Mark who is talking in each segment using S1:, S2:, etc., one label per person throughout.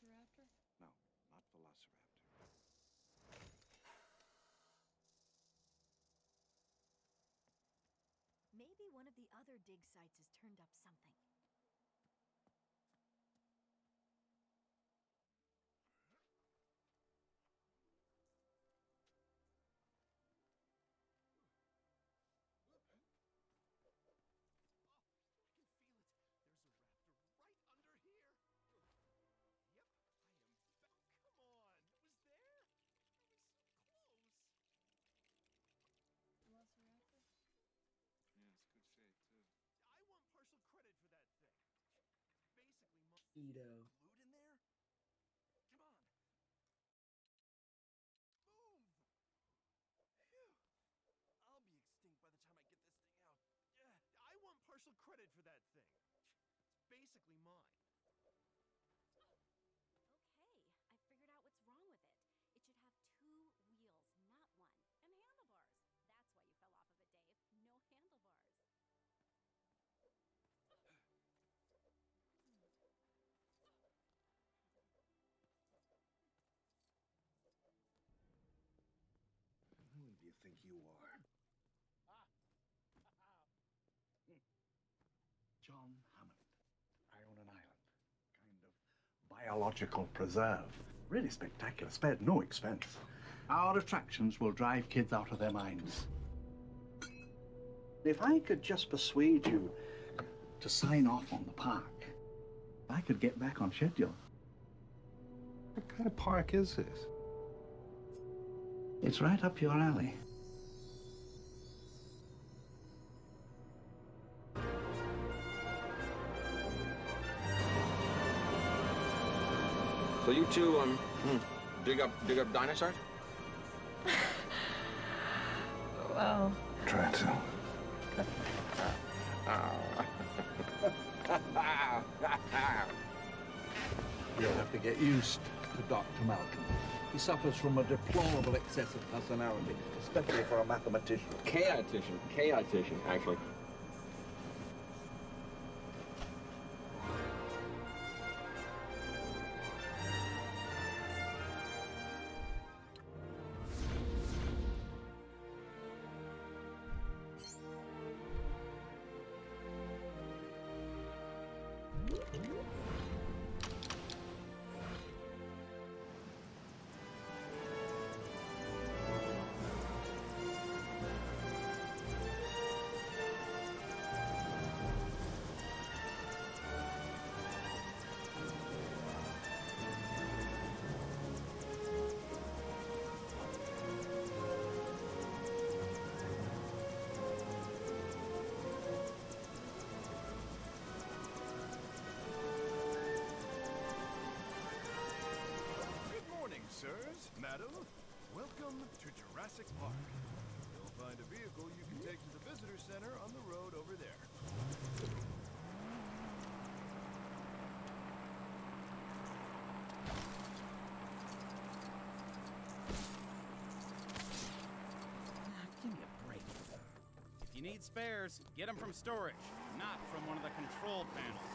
S1: Velociraptor?
S2: No, not Velociraptor.
S3: Maybe one of the other dig sites has turned up something.
S4: I can feel it. There's a raptor right under here. Yep, I am back. Come on, it was there. I was so close.
S1: Velociraptor?
S2: Yeah, it's good shape, too.
S4: I want partial credit for that thing. Basically,
S5: Edo.
S4: glued in there. Come on. Move. Phew. I'll be extinct by the time I get this thing out. I want partial credit for that thing. It's basically mine.
S3: Okay, I figured out what's wrong with it. It should have 2 wheels, not 1, and handlebars. That's why you fell off of it, Dave. No handlebars.
S2: Who do you think you are? John Hammond. I own an island. Kind of biological preserve. Really spectacular. Spared no expense. Our attractions will drive kids out of their minds. If I could just persuade you to sign off on the park, I could get back on schedule.
S6: What kind of park is this?
S2: It's right up your alley.
S7: So you two dig up dinosaurs?
S1: Well,
S2: Try to.
S5: You'll have to get used to Dr. Malcolm. He suffers from a deplorable excess of personality, especially for a mathematician.
S7: Chaotician, actually.
S4: Good morning, sirs, madam. Welcome to Jurassic Park. You'll find a vehicle you can take to the visitor center on the road over there.
S8: Give me a break. If you need spares, get them from storage, not from one of the control panels.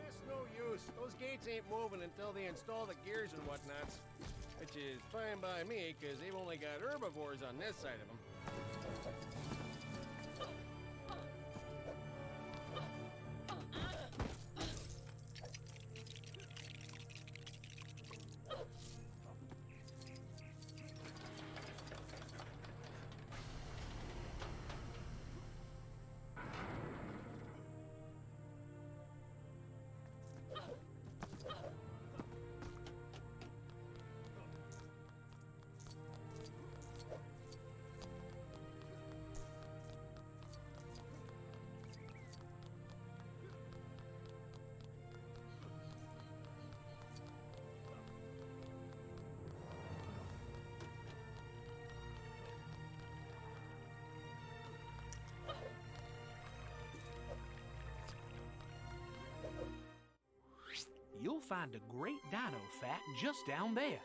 S9: It's no use. Those gates ain't moving until they install the gears and whatnots. Which is fine by me, because they've only got herbivores on this side of them.
S10: you'll find a great dino fact just down there.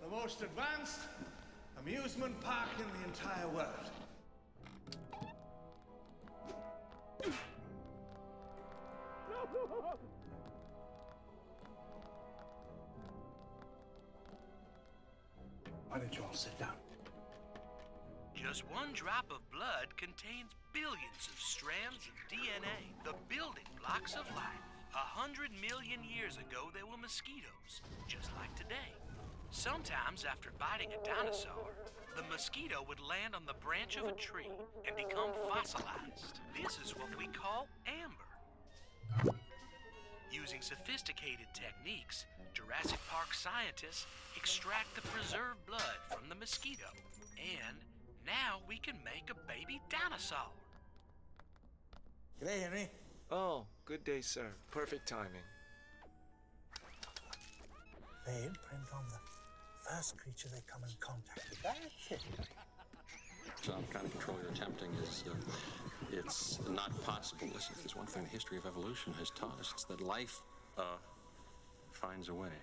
S11: The most advanced amusement park in the entire world.
S2: Why don't you all sit down?
S10: Just one drop of blood contains billions of strands of DNA, the building blocks of life. 100 million years ago, there were mosquitoes, just like today. Sometimes, after biting a dinosaur, the mosquito would land on the branch of a tree and become fossilized. This is what we call amber. Using sophisticated techniques, Jurassic Park scientists extract the preserved blood from the mosquito, and now we can make a baby dinosaur.
S11: G'day, Henry.
S12: Oh, good day, sir. Perfect timing.
S2: They imprint on the first creature they come in contact with. That's it.
S7: Some kind of control you're attempting is, it's not possible. Listen, if there's one thing the history of evolution has taught us, it's that life, finds a way.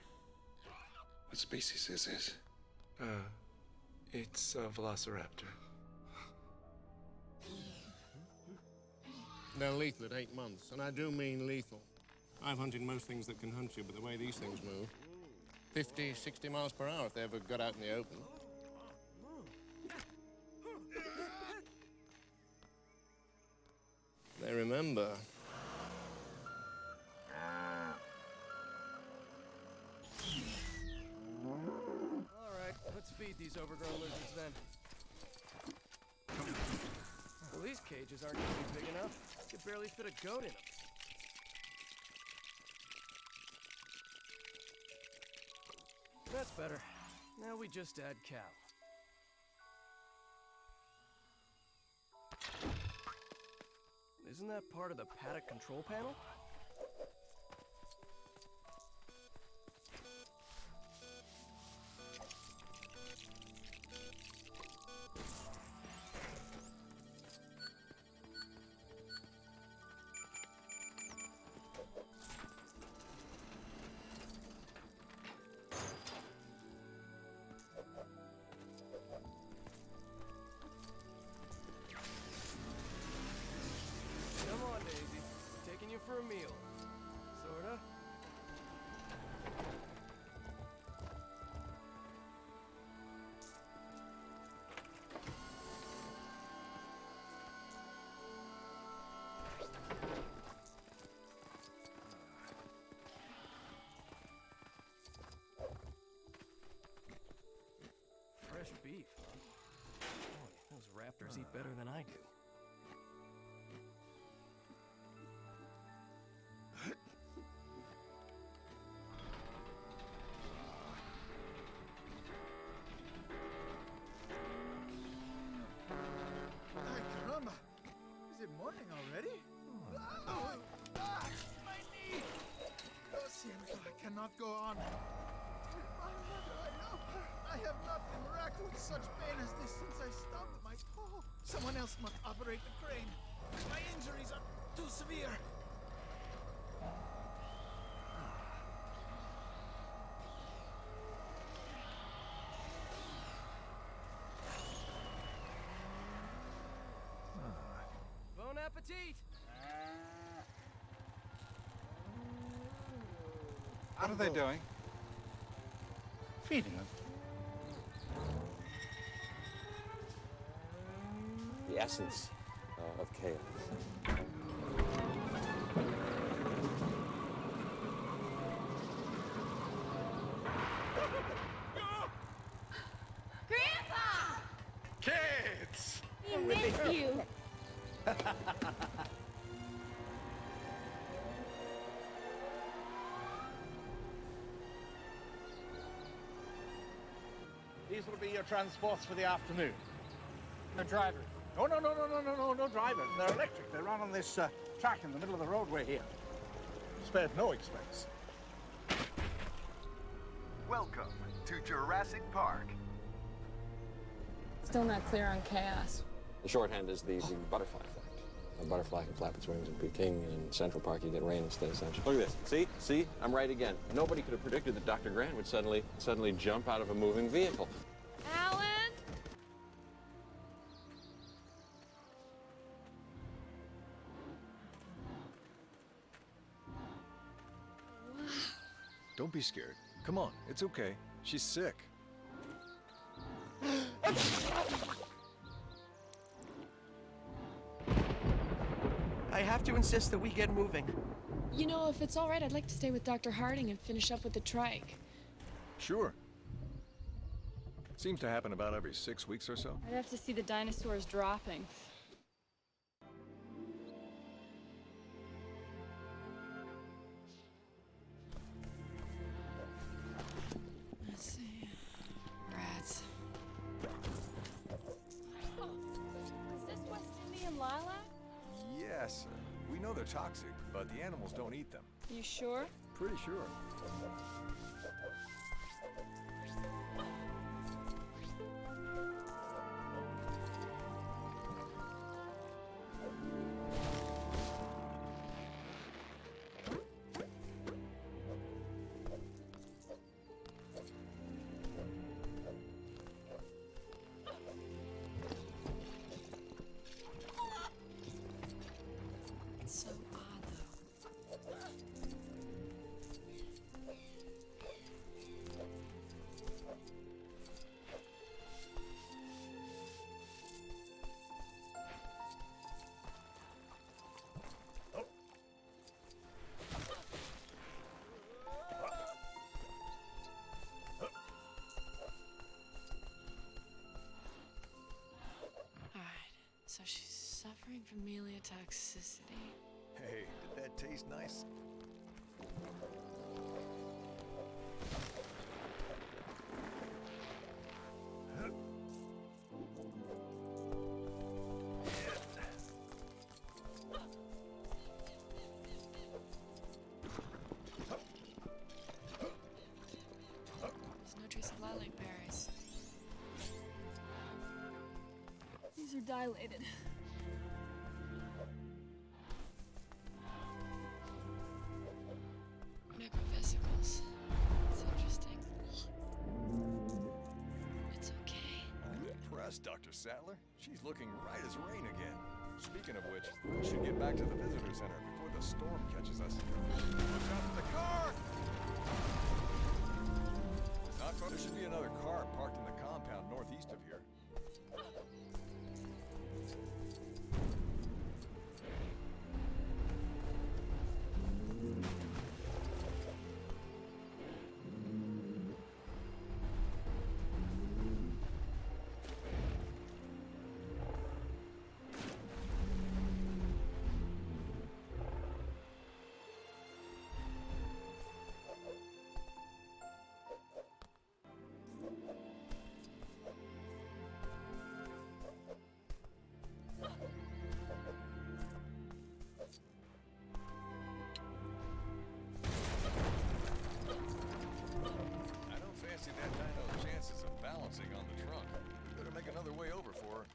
S6: What species is this?
S12: It's a velociraptor.
S9: They're lethal at 8 months, and I do mean lethal. I've hunted most things that can hunt you, but the way these things move, 50, 60 miles per hour if they ever got out in the open. They remember.
S4: All right, let's feed these overgrown lizards then. Well, these cages aren't gonna be big enough. You could barely fit a goat in them. That's better. Now we just add cow. Isn't that part of the paddock control panel? Come on, Daisy. Taking you for a meal. Sorta. Fresh beef, huh? Boy, those raptors eat better than I do.
S11: Ay, caramba. Is it morning already? Ah, my knee! Lo siento, I cannot go on. My mother, I love her. I have not been racked with such pain as this since I stubbed my toe. Someone else must operate the crane. My injuries are too severe.
S4: Bon appetit!
S6: What are they doing?
S2: Feeding them.
S7: The essence of chaos.
S1: Grandpa!
S11: Kids!
S1: We miss you.
S2: These will be your transports for the afternoon. No drivers. No drivers. They're electric. They run on this track in the middle of the roadway here. Spared no expense.
S13: Welcome to Jurassic Park.
S1: Still not clear on chaos.
S7: The shorthand is the butterfly effect. A butterfly can flap its wings in Peking, and in Central Park you get rain instead of sunshine. Look at this. See? I'm right again. Nobody could have predicted that Dr. Grant would suddenly jump out of a moving vehicle.
S1: Alan?
S4: Don't be scared. Come on, it's okay. She's sick.
S13: I have to insist that we get moving.
S14: You know, if it's all right, I'd like to stay with Dr. Harding and finish up with the trike.
S4: Sure. Seems to happen about every 6 weeks or so.
S14: I'd have to see the dinosaurs dropping. Let's see. Rats.
S3: Is this West Indian lilac?
S4: Yes, we know they're toxic, but the animals don't eat them.
S14: You sure?
S4: Pretty sure.
S14: It's so odd, though. So she's suffering from meliotoxicity.
S4: Hey, did that taste nice?
S14: There's no trace of lilac berries. These are dilated. Necrovesicles. It's interesting. It's okay.
S4: I'm impressed, Dr. Sattler. She's looking right as rain again. Speaking of which, we should get back to the visitor center before the storm catches us. Watch out for the car! There should be another car parked in the compound northeast of here. Another way over for her.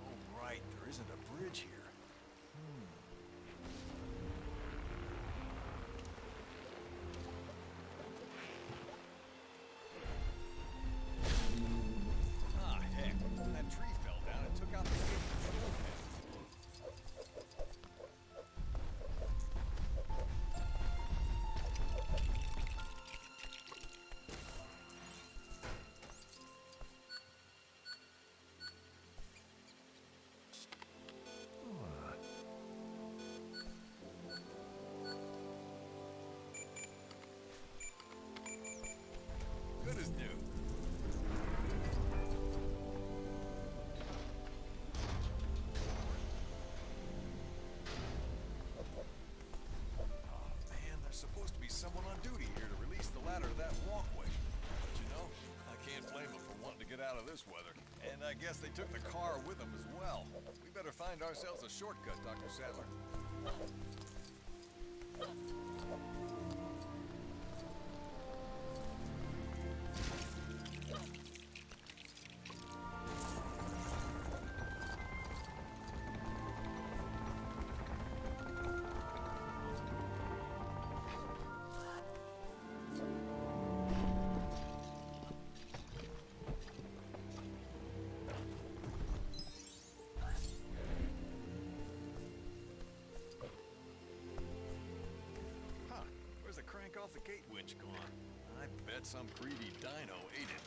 S4: Oh, right, there isn't a bridge here. Good as new.
S15: this weather. And I guess they took the car with them as well. We better find ourselves a shortcut, Dr. Sadler. Where's the crank off the gate winch gone? I bet some greedy dino ate it.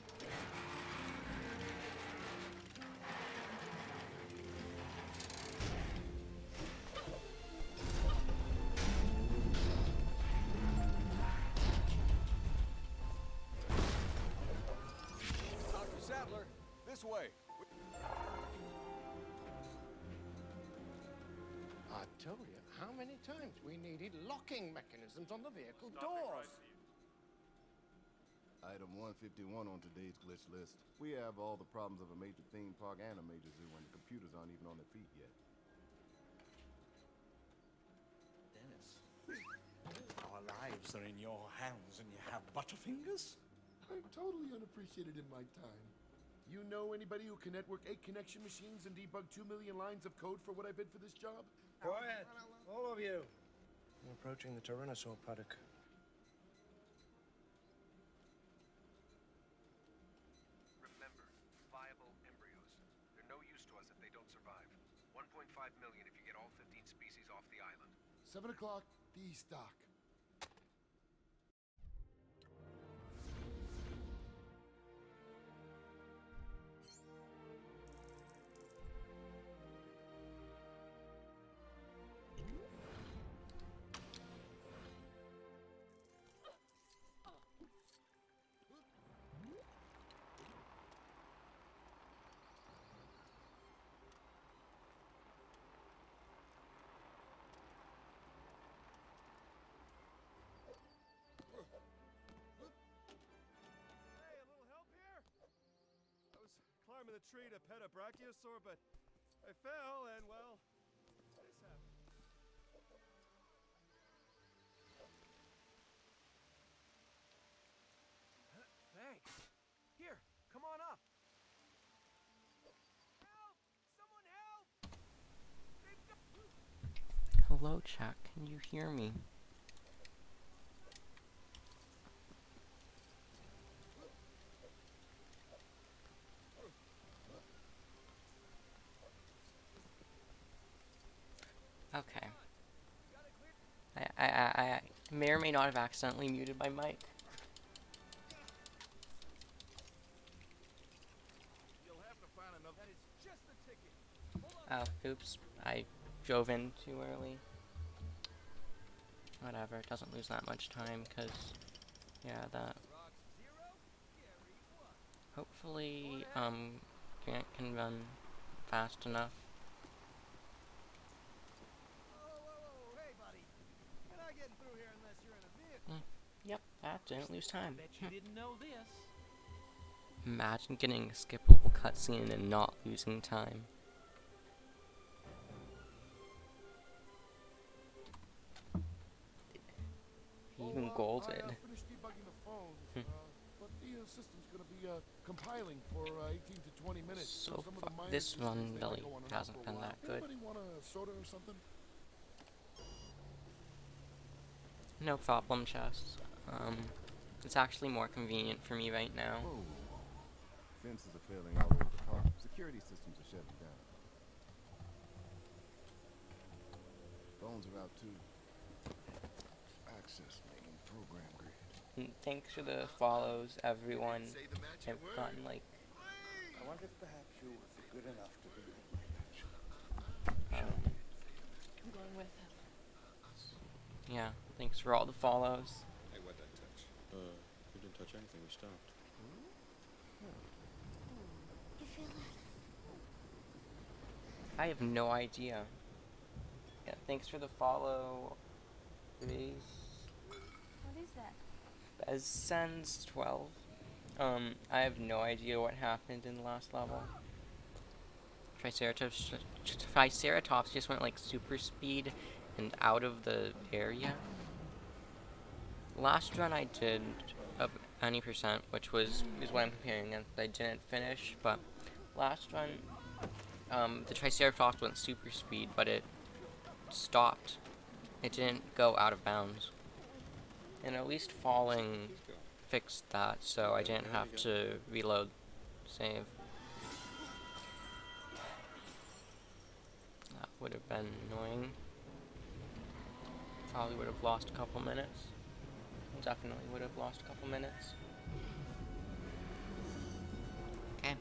S15: Dr. Sadler, this way.
S9: I told you how many times we needed locking mechanisms on the vehicle doors.
S16: Item 151 on today's glitch list. We have all the problems of a major theme park and a major zoo, and the computers aren't even on their feet yet.
S2: Dennis, our lives are in your hands and you have butterfingers?
S11: I'm totally unappreciated in my time. You know anybody who can network 8 connection machines and debug 2 million lines of code for what I bid for this job?
S9: Quiet, all of you. I'm approaching the Tyrannosaur paddock.
S17: Remember, viable embryos. They're no use to us if they don't survive. 1.5 million if you get all 15 species off the island.
S11: 7 o'clock, D-Stock.
S4: Climbing the tree to pet a brachiosaur, but I fell and, well, this happened.
S9: Thanks. Here, come on up.
S18: Help! Someone help!
S19: Hello, chat. Can you hear me? Okay. I may or may not have accidentally muted my mic. Oh, oops. I drove in too early. Whatever, it doesn't lose that much time, because, yeah, that... Hopefully, Grant can run fast enough. Yep, that didn't lose time.
S18: Bet you didn't know this.
S19: Imagine getting a skippable cutscene and not losing time. He even golded.
S11: I finished debugging the phone, but the system's gonna be compiling for 18 to 20 minutes.
S19: So
S11: some
S19: far,
S11: of the minor
S19: this
S11: systems,
S19: one
S11: they might
S19: really
S11: go on and off
S19: hasn't
S11: for a
S19: been
S11: while.
S19: that good.
S11: Anybody want a soda or something?
S19: No problem, Chess. It's actually more convenient for me right now.
S16: Whoa. Fences are failing all over the park. Security systems are shutting down. Phones are out too. Access main program grid.
S19: Thanks for the follows, everyone. I've gotten like...
S5: I wonder if perhaps you would be good enough to be
S14: I'm going with him.
S19: Yeah, thanks for all the follows.
S7: Hey, what'd that touch? We didn't touch anything, we stopped.
S3: You feel it?
S19: I have no idea. Yeah, thanks for the follow.
S3: What is that?
S19: Bez sends 12. I have no idea what happened in the last level. Triceratops just went like super speed and out of the area. Last run I did of 90%, which is what I'm comparing against. I didn't finish, but last run, the Triceratops went super speed, but it stopped. It didn't go out of bounds. And at least falling fixed that, so I didn't have to reload save. That would have been annoying. Probably would have lost a couple minutes. Definitely would have lost a couple minutes. Okay.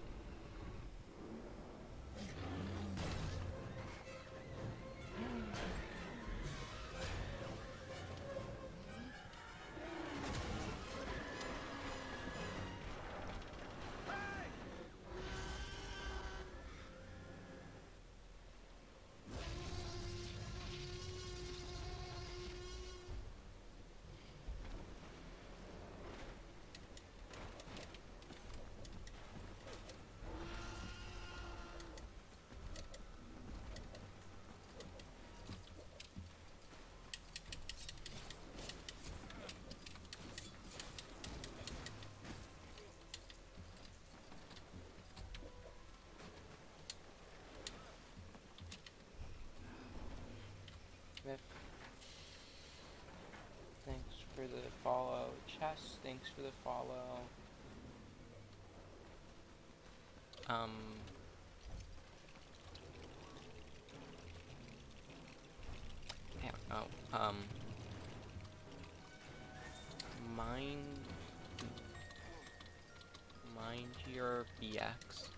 S19: Thanks for the follow. Chess, thanks for the follow. I don't know. Mind your BX.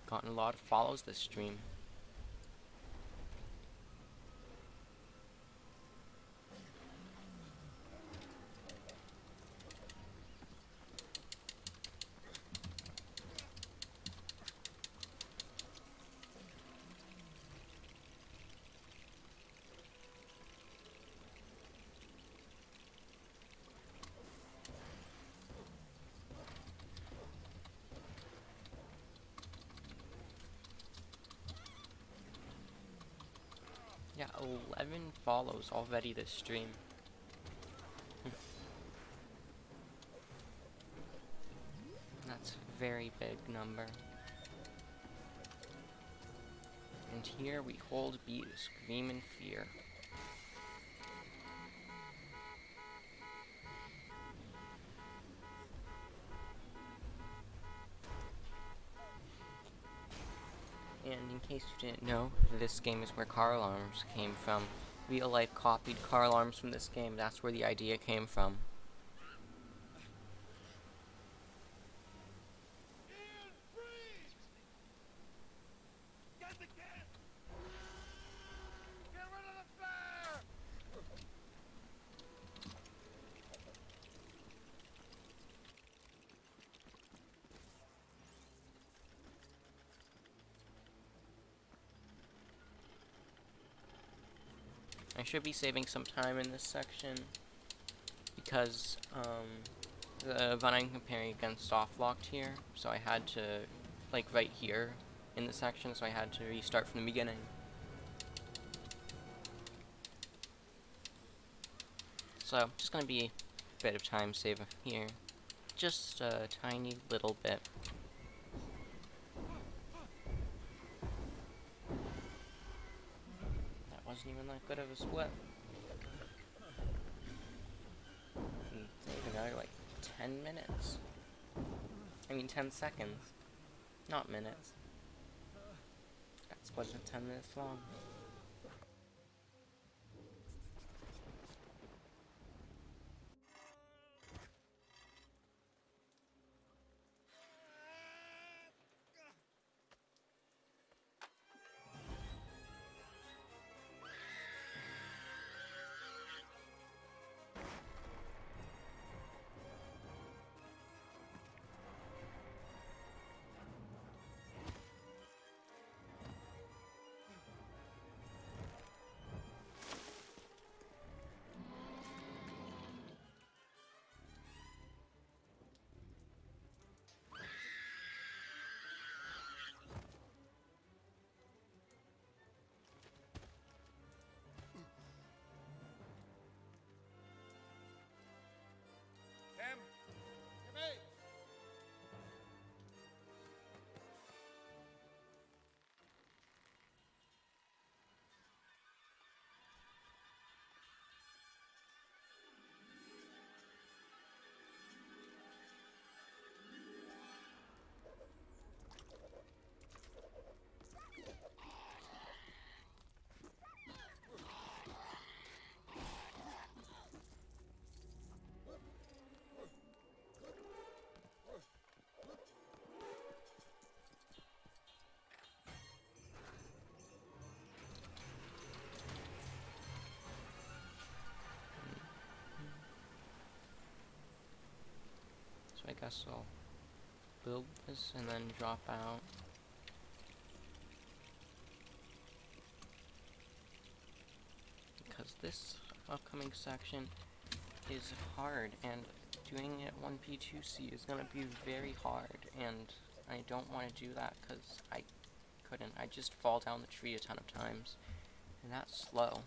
S19: Gotten a lot of follows this stream. Yeah, 11 follows already this stream. That's a very big number. And here we hold B to scream in fear. And in case you didn't know, this game is where car alarms came from. Real life copied car alarms from this game. That's where the idea came from. I should be saving some time in this section because the one I'm comparing against soft locked here, so I had to, like right here in the section, so I had to restart from the beginning. So just gonna be a bit of time save here, just a tiny little bit. Wasn't even that good of a split. It's even another like 10 minutes. I mean 10 seconds. Not minutes. That split is 10 minutes long. guess I'll build this and then drop out. Because this upcoming section is hard, and doing it 1P2C is gonna be very hard, and I don't want to do that because I couldn't. I just fall down the tree a ton of times, and that's slow.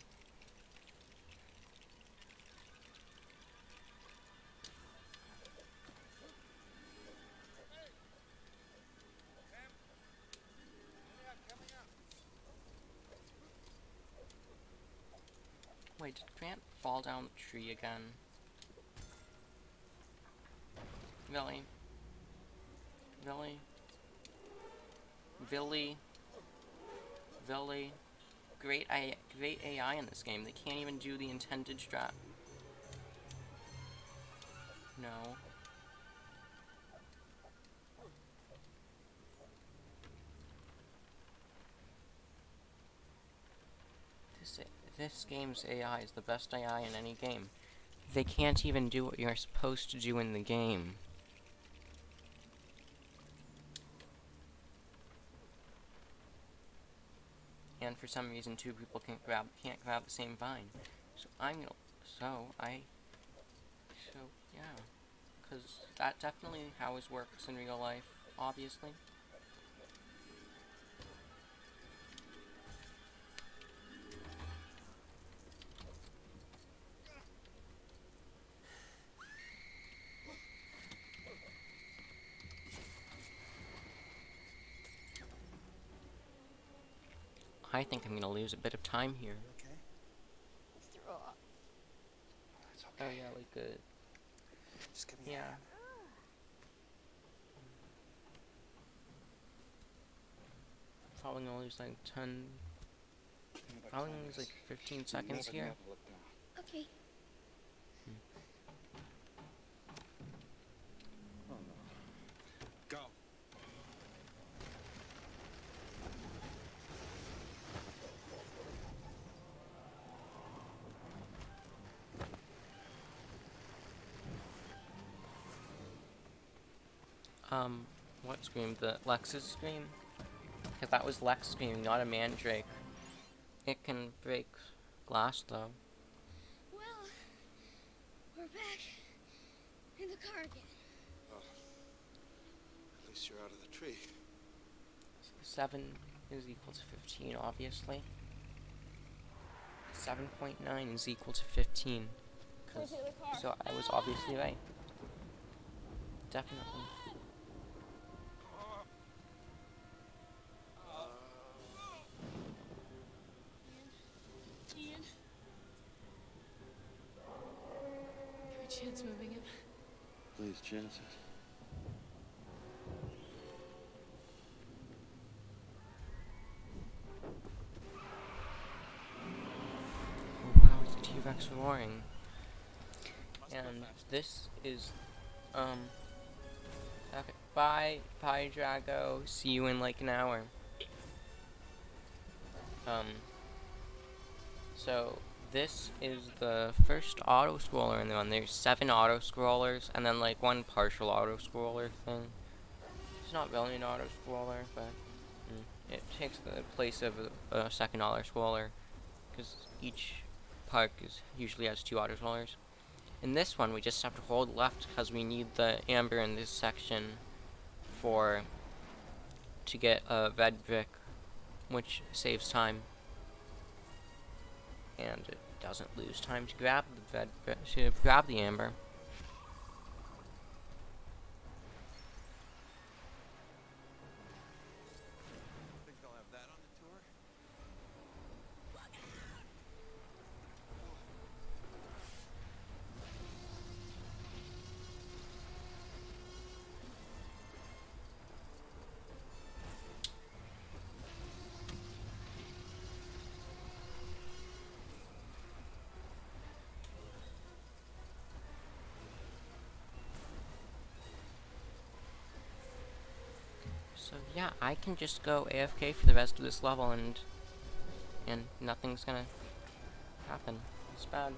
S19: Wait, did Grant fall down the tree again? Really? Really? Really? Great AI in this game. They can't even do the intended strat. No. This game's AI is the best AI in any game. They can't even do what you're supposed to do in the game. And for some reason, two people can't grab the same vine. Yeah, because that definitely how it works in real life, obviously. I think I'm gonna lose a bit of time here.
S11: Okay.
S1: Throw up.
S11: It's okay.
S19: Oh yeah, like good.
S11: Just give me a hand.
S19: Probably gonna lose like 10. Probably gonna lose like 15 seconds here.
S3: Okay.
S6: Oh no. Go.
S19: What scream? The Lex's scream? Because that was Lex screaming, not a mandrake. It can break glass though.
S3: Well, we're back in the car again.
S12: Well, at least you're out of the tree.
S19: 7 is equal to 15, obviously. 7.9 is equal to 15. So I was obviously right. Definitely.
S14: Ian? Every chance moving him.
S7: Please, chances.
S19: Oh wow, it's the T-Rex roaring. And this is, okay, bye, Drago, see you in like an hour. So, this is the first auto-scroller in the one. There's 7 auto-scrollers, and then like 1 partial auto-scroller thing. It's not really an auto-scroller, but it takes the place of a second auto-scroller, because each park usually has 2 auto-scrollers. In this one, we just have to hold left because we need the amber in this section to get a red brick, which saves time, and it doesn't lose time to grab the amber.
S12: Think they'll have that on the tour?
S19: So yeah, I can just go AFK for the rest of this level and nothing's gonna happen. It's bad.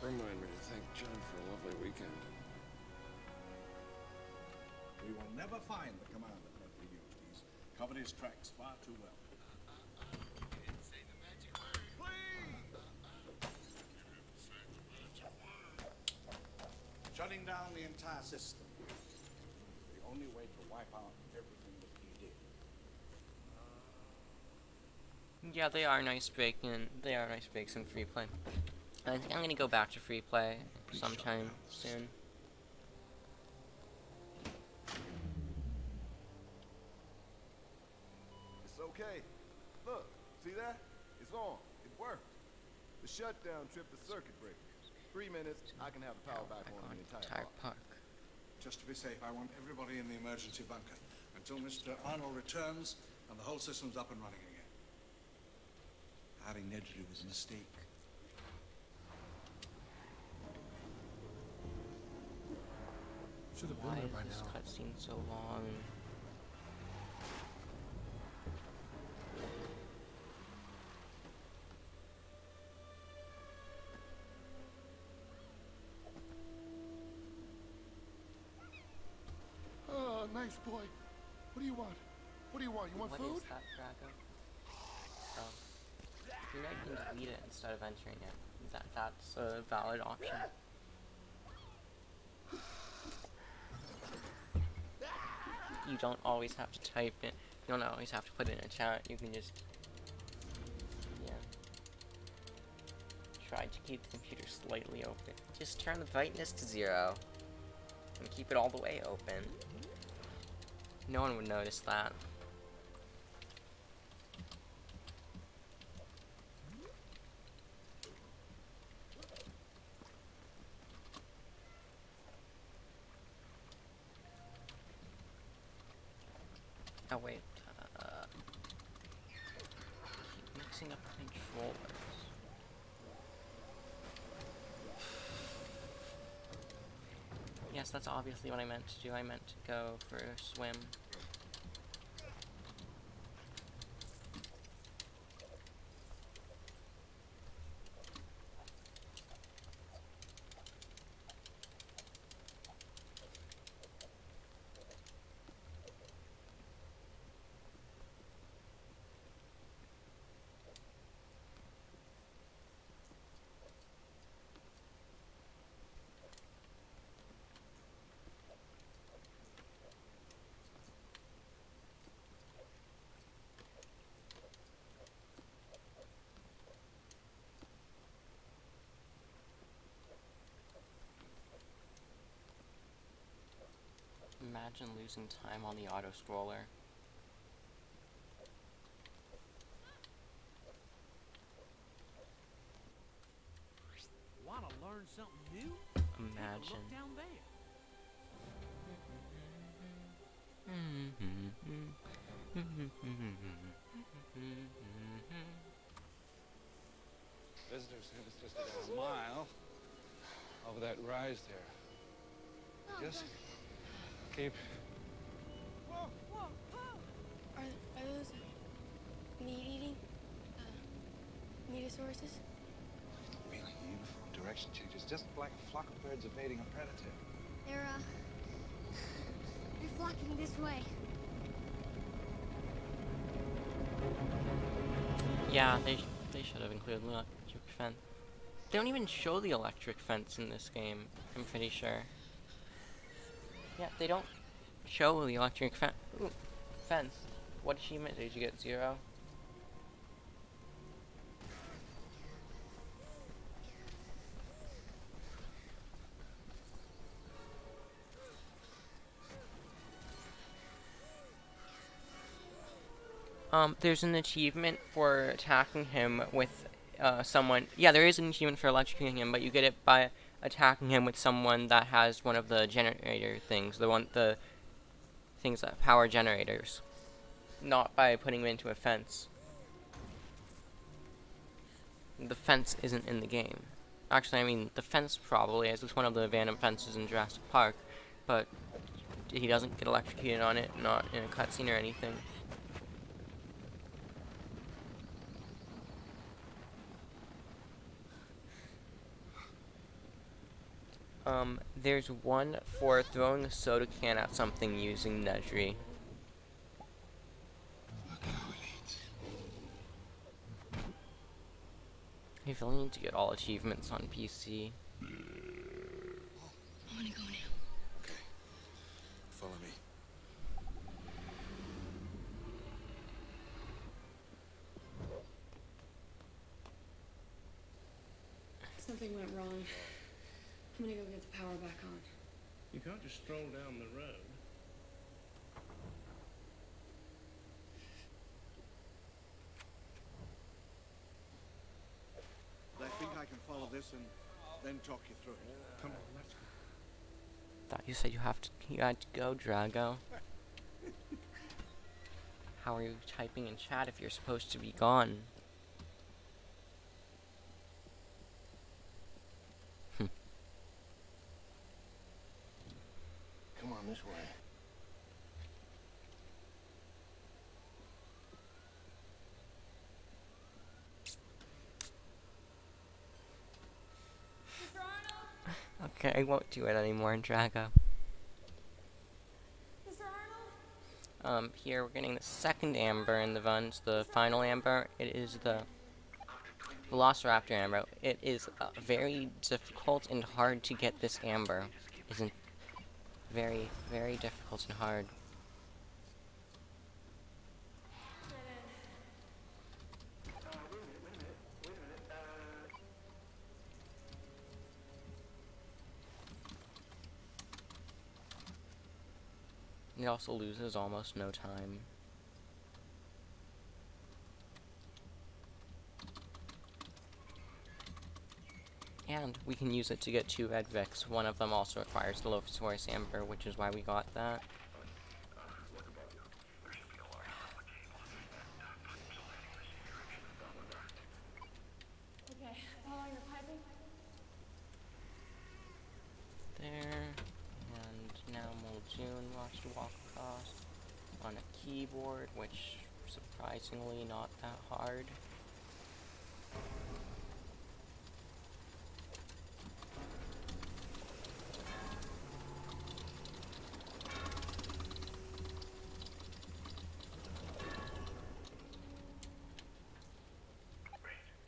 S12: Remind me to thank John for a lovely weekend.
S2: We will never find the commander that we used. He's covered his tracks far too well. Shutting down the entire system. The only way to wipe out everything that he did.
S19: Yeah, they are nice breaks in free play. I think I'm gonna go back to free play sometime soon.
S16: It's okay. Look, see that? It's on. It worked. The shutdown tripped the circuit breaker. 3 minutes, I can have the power back on the entire park.
S2: Just to be safe, I want everybody in the emergency bunker until Mr. Arnold returns and the whole system's up and running again. Having Ned do was a mistake.
S11: Should have been
S19: Why
S11: there by
S19: is this
S11: now.
S19: cutscene so long?
S11: Oh, nice boy. What do you want? What do you want? You want
S19: What
S11: food?
S19: is that, Drago? Oh. You know you can delete it instead of entering it. That's a valid option. You don't always have to type it. You don't always have to put it in a chat. You can just... yeah. Try to keep the computer slightly open. Just turn the brightness to 0. And keep it all the way open. No one would notice that. Oh wait, keep mixing up the controllers. Yes, that's obviously what I meant to do. I meant to go for a swim. Imagine losing time on the auto scroller.
S18: Want to learn something new?
S19: Imagine.
S18: Look down there.
S12: Visitors said it's just about a mile over that rise there. Just keep.
S14: Whoa, whoa, whoa! Are those meat-eating metosauruses?
S12: Really uniform direction changes, just like a flock of birds evading a predator.
S1: They're flocking this way.
S19: Yeah, they should have included the electric fence. They don't even show the electric fence in this game, I'm pretty sure. Yeah, they don't show the electric fence. What achievement did you get? 0? There's an achievement for attacking him with someone. Yeah, there is an achievement for electrocuting him, but you get it by attacking him with someone that has one of the generator things, the things that power generators, not by putting him into a fence. The fence isn't in the game. Actually, I mean, the fence probably is. It's one of the abandoned fences in Jurassic Park, but he doesn't get electrocuted on it, not in a cutscene or anything. There's one for throwing a soda can at something using Nedry. I feel I need to get all achievements on PC.
S6: I'm gonna go now. Okay. Follow me.
S14: Something went wrong. I'm gonna go get the power back on.
S9: You can't just stroll down the road.
S5: I think I can follow this and then talk you through it.
S9: Come on, let's go.
S19: Thought you said you had to go, Drago. How are you typing in chat if you're supposed to be gone?
S5: Come on, this way.
S19: Okay, I won't do it anymore, Drago. Here we're getting the second amber in the runs, the final amber. It is the Velociraptor amber. It is very difficult and hard to get this amber. Isn't very, very difficult and hard. It also loses almost no time. And we can use it to get 2 red Vicks. One of them also requires the Lophosauros Amber, which is why we got that.
S14: Okay, following your piping.
S19: There. And now Muldoon wants to walk across on a keyboard, which surprisingly not that hard.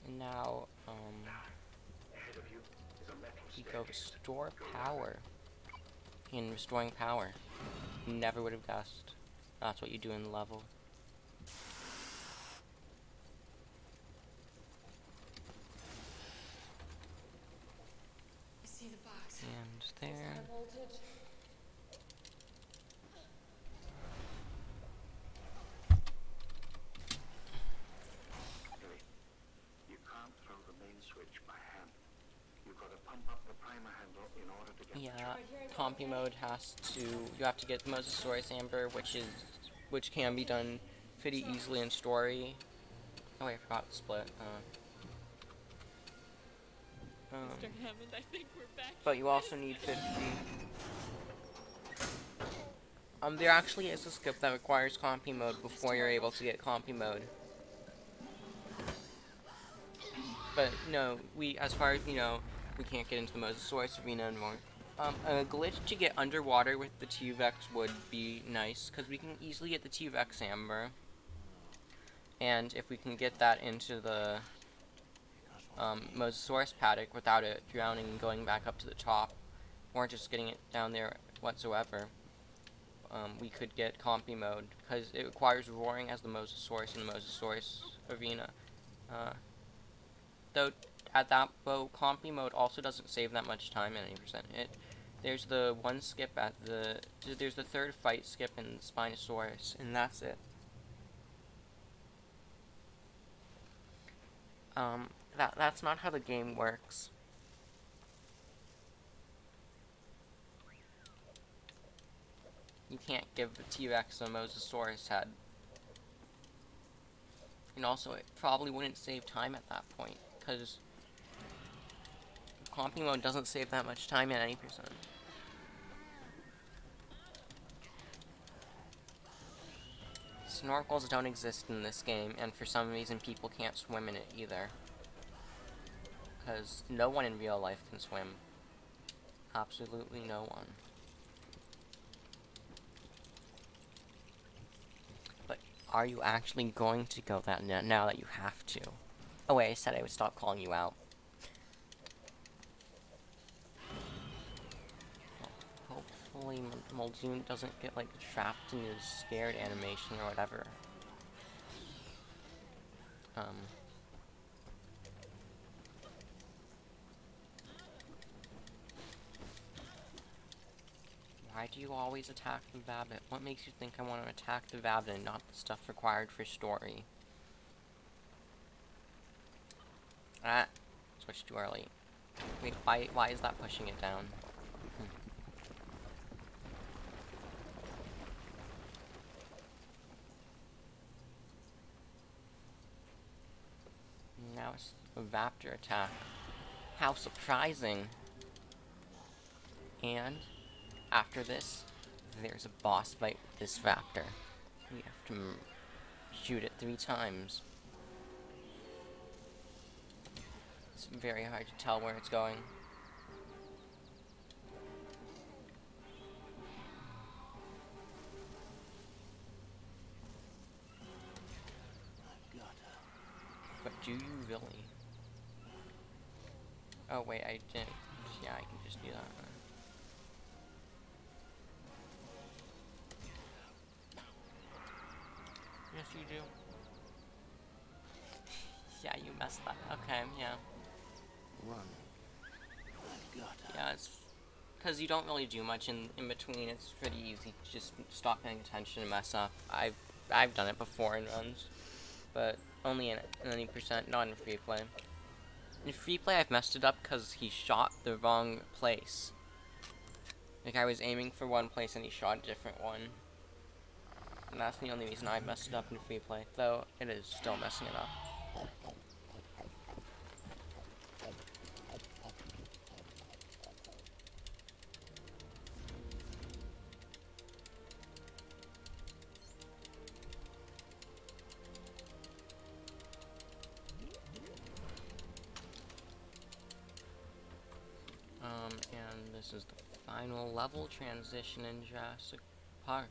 S19: And now, we go restore power. In restoring power. Never would have guessed. That's what you do in the level.
S14: I see the box.
S19: And there.
S14: High voltage.
S5: You can't throw the main switch by hand. You've got to pump up the primer handle in order to get
S19: Compy mode has to, you have to get the Mosasaurus Amber, which can be done pretty easily in story. Oh wait, I forgot to split.
S14: Mr. Hammond, I think we're back.
S19: But you also need 50. There actually is a skip that requires compy mode before you're able to get compy mode. But no, as far as we know, we can't get into the Mosasaurus arena anymore. A glitch to get underwater with the T-Rex would be nice, because we can easily get the T-Rex Amber. And if we can get that into the Mosasaurus paddock without it drowning and going back up to the top, or just getting it down there whatsoever, we could get compy mode, because it requires roaring as the Mosasaurus in the Mosasaurus arena. Though at that compy mode also doesn't save that much time at 80%. There's the one skip at there's the third fight skip in Spinosaurus, and that's it. That's not how the game works. You can't give the T-Rex a Mosasaurus head. And also, it probably wouldn't save time at that point, because compy mode doesn't save that much time at 80%. Snorkels don't exist in this game, and for some reason people can't swim in it either. Because no one in real life can swim. Absolutely no one. But are you actually going to go that now that you have to? Oh wait, I said I would stop calling you out. Well, hopefully Muldoon doesn't get like trapped in his scared animation or whatever. Why do you always attack the Vabbit? What makes you think I want to attack the Vabbit and not the stuff required for story? Ah, switched too early. Wait, why is that pushing it down? Now it's a Raptor attack. How surprising! And after this, there's a boss fight with this Raptor. We have to shoot it 3 times. It's very hard to tell where it's going. But do you really? Oh wait, I didn't. Yeah, I can just do that. Yes, you do. Yeah, you messed that. Okay, yeah.
S13: Run.
S19: Yeah, it's because you don't really do much in between. It's pretty easy to just stop paying attention and mess up. I've done it before in runs, but only in 90%, not in free play. In free play, I've messed it up because he shot the wrong place. Like, I was aiming for one place and he shot a different one. And that's the only reason I messed it up in free play, though it is still messing it up. And this is the final level transition in Jurassic Park.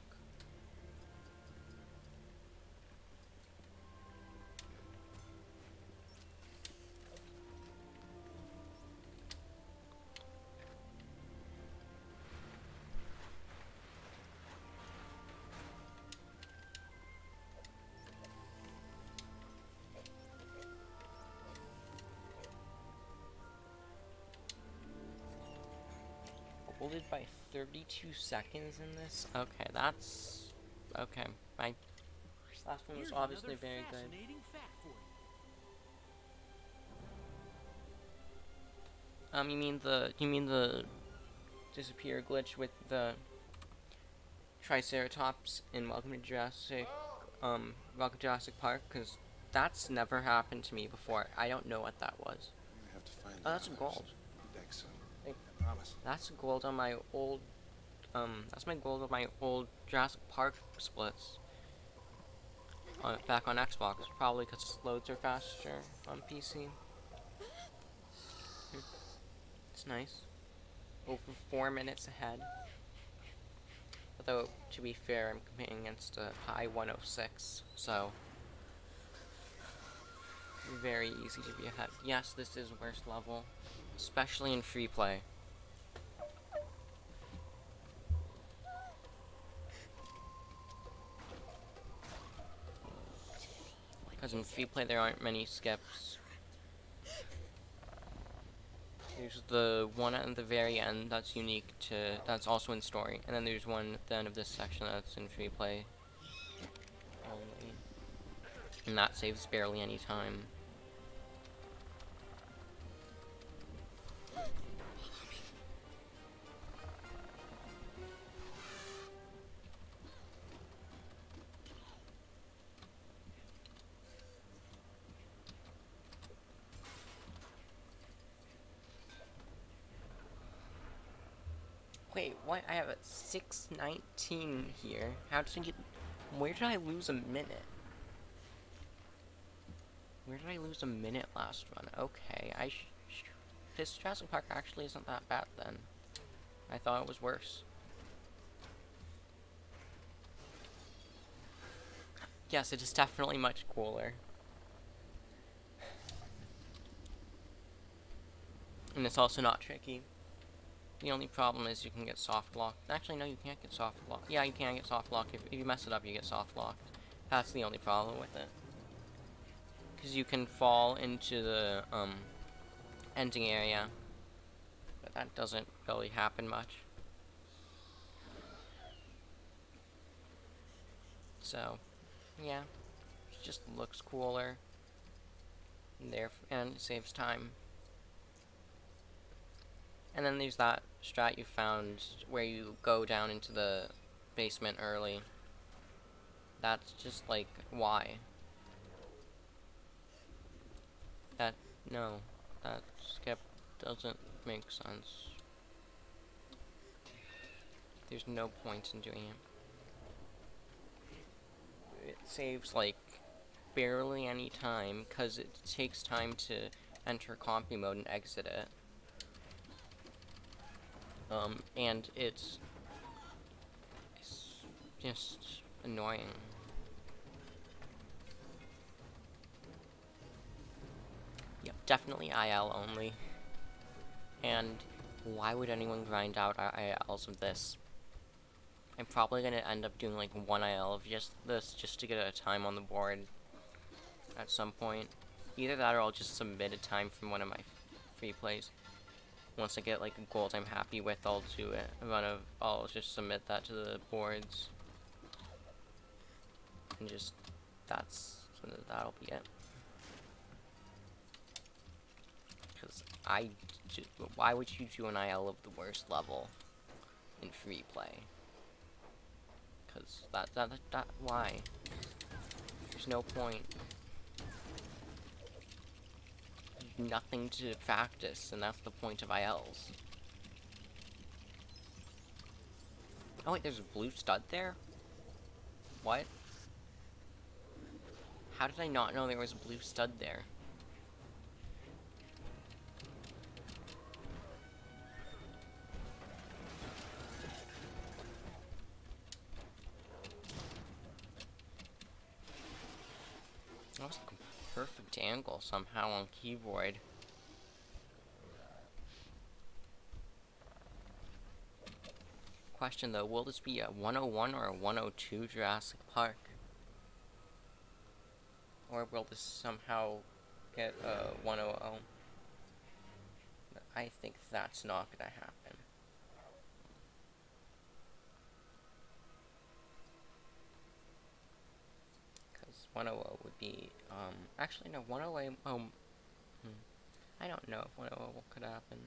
S19: Golded by 32 seconds in this? Okay, that's... okay. My last one was obviously very good. You mean the disappear glitch with the Triceratops in Welcome to Jurassic Park? Because that's never happened to me before. I don't know what that was.
S6: We have to find
S19: Oh, that's a gold.
S6: I promise.
S19: That's gold on my old, that's my gold on my old Jurassic Park splits. Back on Xbox, probably because loads are faster on PC. It's nice. Over 4 minutes ahead. Although, to be fair, I'm competing against a high 106, so very easy to be ahead. Yes, this is worst level, especially in free play. Because in free play there aren't many skips. There's the one at the very end that's unique to, that's also in story, and then there's one at the end of this section that's in free play only. And that saves barely any time. Wait, what? I have a 6:19 here. How did I get... where did I lose a minute? Where did I lose a minute last run? Okay, this Jurassic Park actually isn't that bad then. I thought it was worse. Yes, it is definitely much cooler. And it's also not tricky. The only problem is you can get soft locked. Actually, no, you can't get soft locked. Yeah, you can get soft locked. If you mess it up, you get soft locked. That's the only problem with it. Because you can fall into the ending area, but that doesn't really happen much. So, yeah, it just looks cooler. And it saves time. And then there's that strat you found where you go down into the basement early. That's just like, why? No, that skip doesn't make sense. There's no point in doing it. It saves like barely any time because it takes time to enter compy mode and exit it. And it's just annoying. Yep, definitely IL only. And why would anyone grind out ILs of this? I'm probably gonna end up doing like one IL of just this just to get a time on the board at some point. Either that or I'll just submit a time from one of my free plays. Once I get like a gold I'm happy with, I'll do it. I'll just submit that to the boards. And just, that'll be it. Because why would you do an IL of the worst level in free play? Because why? There's no point. Nothing to practice, and that's the point of ILs. Oh wait, there's a blue stud there? What? How did I not know there was a blue stud there? That was a perfect angle somehow on keyboard. Question though, will this be a 101 or a 102 Jurassic Park? Or will this somehow get a 100? I think that's not gonna happen. Because 100 would be, actually no, 108, I don't know if 100 could happen.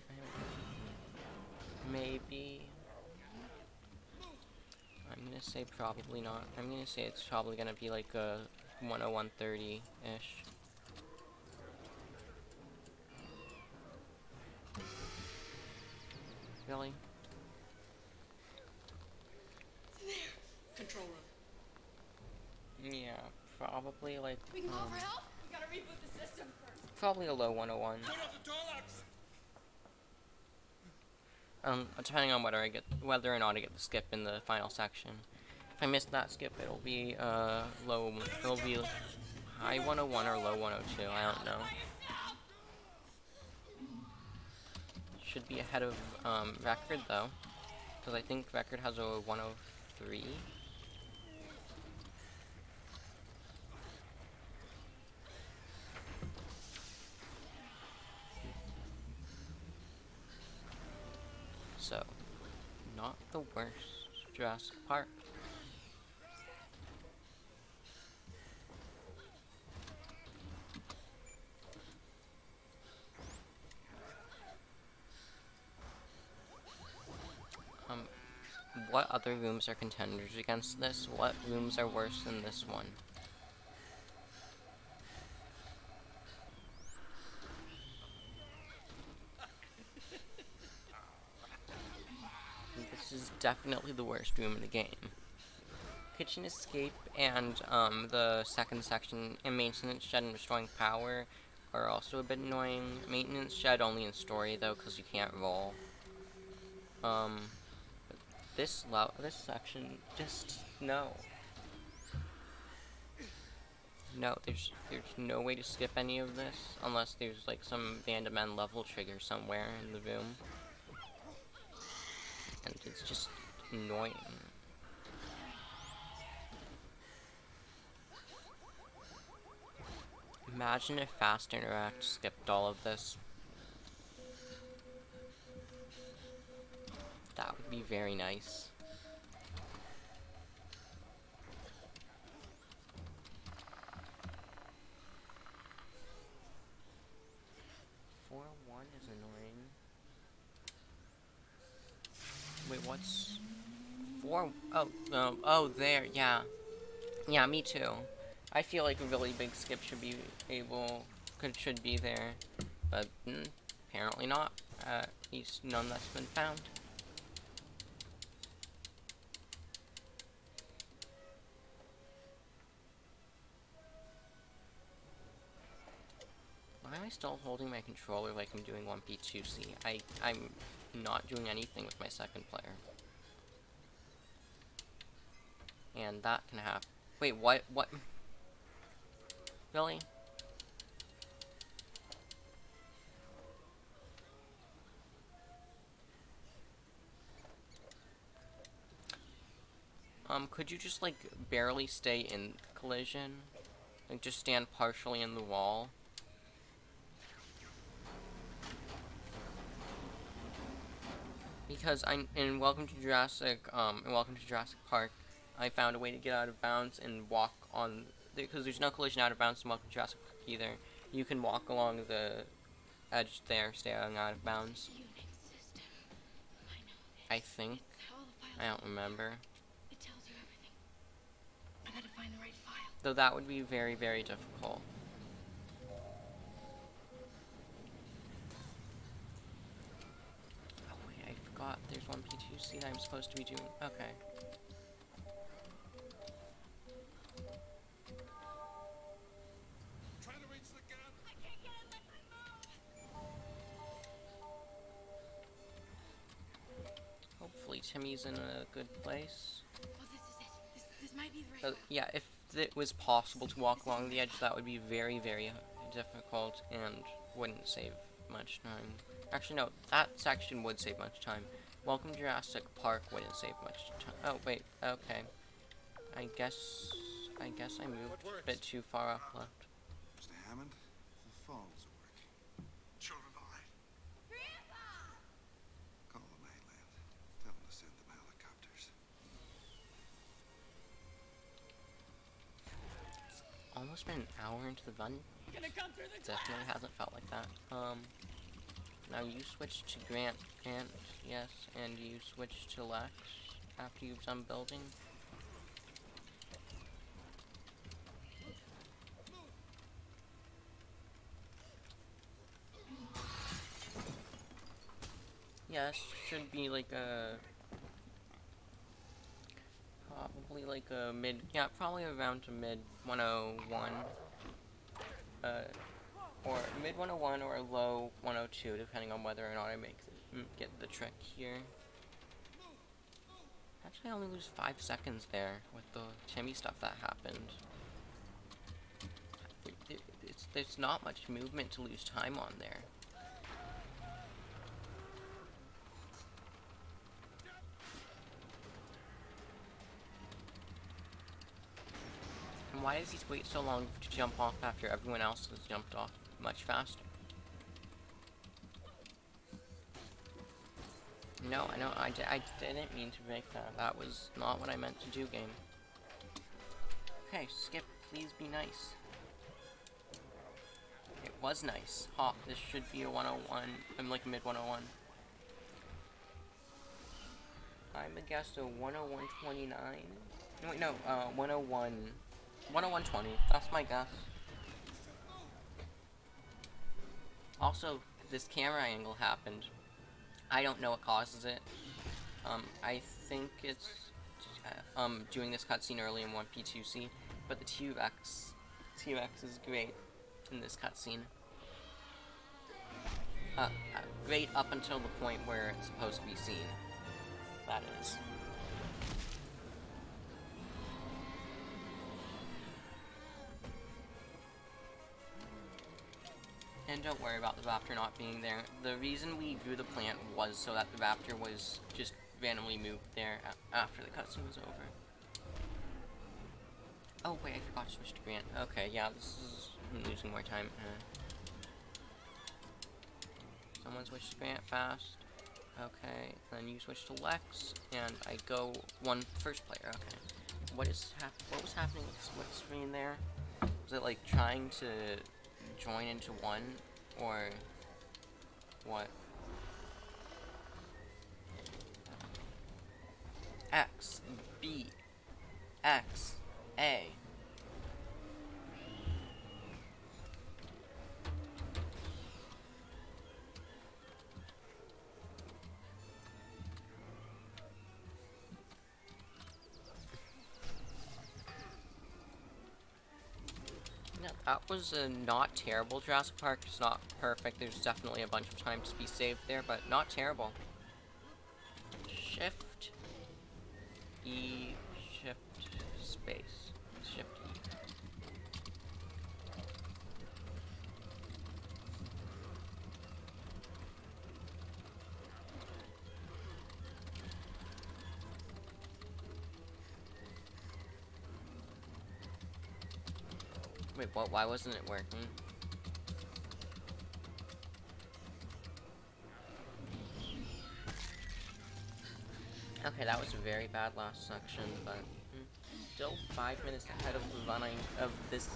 S19: Maybe. I'm gonna say probably not. I'm gonna say it's probably gonna be like a 10130-ish. Really?
S14: Control room.
S19: Yeah, probably like.
S14: We can call for help. We gotta reboot the system first.
S19: Probably a low 101. Depending on whether or not I get the skip in the final section. If I miss that skip, it'll be it'll be high 101 or low 102. I don't know. Should be ahead of record though, because I think record has a 103. So, not the worst Jurassic Park. What other rooms are contenders against this? What rooms are worse than this one? This is definitely the worst room in the game. Kitchen Escape and the second section and Maintenance Shed and Restoring Power are also a bit annoying. Maintenance Shed only in story though, because you can't roll. This section, just no. No, there's no way to skip any of this unless there's like some Vandaman level trigger somewhere in the room. And it's just annoying. Imagine if Fast Interact skipped all of this. That would be very nice. One is annoying. Wait, what's 4? Oh, no. Oh, there. Yeah. Yeah, me too. I feel like a really big skip should be should be there, but apparently not. At least none that's been found. Why am I still holding my controller like I'm doing 1P2C? I'm not doing anything with my second player. And that can happen. Wait, what? What? Really? Could you just, like, barely stay in collision? Like, just stand partially in the wall? Because in Welcome to Jurassic Park, I found a way to get out of bounds and walk on, because there's no collision out of bounds in Welcome to Jurassic Park either. You can walk along the edge there, staying out of bounds. I think. I don't remember.
S14: It tells you everything. I gotta find the right file.
S19: Though that would be very, very difficult. Oh wait, I forgot there's 1P2C that I'm supposed to be doing. Okay. Hopefully Timmy's in a good place.
S14: Oh, this is it. This might be the right file.
S19: Yeah, if it was possible to walk along the edge, that would be very, very difficult and wouldn't save much time. Actually, no, that section would save much time. Welcome to Jurassic Park wouldn't save much time. Oh, wait, okay. I guess I moved a bit too far up left.
S6: Mr. Hammond, the phones are working. Children all right?
S3: Grandpa!
S6: Call the mainland. Tell them to send them helicopters.
S19: Almost been an hour into the run. Definitely hasn't felt like that. Now you switch to Grant, yes, and you switch to Lex after you've done building. Yes, should be like a probably like a probably around to mid 101. Or mid 101 or low 102, depending on whether or not I get the trick here. Actually, I only lose 5 seconds there with the Timmy stuff that happened. There's not much movement to lose time on there. And why does he wait so long to jump off after everyone else has jumped off much faster? No, I know, I didn't mean to break that. That was not what I meant to do, game. Okay, skip, please be nice. It was nice. Ha, this should be a 101. I'm like mid 101. I'm a guess a 101.29. Wait, no, 101. 101.20. That's my guess. Also, this camera angle happened. I don't know what causes it. I think it's doing this cutscene early in 1P2C, but the T-Rex is great in this cutscene. Great up until the point where it's supposed to be seen. that is. And don't worry about the raptor not being there. The reason we drew the plant was so that the raptor was just randomly moved there after the cutscene was over. Oh wait, I forgot to switch to Grant. Okay, yeah, I'm losing more time. Someone switch to Grant fast. Okay, then you switch to Lex, and I go first player. Okay, what was happening with the split screen there? Was it like trying to join into one, or what? X, B, X, A. Yeah, that was a not terrible Jurassic Park. It's not perfect. There's definitely a bunch of time to be saved there, but not terrible. Shift E, shift space, shift E. Wait, what? Why wasn't it working? Okay, that was a very bad last section, but still 5 minutes ahead of the this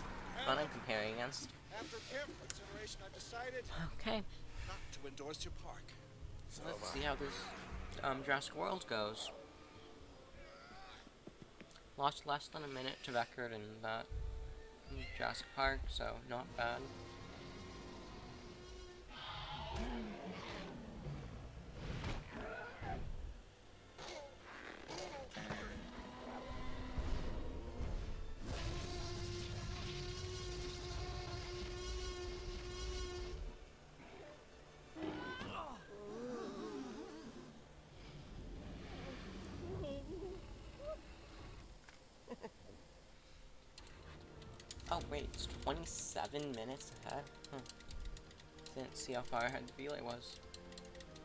S19: run I'm comparing against.
S6: After careful consideration, I've decided
S19: Okay.
S6: not to endorse your park.
S19: So let's see how this Jurassic World goes. Lost less than a minute to record in that Jurassic Park, so not bad. Oh wait, it's 27 minutes ahead? Didn't see how far ahead the relay was.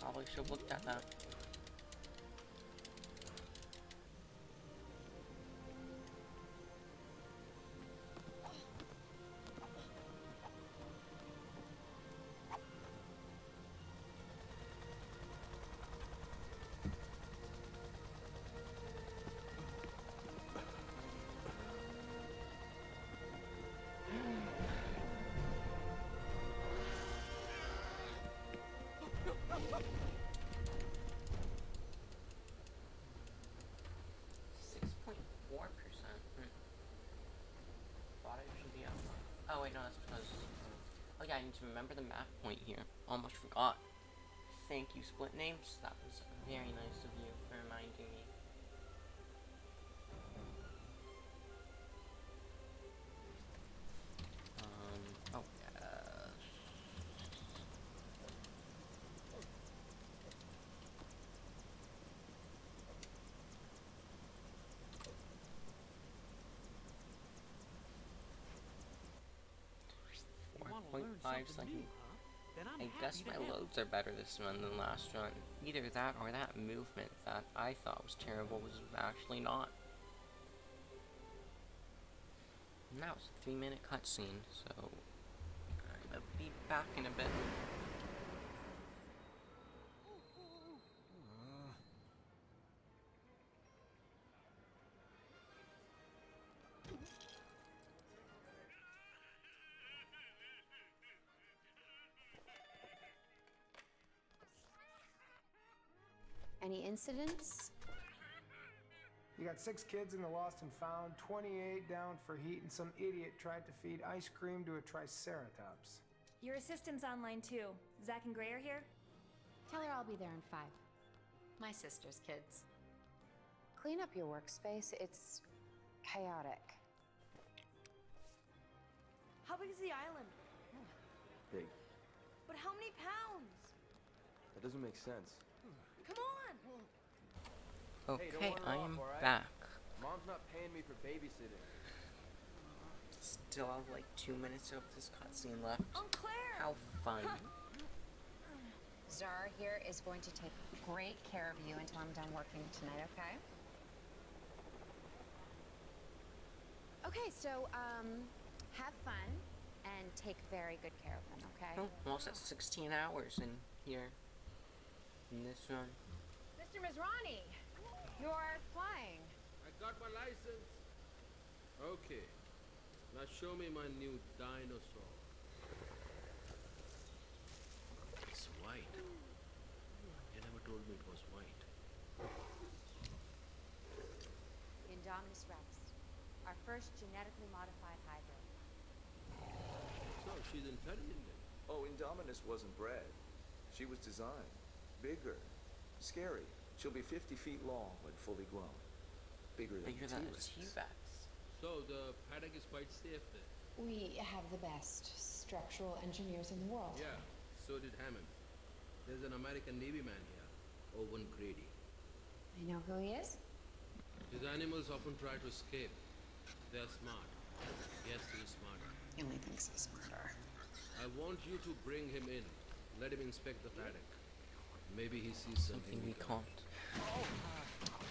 S19: Probably should have looked at that. Oh wait, no, that's because... Oh yeah, I need to remember the map point here. Almost forgot. Thank you, Split Names. That was very nice of you for reminding me. Oh, seconds. I guess my loads are better this run than last run. Either that or that movement that I thought was terrible was actually not. And that was a 3-minute cutscene, so I'm gonna be back in a bit.
S20: Any incidents?
S21: You got 6 kids in the lost and found, 28 down for heat, and some idiot tried to feed ice cream to a triceratops.
S22: Your assistant's online too. Zach and Gray are here?
S20: Tell her I'll be there in 5. My sister's kids. Clean up your workspace. It's chaotic.
S22: How big is the island?
S23: Big.
S22: But how many pounds?
S23: That doesn't make sense.
S22: Come on!
S19: Okay, I am back.
S8: Mom's not paying me for babysitting.
S19: Still have like 2 minutes of this cutscene left. How fun.
S20: Zara here is going to take great care of you until I'm done working tonight, okay? Okay, so, have fun and take very good care of them, okay?
S19: Oh, almost at 16 hours in here. In this run.
S20: Mr. Mizrani, you're flying.
S9: I got my license. Okay. Now show me my new dinosaur. It's white. You never told me it was white.
S20: Indominus Rex, our first genetically modified hybrid.
S9: So she's intelligent then.
S8: Oh, Indominus wasn't bred. She was designed. Bigger. Scary. She'll be 50 feet long when fully grown. Bigger than
S19: a
S8: T-Rex.
S19: T-Rex.
S9: So the paddock is quite safe then?
S14: We have the best structural engineers in the world.
S9: Yeah, so did Hammond. There's an American Navy man here, Owen Grady.
S20: I know who he is.
S9: His animals often try to escape. They're smart. Yes, he's smarter.
S20: He only thinks he's smarter.
S9: I want you to bring him in. Let him inspect the paddock. Maybe he sees something we can't.
S18: Oh,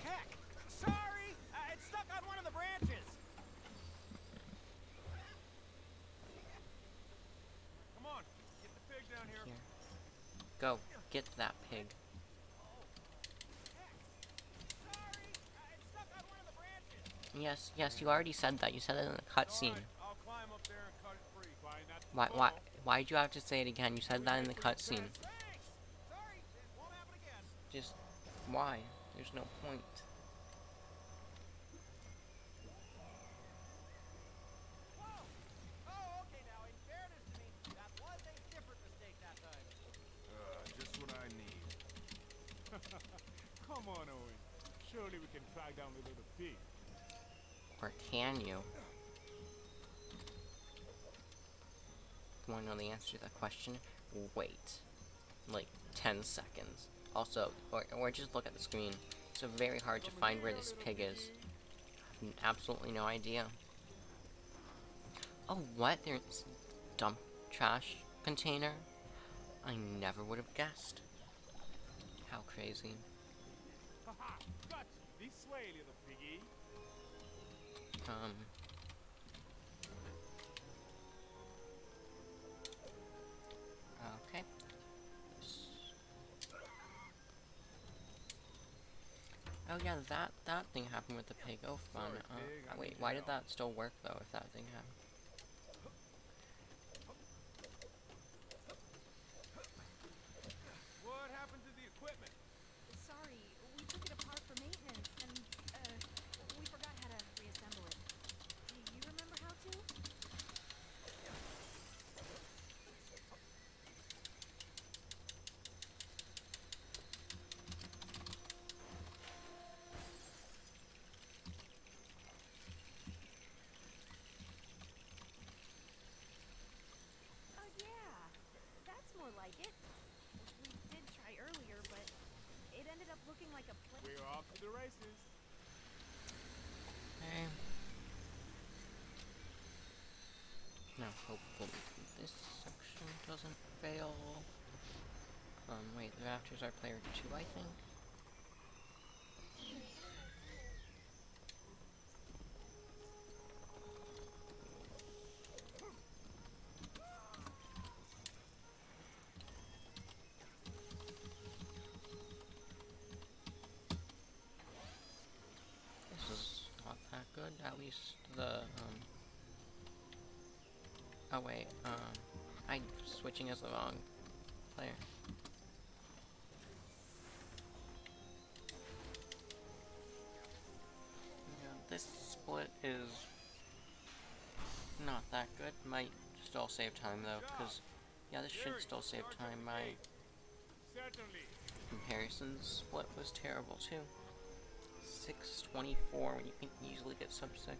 S18: heck! Sorry! It's stuck on one of the branches! Come on, get the pig down here.
S19: Go, get that pig. Yes, yes, you already said that. You said it in the cutscene.
S18: I'll climb up there and cut it free.
S19: Why'd you have to say it again? You said that in the cutscene. Just, why? There's no point.
S18: Oh, okay, now, in fairness to me, that was a different mistake that time.
S6: Just what I need.
S18: Come on, Owen. Surely we can track down the little pig.
S19: Or can you? Want to know the answer to that question? Wait. Like 10 seconds. Also, or just look at the screen. It's very hard to find where this pig is. I have absolutely no idea. Oh, what? There's a dump trash container? I never would have guessed. How crazy.
S18: Haha, gotcha. This way, little piggy.
S19: Okay. Oh yeah, that thing happened with the pig. Oh fun. Wait, why did that still work though if that thing happened?
S18: What happened to the equipment?
S3: Sorry, we took it apart for maintenance, and, we forgot how to reassemble it. Do you remember how to?
S22: Oh, yeah. That's more like it. We did try earlier, but it ended up looking like a plane.
S18: We're off to the races.
S19: Okay. Now hopefully this section doesn't fail. Wait, the Raptors are player 2, I think. This is not that good. At least the oh wait, I'm switching as the wrong player. Yeah, this split is not that good. Might still save time though, because yeah, this should still save time. My comparisons split was terrible too. 624 when you can easily get sub 6.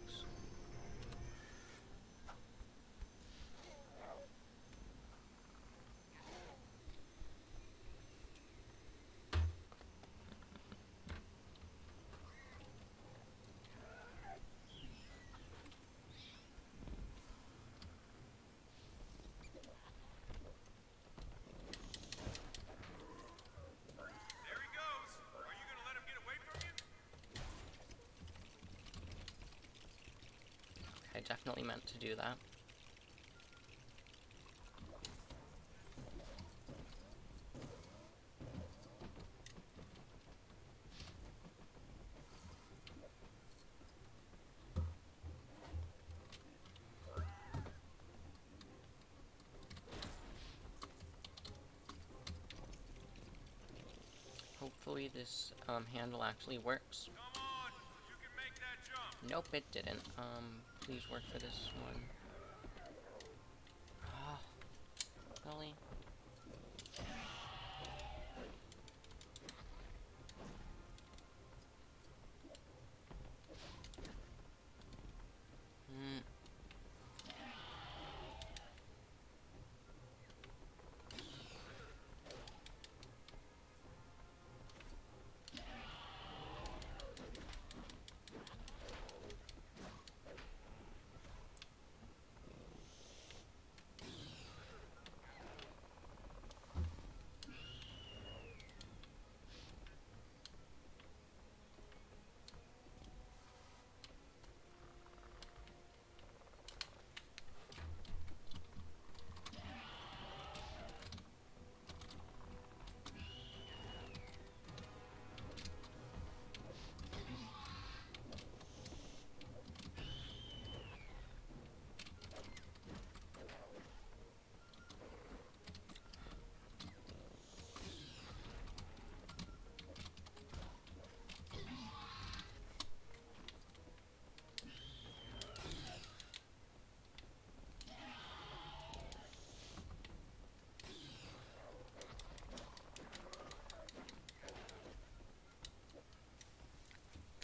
S19: I definitely meant to do that. Hopefully this handle actually works.
S18: Come on, you can make that jump.
S19: Nope, it didn't. Please work for this one. Really?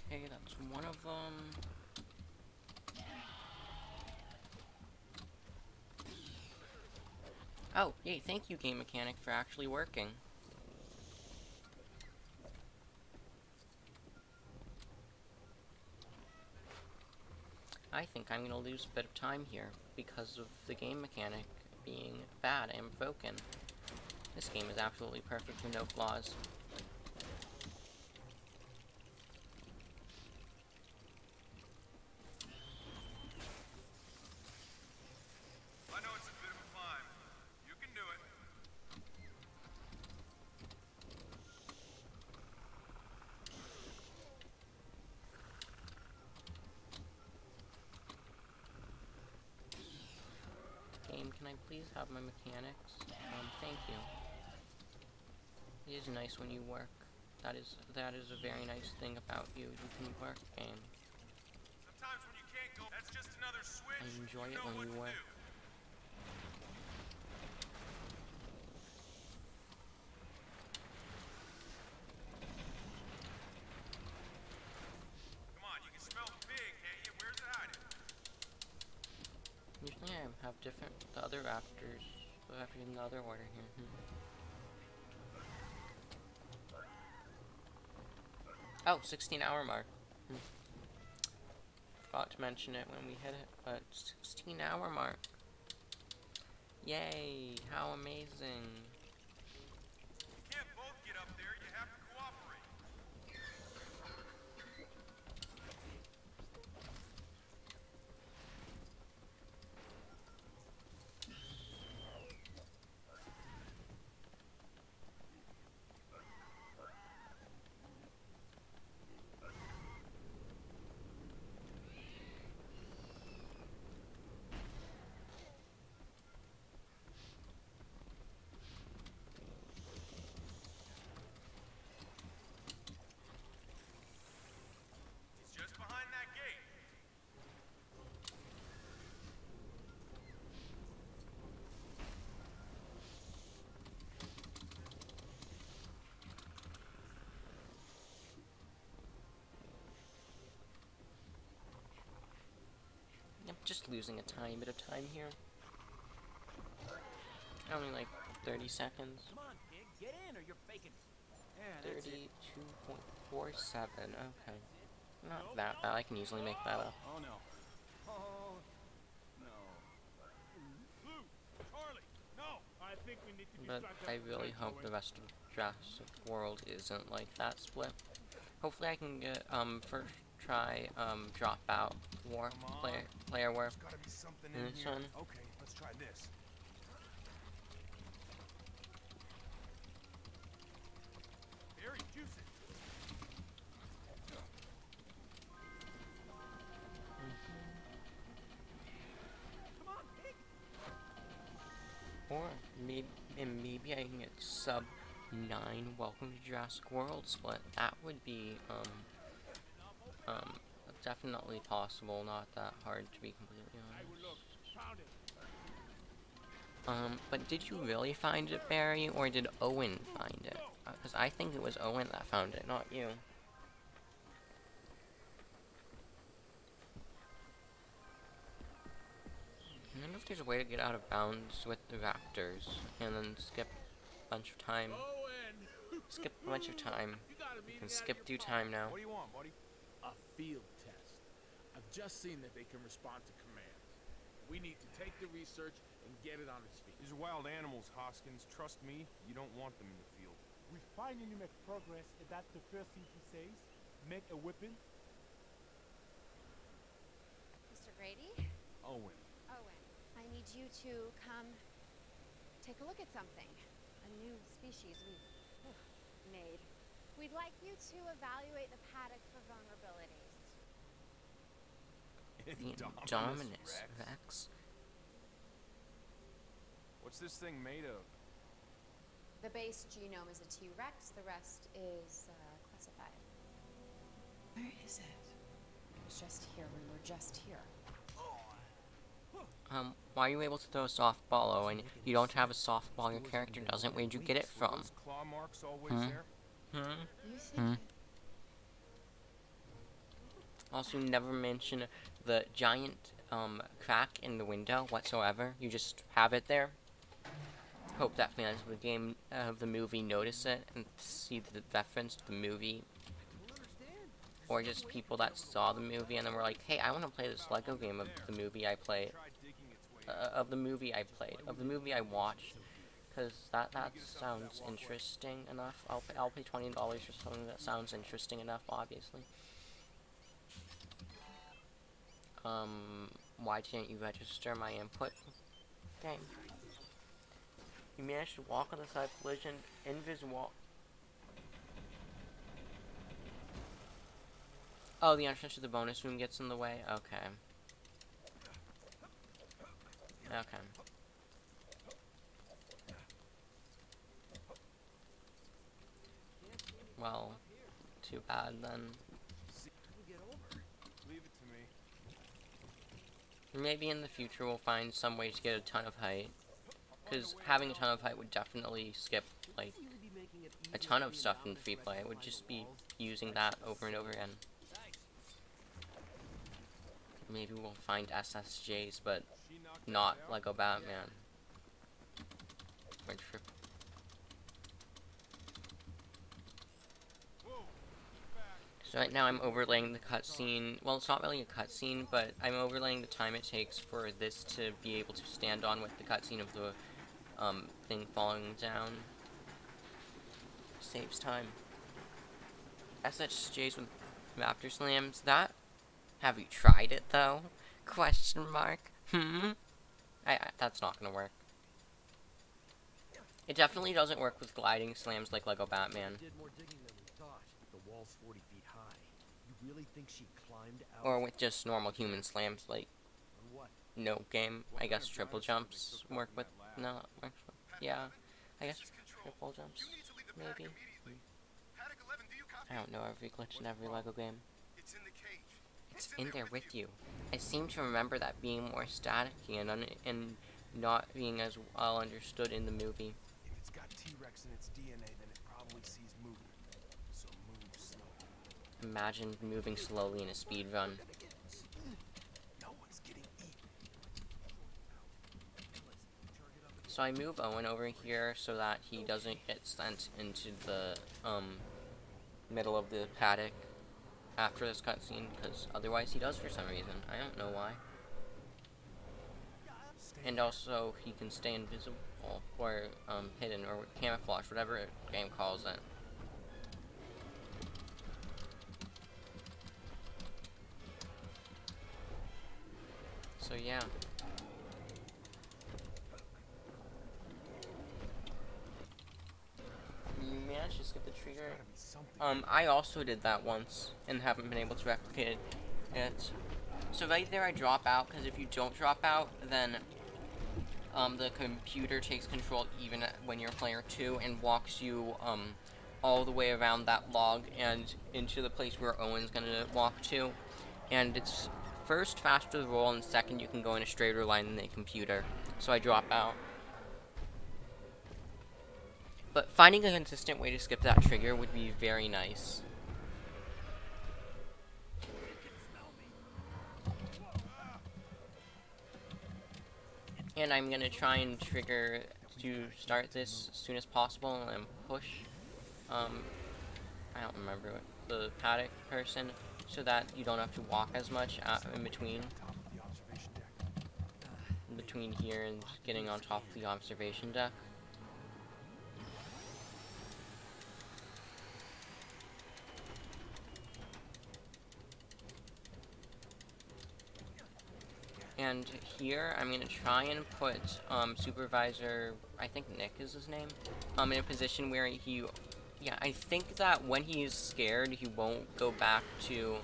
S19: Okay, that's one of them. Oh, yay, thank you, Game Mechanic, for actually working. I think I'm gonna lose a bit of time here because of the game mechanic being bad and broken. This game is absolutely perfect with no flaws.
S18: I know it's a bit of a climb. You can do it.
S19: Game, can I please have my mechanics? Thank you. It is nice when you work. That is a very nice thing about you. You can work, game.
S18: Sometimes when you can't go, that's just another switch.
S19: I enjoy it when you work.
S18: Come on, you can smell the pig, can't you? Where's it hiding?
S19: Usually I have the other raptors in the other order here. Oh, 16-hour mark. Forgot to mention it when we hit it, but 16-hour mark. Yay, how amazing.
S18: You can't both get up there, you have to cooperate. It's just behind that gate.
S19: I'm just losing a tiny bit of time here. Only like 30 seconds.
S18: Come on, pig, get in or you're faking it. Yeah, that's it.
S19: 32.47, okay. Not that bad, I can easily make that up.
S18: Oh no. Oh no. Blue, Charlie, no. I think we need to
S19: But I really hope the rest of Jurassic World isn't like that split. Hopefully I can get, first try Dropout War, player War.
S4: There's gotta be something
S19: in
S4: in
S19: this
S4: here.
S19: one.
S4: Okay, let's try this. Very juicy. Come on, pig.
S19: Or maybe I can get sub 9 Welcome to Jurassic World split. That would be definitely possible, not that hard to be completely honest. But did you really find it, Barry, or did Owen find it? Because I think it was Owen that found it, not you. I wonder if there's a way to get out of bounds with the raptors, and then skip a bunch of time. Skip a bunch of time. You can skip through time now.
S4: What do you want, buddy?
S18: A field test. I've just seen that they can respond to commands. We need to take the research and get it on its feet.
S4: These are wild animals, Hoskins. Trust me, you don't want them in the field.
S10: We finally make progress, and that's the first thing he says. Make a weapon.
S22: Mr. Grady?
S4: Owen.
S22: Owen, I need you to come take a look at something. A new species we've made. We'd like you to evaluate the paddock for vulnerabilities.
S19: Indominus Rex.
S4: What's this thing made of?
S20: The base genome is a T-Rex, the rest is classified. Where is it? It was just here. We were just here.
S19: Why are you able to throw a softball, Owen? You don't have a softball, your character doesn't. Where'd you get it from?
S4: Claw marks always there?
S19: Also, never mention the giant, crack in the window whatsoever. You just have it there. Hope that fans of the game, of the movie notice it and see the reference to the movie. Or just people that saw the movie and then were like, hey, I want to play this Lego game of the movie I played. Of the movie I played. Of the movie I watched. Because that sounds interesting enough. I'll pay $20 for something that sounds interesting enough, obviously. Why didn't you register my input? Game. You managed to walk on the side of collision, invisible. Oh, the entrance to the bonus room gets in the way? Okay. Okay. Well, too bad then.
S4: Leave it to me.
S19: Maybe in the future we'll find some way to get a ton of height. Because having a ton of height would definitely skip, like, a ton of stuff in free play. It would just be using that over and over again. Maybe we'll find SSJs, but not Lego Batman. Or Triple. So right now I'm overlaying the cutscene. Well, it's not really a cutscene, but I'm overlaying the time it takes for this to be able to stand on with the cutscene of the thing falling down. Saves time. SSJs with Raptor Slams. That. Have you tried it though? Question mark. That's not gonna work. It definitely doesn't work with gliding slams like Lego Batman.
S15: Did more digging than we thought. The wall's 40 feet high. You really think she climbed out?
S19: Or with just normal human slams like no game. I guess triple jumps work with yeah. I guess triple jumps maybe. I don't know every glitch in every Lego game. It's in there with you. I seem to remember that being more staticky and not being as well understood in the movie.
S4: If it's got T-Rex in its DNA, then it probably sees movement. So move slowly.
S19: Imagine moving slowly in a speed run.
S4: No one's getting eaten.
S19: So I move Owen over here so that he doesn't get sent into the middle of the paddock after this cutscene, because otherwise he does for some reason. I don't know why. And also, he can stay invisible, or hidden, or camouflage, whatever the game calls it. So yeah. You managed to skip the trigger. I also did that once and haven't been able to replicate it. So right there I drop out, because if you don't drop out, then the computer takes control even when you're player 2 and walks you all the way around that log and into the place where Owen's gonna walk to. And it's first faster to roll, and second you can go in a straighter line than the computer. So I drop out. But finding a consistent way to skip that trigger would be very nice. And I'm gonna try and trigger to start this as soon as possible and push, I don't remember what, the paddock person, so that you don't have to walk as much in between here and getting on top of the observation deck. And here, I'm going to try and put Supervisor, I think Nick is his name, in a position where he, yeah, I think that when he's scared, he won't go back to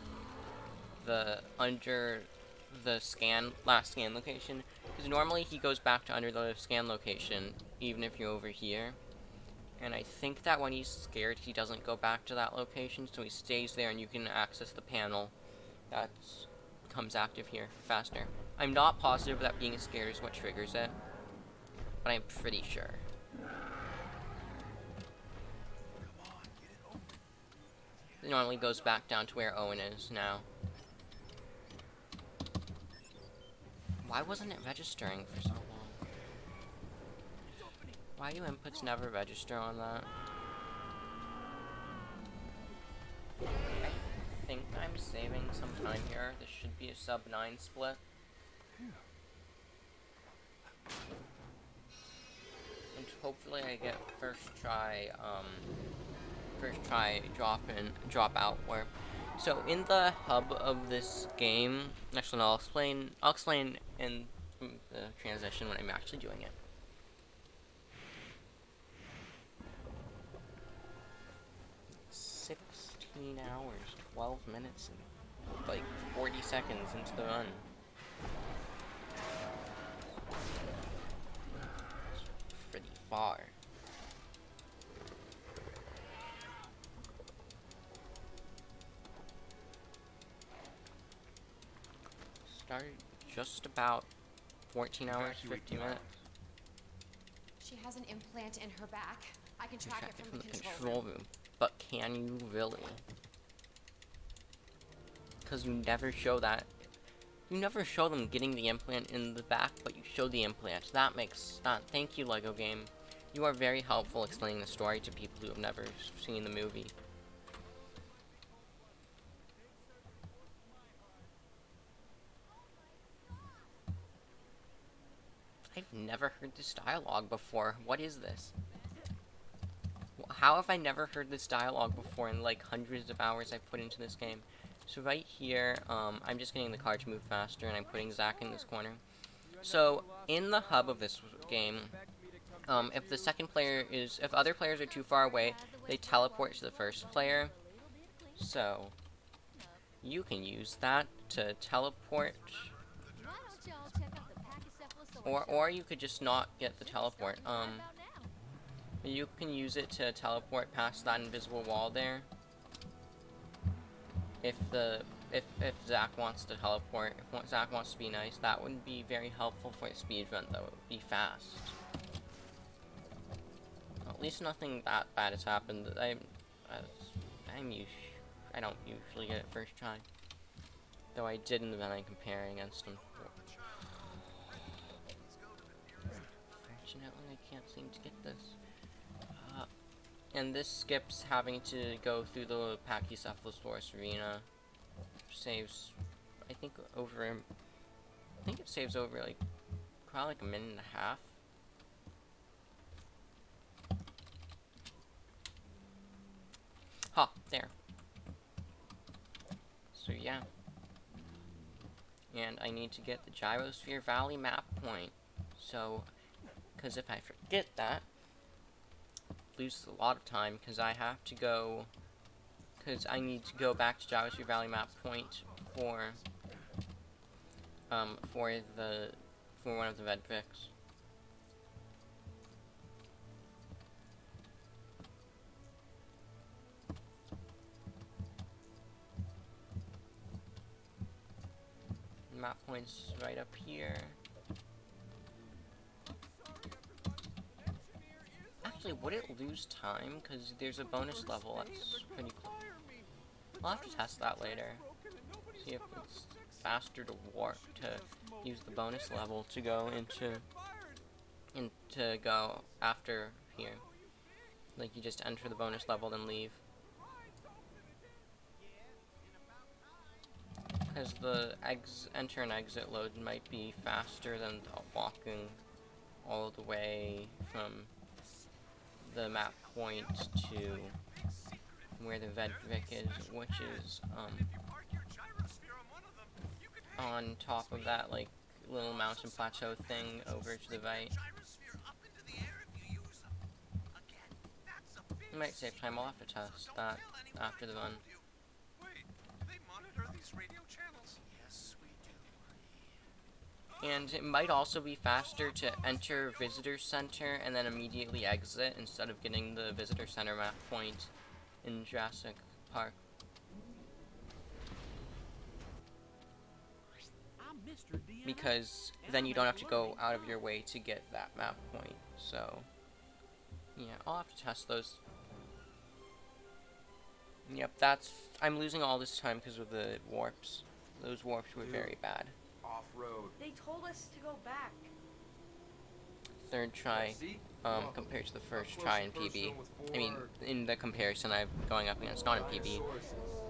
S19: the, under the last scan location, because normally he goes back to under the scan location, even if you're over here. And I think that when he's scared, he doesn't go back to that location, so he stays there and you can access the panel that becomes active here faster. I'm not positive that being scared is what triggers it, but I'm pretty sure. It normally goes back down to where Owen is now. Why wasn't it registering for so long? Why do inputs never register on that? I think I'm saving some time here. This should be a sub 9 split. And hopefully I get first try drop out warp. So in the hub of this game, actually no, I'll explain in the transition when I'm actually doing it. hours, 12 minutes, and like 40 seconds into the run. It's pretty far. Started just about 14 hours, 50 minutes.
S20: She has an implant in her back. I can track it from the
S19: control room. But can you really? Because you never show that. You never show them getting the implant in the back, but you show the implant. That makes that. Thank you, LEGO game. You are very helpful explaining the story to people who have never seen the movie. I've never heard this dialogue before. What is this? How have I never heard this dialogue before in like hundreds of hours I've put into this game? So right here, I'm just getting the car to move faster, and I'm putting Zach in this corner. So in the hub of this game, if other players are too far away, they teleport to the first player. So you can use that to teleport, or you could just not get the teleport. You can use it to teleport past that invisible wall there. If Zach wants to teleport, if Zach wants to be nice, that would be very helpful for a speedrun, though. It would be fast. At least nothing that bad has happened. I don't usually get it first try, though I did in the event I'm comparing against him. Fortunately, I can't seem to get this. And this skips having to go through the Pachycephalosaurus arena. Saves, I think it saves over like probably like a minute and a half. Ha, there. So yeah. And I need to get the Gyrosphere Valley map point. So, because if I forget that, loses a lot of time, because I have to go, because I need to go back to Gyrosphere Valley map point for one of the Vedviks. Map point's right up here. Actually, would it lose time? Because there's a bonus level that's pretty close. I'll have to test that later. See if it's faster to warp to use the bonus level to go to go after here. Like you just enter the bonus level then leave. Because the enter and exit load might be faster than walking all the way from the map point to where the Vedvik is, which is on top of that like little mountain plateau thing over to the right. It might save time. I'll have to test that after the run. And it might also be faster to enter Visitor Center and then immediately exit instead of getting the Visitor Center map point in Jurassic Park. Because then you don't have to go out of your way to get that map point. So, yeah, I'll have to test those. Yep, I'm losing all this time because of the warps. Those warps were very bad.
S13: Off-road.
S7: They told us to go back.
S19: Third try, compared to the first try in PB. I mean, in the comparison I'm going up against, not in PB.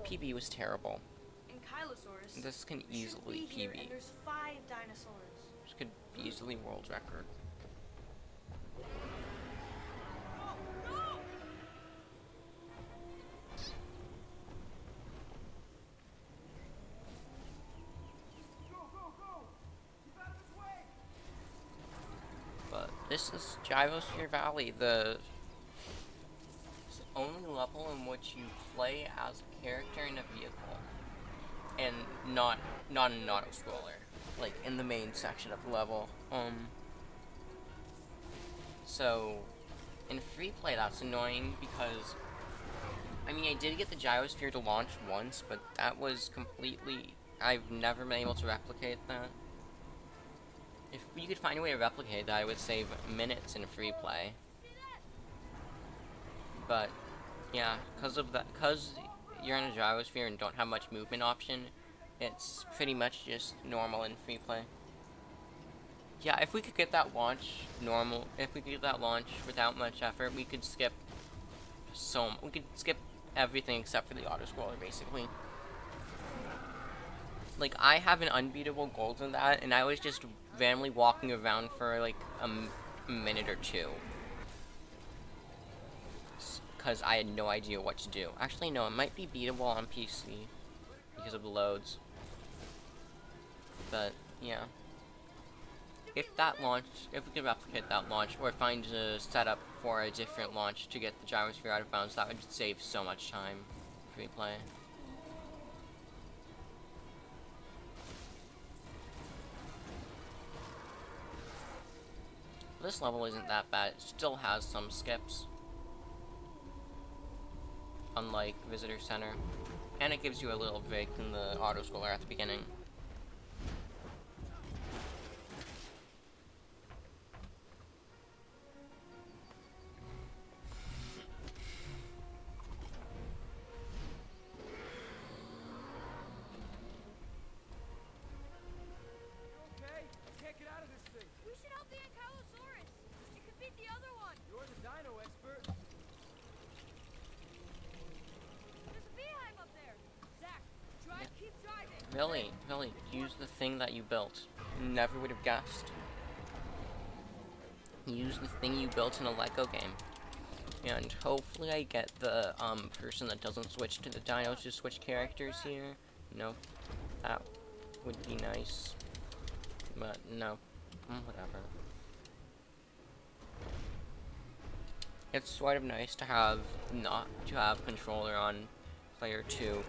S19: PB was terrible.
S7: In Kylosaurus.
S19: This can easily PB.
S7: And there's 5 dinosaurs.
S19: This could easily world record. But this is Gyrosphere Valley, the only level in which you play as a character in a vehicle, and not in an auto-scroller, like in the main section of the level. So in free play that's annoying because, I mean, I did get the Gyrosphere to launch once, but that was completely, I've never been able to replicate that. If you could find a way to replicate that, I would save minutes in free play. But, yeah, because you're in a Gyrosphere and don't have much movement option, it's pretty much just normal in free play. Yeah, if we could get that launch if we could get that launch without much effort, we could skip everything except for the auto-scroller, basically. Like, I have an unbeatable gold in that, and I was just randomly walking around for, like, a minute or two. Because I had no idea what to do. Actually, no, it might be beatable on PC because of the loads. But, yeah. If we could replicate that launch, or find a setup for a different launch to get the Gyrosphere out of bounds, that would save so much time free play. This level isn't that bad. It still has some skips, unlike Visitor Center, and it gives you a little break in the auto-scroller at the beginning. Really, use the thing that you built. Never would have guessed. Use the thing you built in a Lego game. And hopefully I get the person that doesn't switch to the dinos to switch characters here. Nope. would be nice. But no. Whatever. It's sort of nice to have not to have controller on player 2,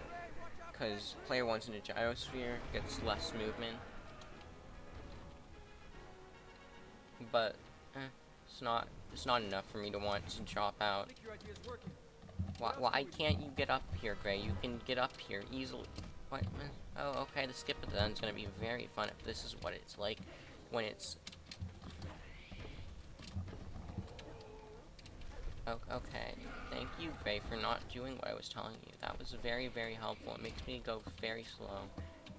S19: because player 1's in a gyrosphere, gets less movement. But it's not enough for me to want to drop out. Why can't you get up here, Gray? You can get up here easily. What? Oh, okay. The skip at the end's gonna be very fun if this is what it's like when it's. Okay. Thank you, Gray, for not doing what I was telling you. That was very, very helpful. It makes me go very slow,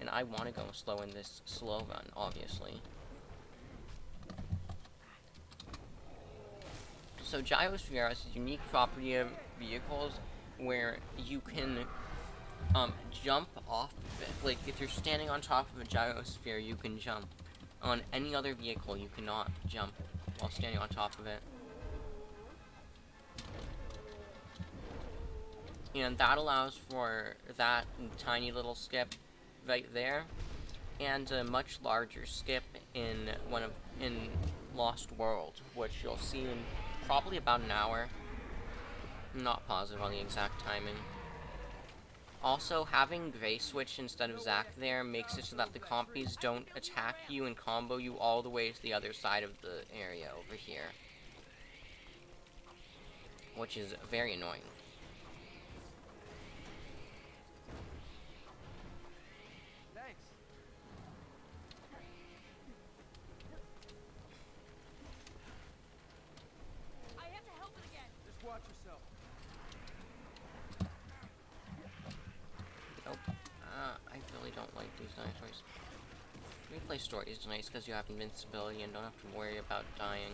S19: and I want to go slow in this slow run, obviously. So gyrosphere has a unique property of vehicles where you can jump off of it. Like if you're standing on top of a gyrosphere, you can jump. On any other vehicle, you cannot jump while standing on top of it. And that allows for that tiny little skip right there, and a much larger skip in Lost World, which you'll see in probably about an hour. I'm not positive on the exact timing. Also, having Gray switch instead of Zack there makes it so that the compies don't attack you and combo you all the way to the other side of the area over here, which is very annoying.
S9: Watch yourself.
S19: Nope. I really don't like these dinosaurs. Replay story is nice because you have invincibility and don't have to worry about dying.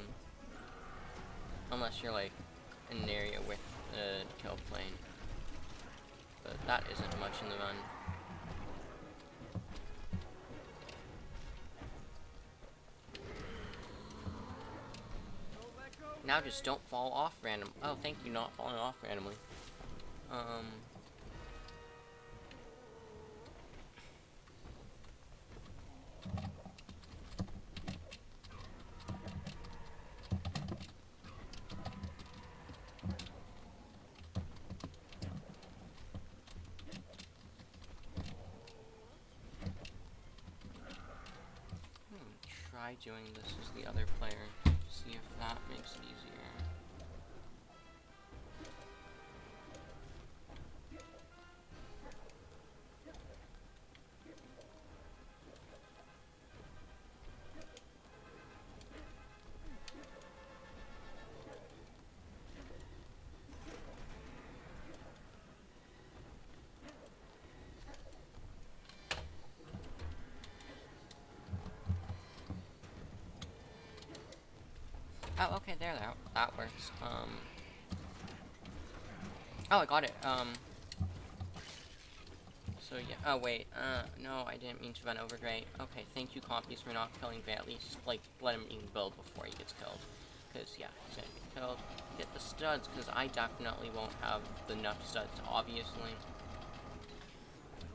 S19: Unless you're like in an area with a kill plane. But that isn't much in the run. Now just don't fall off random. Oh, thank you, not falling off randomly. Try doing this as the other player. See if that makes it easier. Oh, okay, there, that works. Oh, I got it. So yeah, oh wait, no, I didn't mean to run over Gray. Okay, thank you, compies, for not killing Gray. At least, like, let him even build before he gets killed. Because, yeah, he's gonna get killed. Get the studs, because I definitely won't have enough studs, obviously.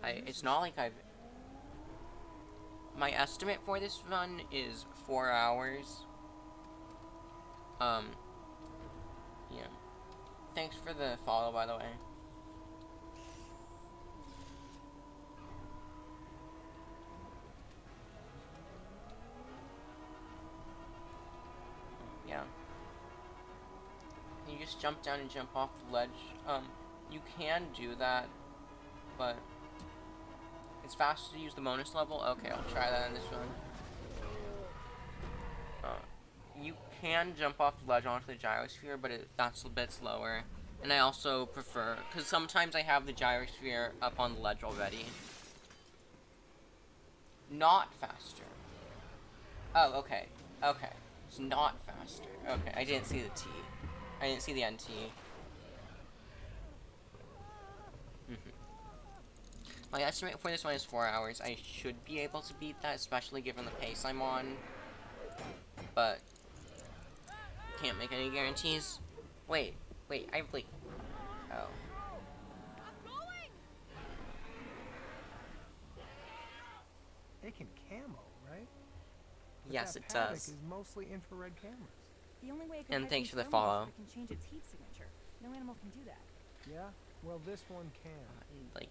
S19: It's not like my estimate for this run is 4 hours. Yeah. Thanks for the follow, by the way. Yeah. Can you just jump down and jump off the ledge? You can do that, but it's faster to use the bonus level. Okay, I'll try that in this one. You can jump off the ledge onto the gyrosphere, but that's a bit slower. And I also prefer, because sometimes I have the gyrosphere up on the ledge already. Not faster. Oh, okay. Okay. It's not faster. Okay, I didn't see the T. I didn't see the NT. My estimate for this one is 4 hours. I should be able to beat that, especially given the pace I'm on. But can't make any guarantees. Wait, I have like... Oh.
S21: making camo, right? But
S19: Yes,
S21: that
S19: it
S21: paddock
S19: does.
S21: is mostly infrared cameras.
S3: The only way it
S19: And
S3: can
S19: thanks for the
S3: thermals
S19: follow.
S3: is if it can change its heat signature. No animal can do that.
S21: Yeah? Well, this one can.
S19: Like,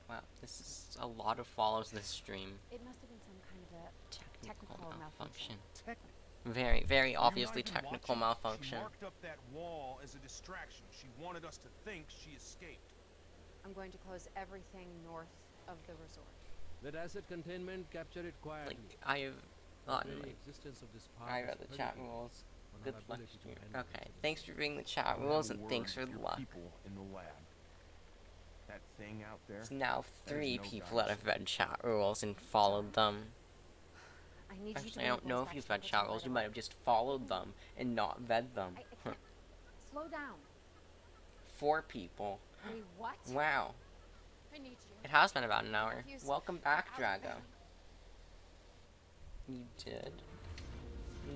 S19: wow, this is a lot of follows this stream.
S22: It must have been some kind of a technical malfunction.
S19: Very, very
S4: You're
S19: obviously
S4: not even
S19: technical
S4: watching.
S19: malfunction.
S4: She marked up that wall as a distraction. She wanted us to think she escaped.
S22: I'm going to close everything north of the resort.
S9: Let asset containment capture it quietly.
S19: Like, I have gotten,
S9: The very
S19: like,
S9: existence of this
S19: I
S9: park
S19: read
S9: is
S19: the chat
S9: predicated
S19: rules.
S9: on
S19: Good
S9: our
S19: luck,
S9: ability to
S19: stream.
S9: handle
S19: Okay,
S9: this.
S19: thanks for reading the chat
S4: I'll have
S19: rules
S4: a
S19: and
S4: word
S19: thanks for
S4: with
S19: the
S4: your
S19: luck.
S4: people in the lab. That thing out there.
S19: It's now
S4: that is
S19: 3
S4: no
S19: people that have
S4: dinosaur.
S19: read chat rules and followed them.
S22: I need you to
S19: Actually, I
S22: bring
S19: don't
S22: the
S19: know
S22: boys
S19: if you've
S22: back
S19: read
S22: to the
S19: chat
S22: hotel
S19: rules. You
S22: right
S19: might
S22: away.
S19: have just followed them and not read them.
S22: I can't. Slow down.
S19: 4 people.
S22: Wait, what?
S19: Wow.
S22: I need you.
S19: It has been about an hour.
S22: Refuse.
S19: Welcome back,
S22: Out of
S19: Drago.
S22: bed.
S19: You did?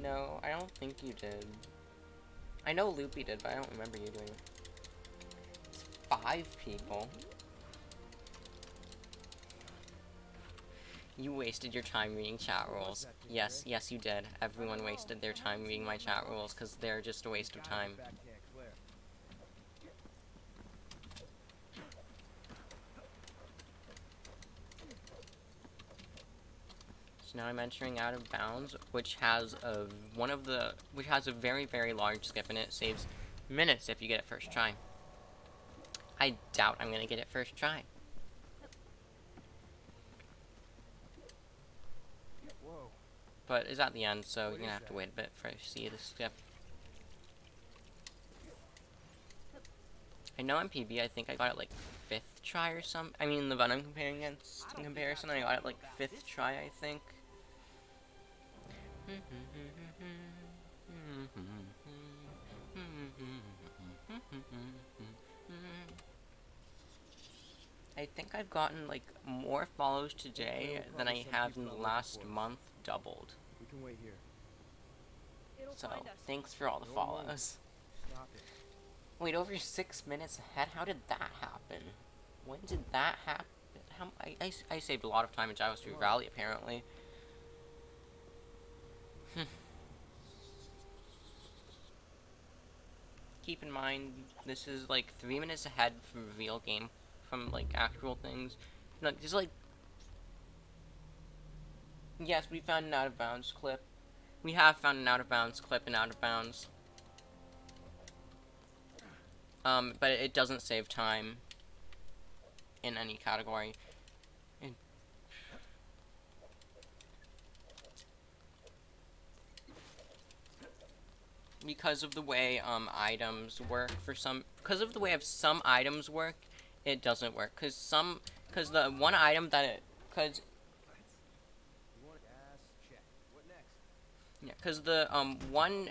S19: No, I don't think you did. I know Loopy did, but I don't remember you doing it. It's 5 people. You wasted your time reading chat rules. Yes, yes you did. Everyone wasted their time reading my chat rules because they're just a waste of time. So now I'm entering out of bounds, which has a very, very large skip, and it saves minutes if you get it first try. I doubt I'm gonna get it first try.
S9: Whoa.
S19: But it's at the end, so you're gonna have to wait a bit for you to see the skip. I know on PB, I think I got it like 5th try or something. I mean, the one I'm comparing against, in comparison, I got it like 5th try, I think. I think I've gotten like more follows today than I have in the last month doubled.
S9: We can wait here.
S19: So, thanks for all the follows. Wait, over 6 minutes ahead? How did that happen? When did that happen? I saved a lot of time in Java Street Valley, apparently. Keep in mind, this is like 3 minutes ahead from reveal game, from like actual things. No, just like... Yes, we found an out of bounds clip. We have found an out of bounds clip in out of bounds. But it doesn't save time in any category. Because of the way items work for some, because of the way some items work, it doesn't work. Because the one item that it, because the one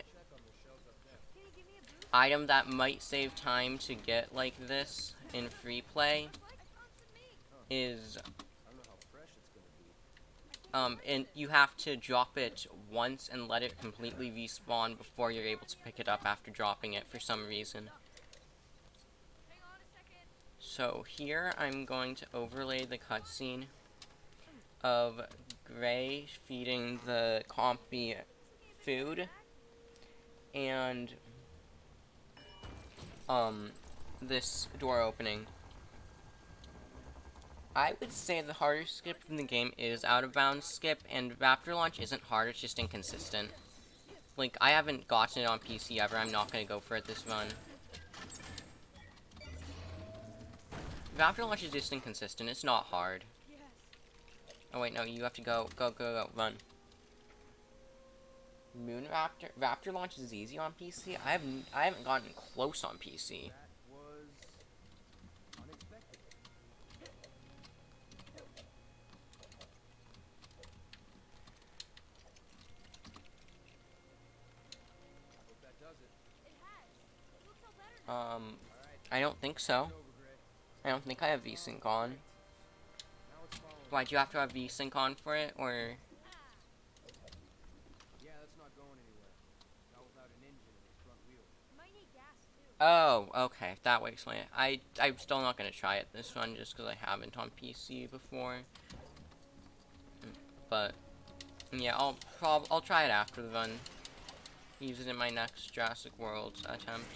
S19: item that might save time to get like this in free play is and you have to drop it once and let it completely respawn before you're able to pick it up after dropping it for some reason. So here I'm going to overlay the cutscene of Gray feeding the compy food and this door opening. I would say the hardest skip in the game is out of bounds skip, and Raptor Launch isn't hard, it's just inconsistent. Like, I haven't gotten it on PC ever, I'm not gonna go for it this run. Raptor Launch is just inconsistent, it's not hard. Oh wait, no, you have to go, run. Moon Raptor Launch is easy on PC? I haven't gotten close on PC. I don't think so. I don't think I have VSync on. Why, do you have to have VSync on for it, or?
S9: Yeah, that's not going anywhere. Not without an engine and a front wheel.
S22: Might need gas too.
S19: Oh, okay, that would explain it. I'm still not gonna try it this one just because I haven't on PC before. but yeah, I'll try it after the run. Use it in my next Jurassic World attempt.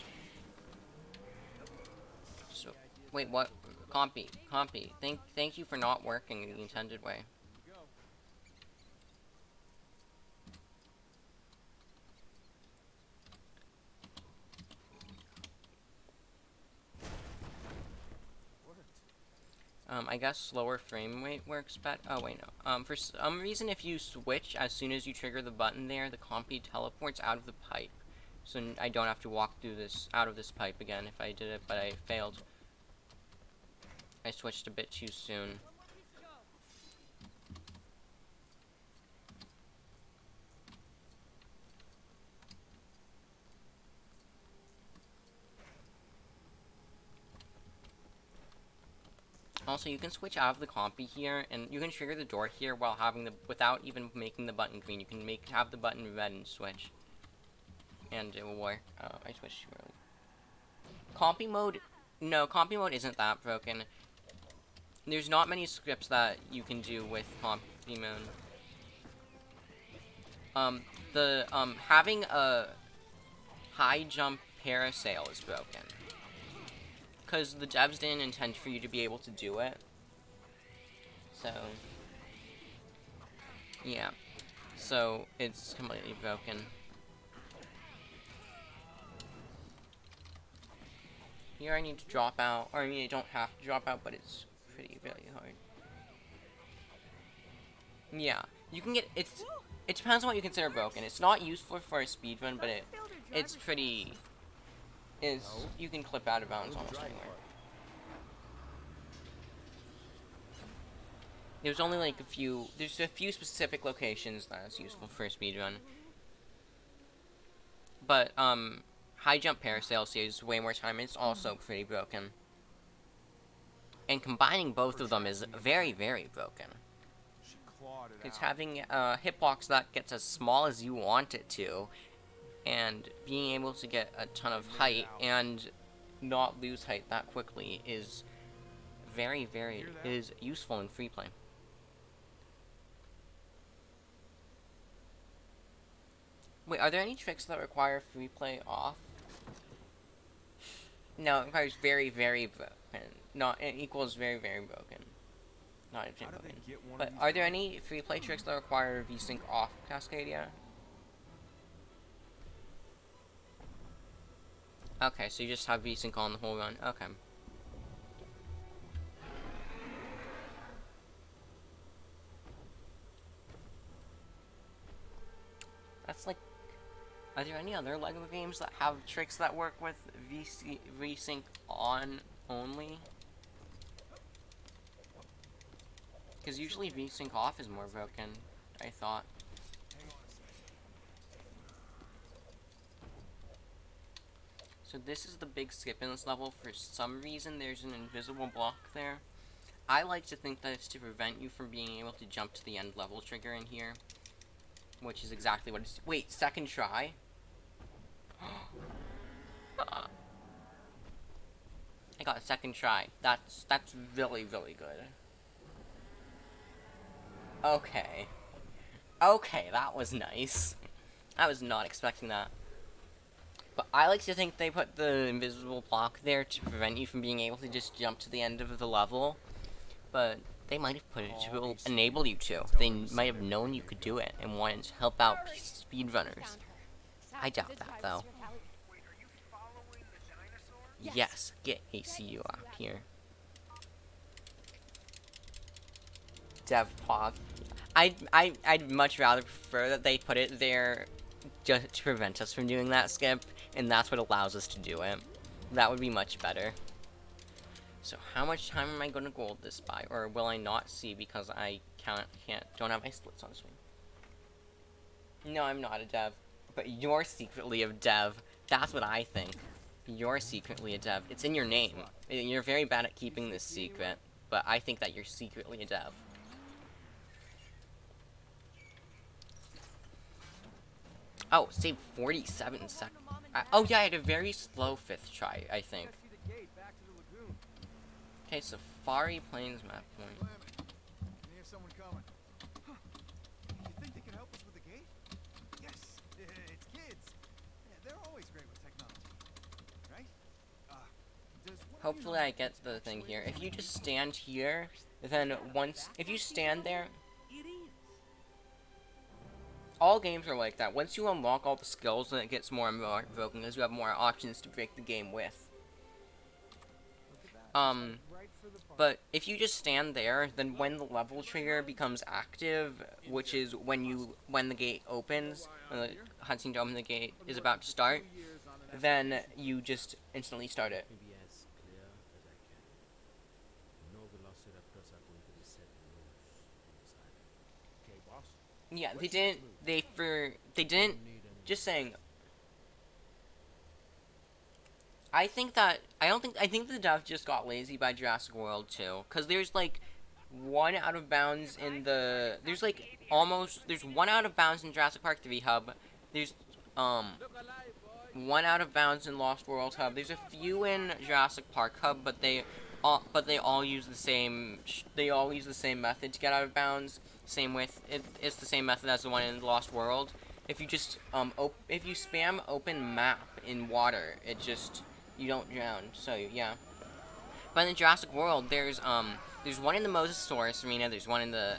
S19: So, wait, what? Compy, thank you for not working the intended way. I guess slower frame rate works better. Oh, wait, no. For some reason, if you switch as soon as you trigger the button there, the compy teleports out of the pipe. So I don't have to walk through this, out of this pipe again if I did it, but I failed. I switched a bit too soon. Also, you can switch out of the compy here, and you can trigger the door here while having the, without even making the button green. You can have the button red and switch. And it will work. Oh, I switched too early. Compy mode, no, compy mode isn't that broken. There's not many scripts that you can do with compy mode. Having a high jump parasail is broken. Because the devs didn't intend for you to be able to do it. So, yeah. So, it's completely broken. Here I need to drop out, or I mean I don't have to drop out, but it's pretty, really hard. Yeah, you can get, it depends on what you consider broken. It's not useful for a speedrun, but it's pretty, you can clip out of bounds almost anywhere. There's only like there's a few specific locations that is useful for a speedrun. But, high jump parasail saves way more time, and it's also pretty broken. And combining both of them is very, very broken. It's having a hitbox that gets as small as you want it to, and being able to get a ton of height and not lose height that quickly is very, very, is useful in free play. Wait, are there any tricks that require free play off? No, it requires very, very broken. Not, it equals very, very broken. Not a broken. But are there any free play tricks that require VSync off Cascadia? Okay, so you just have VSync on the whole run. Okay. That's like... Are there any other LEGO games that have tricks that work with VSync on only? Because usually VSync off is more broken, I thought. So this is the big skip in this level. For some reason, there's an invisible block there. I like to think that it's to prevent you from being able to jump to the end level trigger in here. Which is exactly what it's... Wait, second try? I got a second try. That's really, really good. Okay. Okay, that was nice. I was not expecting that. But I like to think they put the invisible block there to prevent you from being able to just jump to the end of the level. But they might have put it to enable you to. They might have known you could do it and wanted to help out speedrunners. I doubt that, though. Yes, get ACU up here. DevPog. I'd much rather prefer that they put it there just to prevent us from doing that skip, and that's what allows us to do it. That would be much better. So how much time am I going to gold this by, or will I not see because I don't have my splits on screen? No, I'm not a dev, but you're secretly a dev. That's what I think. You're secretly a dev. It's in your name. You're very bad at keeping this secret, but I think that you're secretly a dev. Oh, save 47 seconds. Oh yeah, I had a very slow 5th try, I think. Okay, Safari Plains map point.
S11: It's kids. Yeah, they're always great with technology, right? Does one of you
S19: Hopefully
S11: know
S19: I get the thing here. If you just stand here, then if you stand there, all games are like that. Once you unlock all the skills, then it gets more and more broken because you have more options to break the game with. But if you just stand there, then when the level trigger becomes active, which is when the gate opens, when the cutscene to open the gate is about to start, then you just instantly start it.
S15: Maybe as clear as I can. No velociraptors are going to be set loose on this island.
S18: Okay, boss.
S19: Yeah, they didn't, just saying. I think the dev just got lazy by Jurassic World too, cause there's like one out of bounds in the, there's one out of bounds in Jurassic Park 3 hub, there's one out of bounds in Lost World hub, there's a few in Jurassic Park hub, but they all use the same method to get out of bounds. Same with it's the same method as the one in Lost World. If you just if you spam open map in water, it just, you don't drown. So yeah. But in Jurassic World, there's one in the Mosasaurus arena, there's one in the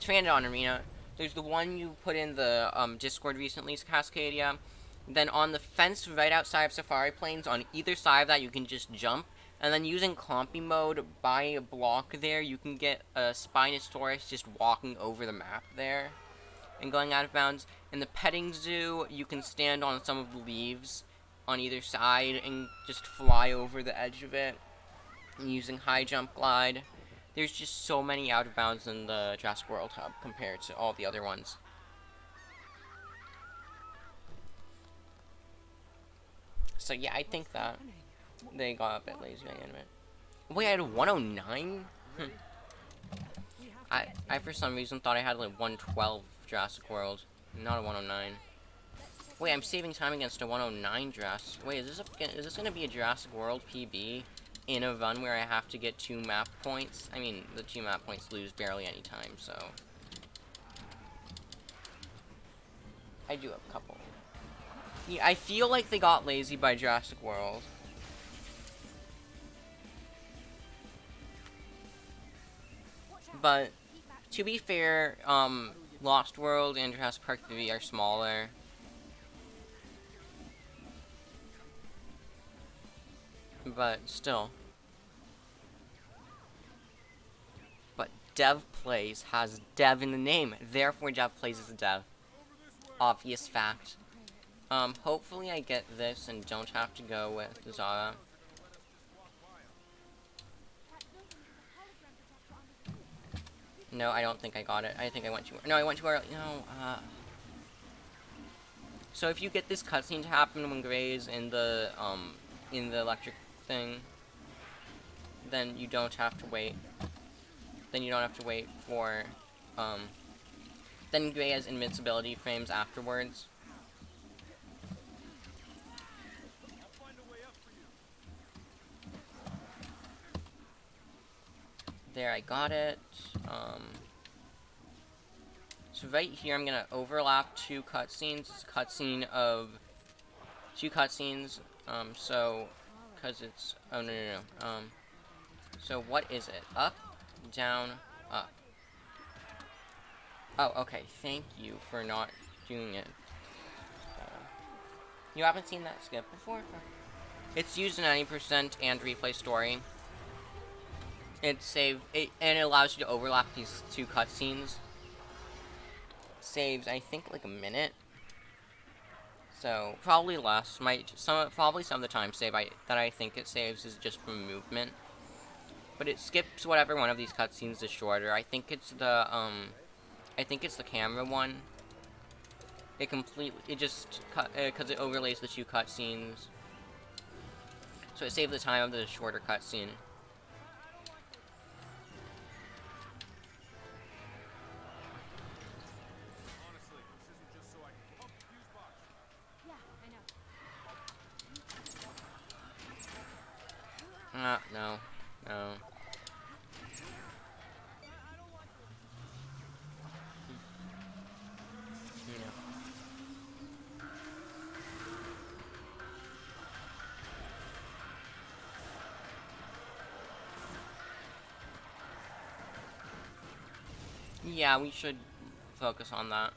S19: Pteranodon arena, there's the one you put in the Discord recently, Cascadia. Then on the fence right outside of Safari Plains, on either side of that, you can just jump. And then using Compy mode by a block there, you can get a Spinosaurus just walking over the map there and going out of bounds. In the petting zoo, you can stand on some of the leaves on either side and just fly over the edge of it using high jump glide. There's just so many out of bounds in the Jurassic World hub compared to all the other ones. So yeah, I think that they got a bit lazy by the end of it. Wait, I had a 109? I for some reason thought I had like 112 Jurassic World, not a 109. Wait, I'm saving time against a 109 Jurassic. Wait, is this gonna be a Jurassic World PB in a run where I have to get 2 map points? I mean, the 2 map points lose barely any time, so I do have a couple. Yeah, I feel like they got lazy by Jurassic World. But to be fair, Lost World and Jurassic Park 3 are smaller. But still. But Dev Plays has Dev in the name, therefore Dev Plays is a Dev. Obvious fact. Hopefully I get this and don't have to go with Zara. No, I don't think I got it. I think I went too... No, I went too early. No, So if you get this cutscene to happen when Gray's in the electric thing, then you don't have to wait. Then you don't have to wait for, then Gray has invincibility frames afterwards. There, I got it. So right here, I'm gonna overlap 2 cutscenes. It's a cutscene of 2 cutscenes. So, cause it's, oh no. So what is it? Up, down, up. Oh, okay. Thank you for not doing it. You haven't seen that skip before? It's used in 90% and replay story. And it allows you to overlap these 2 cutscenes. Saves, I think, like a minute. So probably less. Probably some of the time save that I think it saves is just from movement. But it skips whatever one of these cutscenes is shorter. I think it's the camera one. It just because it overlays the 2 cutscenes. So it saves the time of the shorter cutscene. No. Yeah, we should focus on that.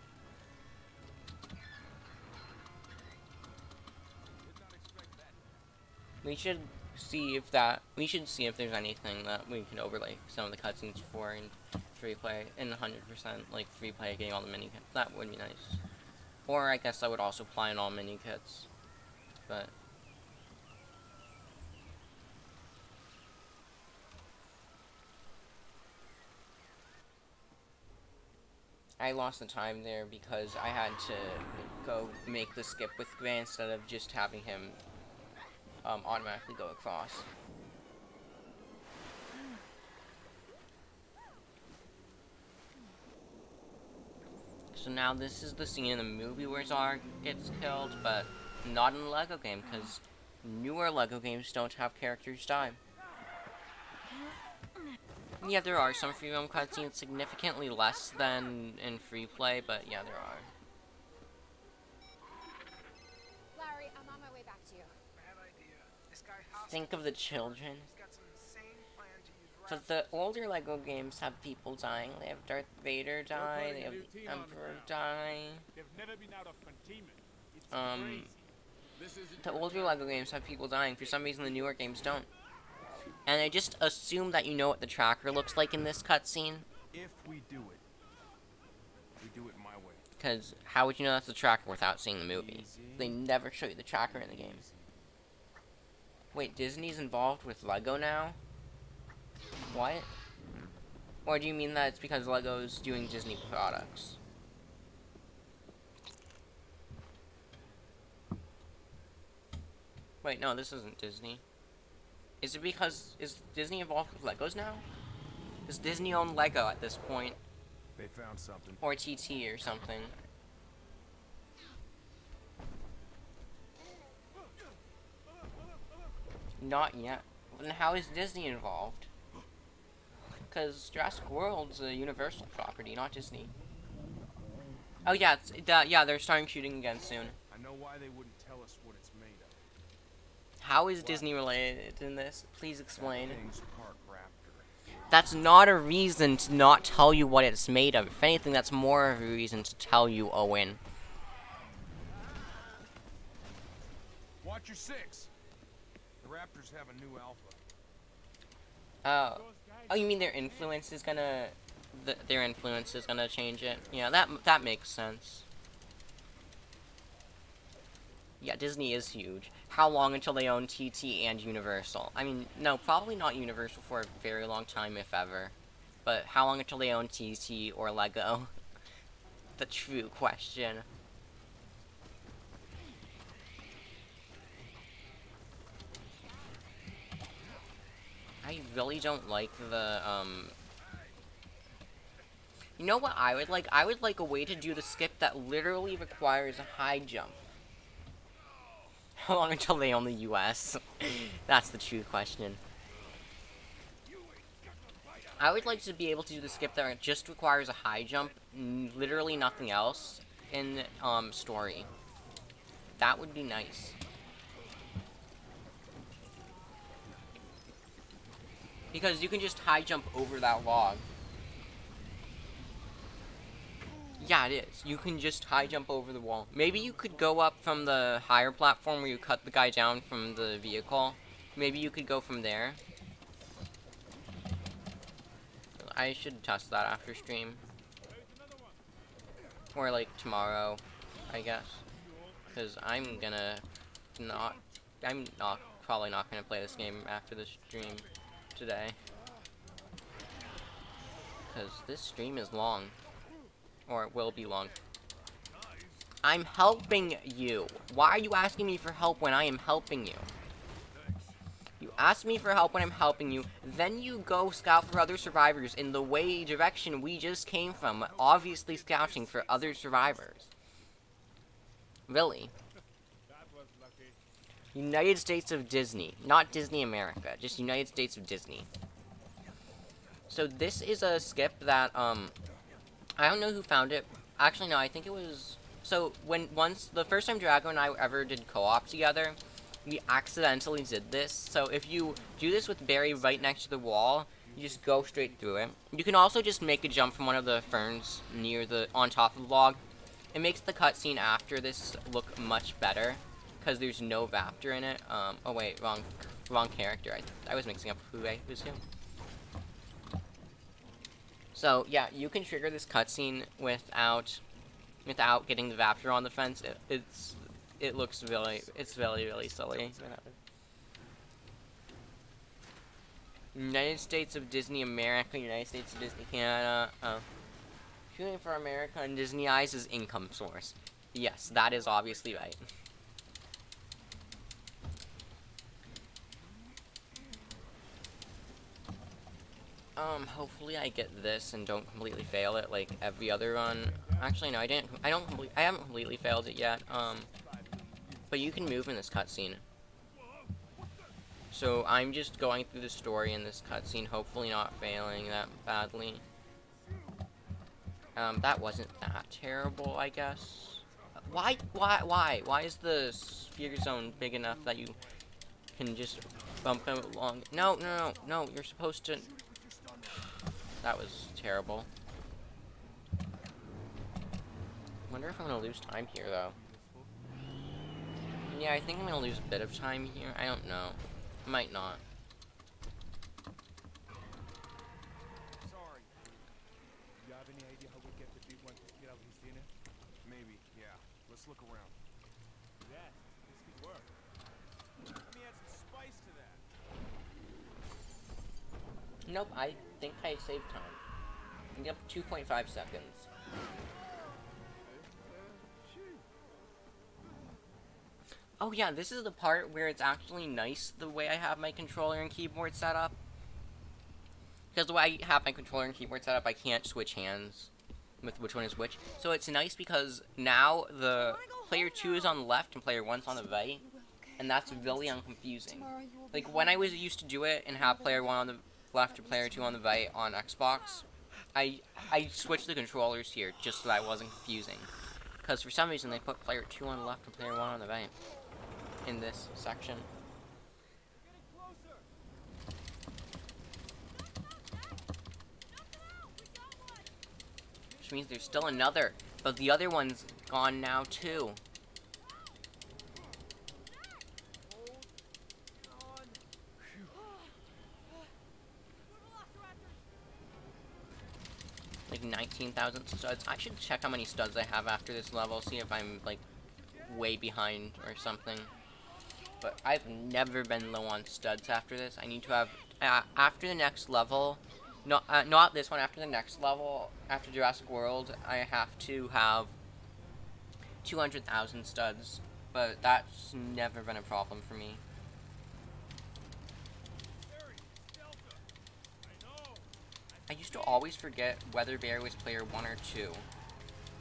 S19: We should see if there's anything that we can overlay some of the cutscenes for in free play in 100% like free play, getting all the mini kits. That would be nice. Or I guess I would also apply in all mini kits, but. I lost the time there because I had to go make the skip with Grant instead of just having him automatically go across. So now this is the scene in the movie where Zara gets killed, but not in the Lego game, because newer Lego games don't have characters die. Yeah, there are some free roam cutscenes, significantly less than in free play, but yeah, there are.
S22: Larry, I'm on my way back to you.
S21: Bad idea. This guy has
S19: Think of the children.
S21: He's got some insane plan to use
S19: But the older Lego games have people dying. They have Darth Vader die, they have the Emperor die.
S10: They've never been out of containment. It's crazy.
S19: The older Lego games have people dying. For some reason, the newer games don't. And I just assume that you know what the tracker looks like in this cutscene.
S4: If we do it my way.
S19: Because how would you know that's the tracker without seeing the movie? They never show you the tracker in the game. Wait, Disney's involved with Lego now? What? Or do you mean that it's because Lego's doing Disney products? Wait, no, this isn't Disney. Is it because... is Disney involved with Legos now? Does Disney own Lego at this point?
S4: They found something.
S19: Or TT or something. Not yet. Then how is Disney involved? Because Jurassic World's a Universal property, not Disney. Oh yeah, yeah, they're starting shooting again soon.
S4: I know why they wouldn't tell us what it's made of.
S19: How is Disney related in this? Please explain. That's not a reason to not tell you what it's made of. If anything, that's more of a reason to tell you, Owen.
S4: Watch your six. The Raptors have a new alpha.
S19: Oh, you mean their influence is gonna... their influence is gonna change it? Yeah, that makes sense. Yeah, Disney is huge. How long until they own TT and Universal? I mean, no, probably not Universal for a very long time, if ever. But how long until they own TT or Lego? The true question. I really don't like the, You know what I would like? I would like a way to do the skip that literally requires a high jump. How long until they own the US? That's the true question. I would like to be able to do the skip that just requires a high jump, literally nothing else, in, story. That would be nice. Because you can just high jump over that log. Yeah, it is. You can just high jump over the wall. Maybe you could go up from the higher platform where you cut the guy down from the vehicle. Maybe you could go from there. I should test that after stream. Or like tomorrow, I guess. Because I'm probably not gonna play this game after the stream today. Because this stream is long. Or it will be long. I'm helping you. Why are you asking me for help when I am helping you? You ask me for help when I'm helping you, then you go scout for other survivors in the direction we just came from, obviously scouting for other survivors. Really? United States of Disney. Not Disney America, just United States of Disney. So this is a skip that, I don't know who found it. Actually, no, I think it was... So, the first time Drago and I ever did co-op together, we accidentally did this. So, if you do this with Barry right next to the wall, You just go straight through it. You can also just make a jump from one of the ferns near the on top of the log. It makes the cutscene after this look much better because there's no Vaptor in it. Oh wait, wrong character. I was mixing up who I was who. So yeah, you can trigger this cutscene without getting the Vaptor on the fence. It looks really silly. United States of Disney America, United States of Disney Canada. Shooting for America and Disney Eyes is income source. Yes, that is obviously right. Hopefully I get this and don't completely fail it like every other run. Actually, no, I haven't completely failed it yet. But you can move in this cutscene. So I'm just going through the story in this cutscene, hopefully not failing that badly. That wasn't that terrible, I guess. Why is the sphere zone big enough that you can just bump it along? No, you're supposed to... That was terrible. Wonder if I'm gonna lose time here, though. Yeah, I think I'm gonna lose a bit of time here. I don't know. Might not.
S4: Sorry. You have any idea how we get the big one to get out of his dinner? Maybe, yeah. Let's look around.
S10: Yeah, this could work.
S4: Let me add some spice to that.
S19: Nope, I think I saved time. Yep, 2.5 seconds. Oh yeah, this is the part where it's actually nice the way I have my controller and keyboard set up. Because the way I have my controller and keyboard set up, I can't switch hands with which one is which. So it's nice because now the player 2 is on the left and player 1's on the right. And that's really unconfusing. Like when I was used to do it and have player 1 on the left and player 2 on the right on Xbox, I switched the controllers here just so that it wasn't confusing. Because for some reason they put player 2 on the left and player 1 on the right in this section. Which means there's still another, but the other one's gone now too. Like 19,000 studs. I should check how many studs I have after this level, see if I'm like way behind or something. But I've never been low on studs after this. I need to have after the next level, not this one. After the next level, after Jurassic World, I have to have 200,000 studs. But that's never been a problem for me. I used to always forget whether Bear was player 1 or 2.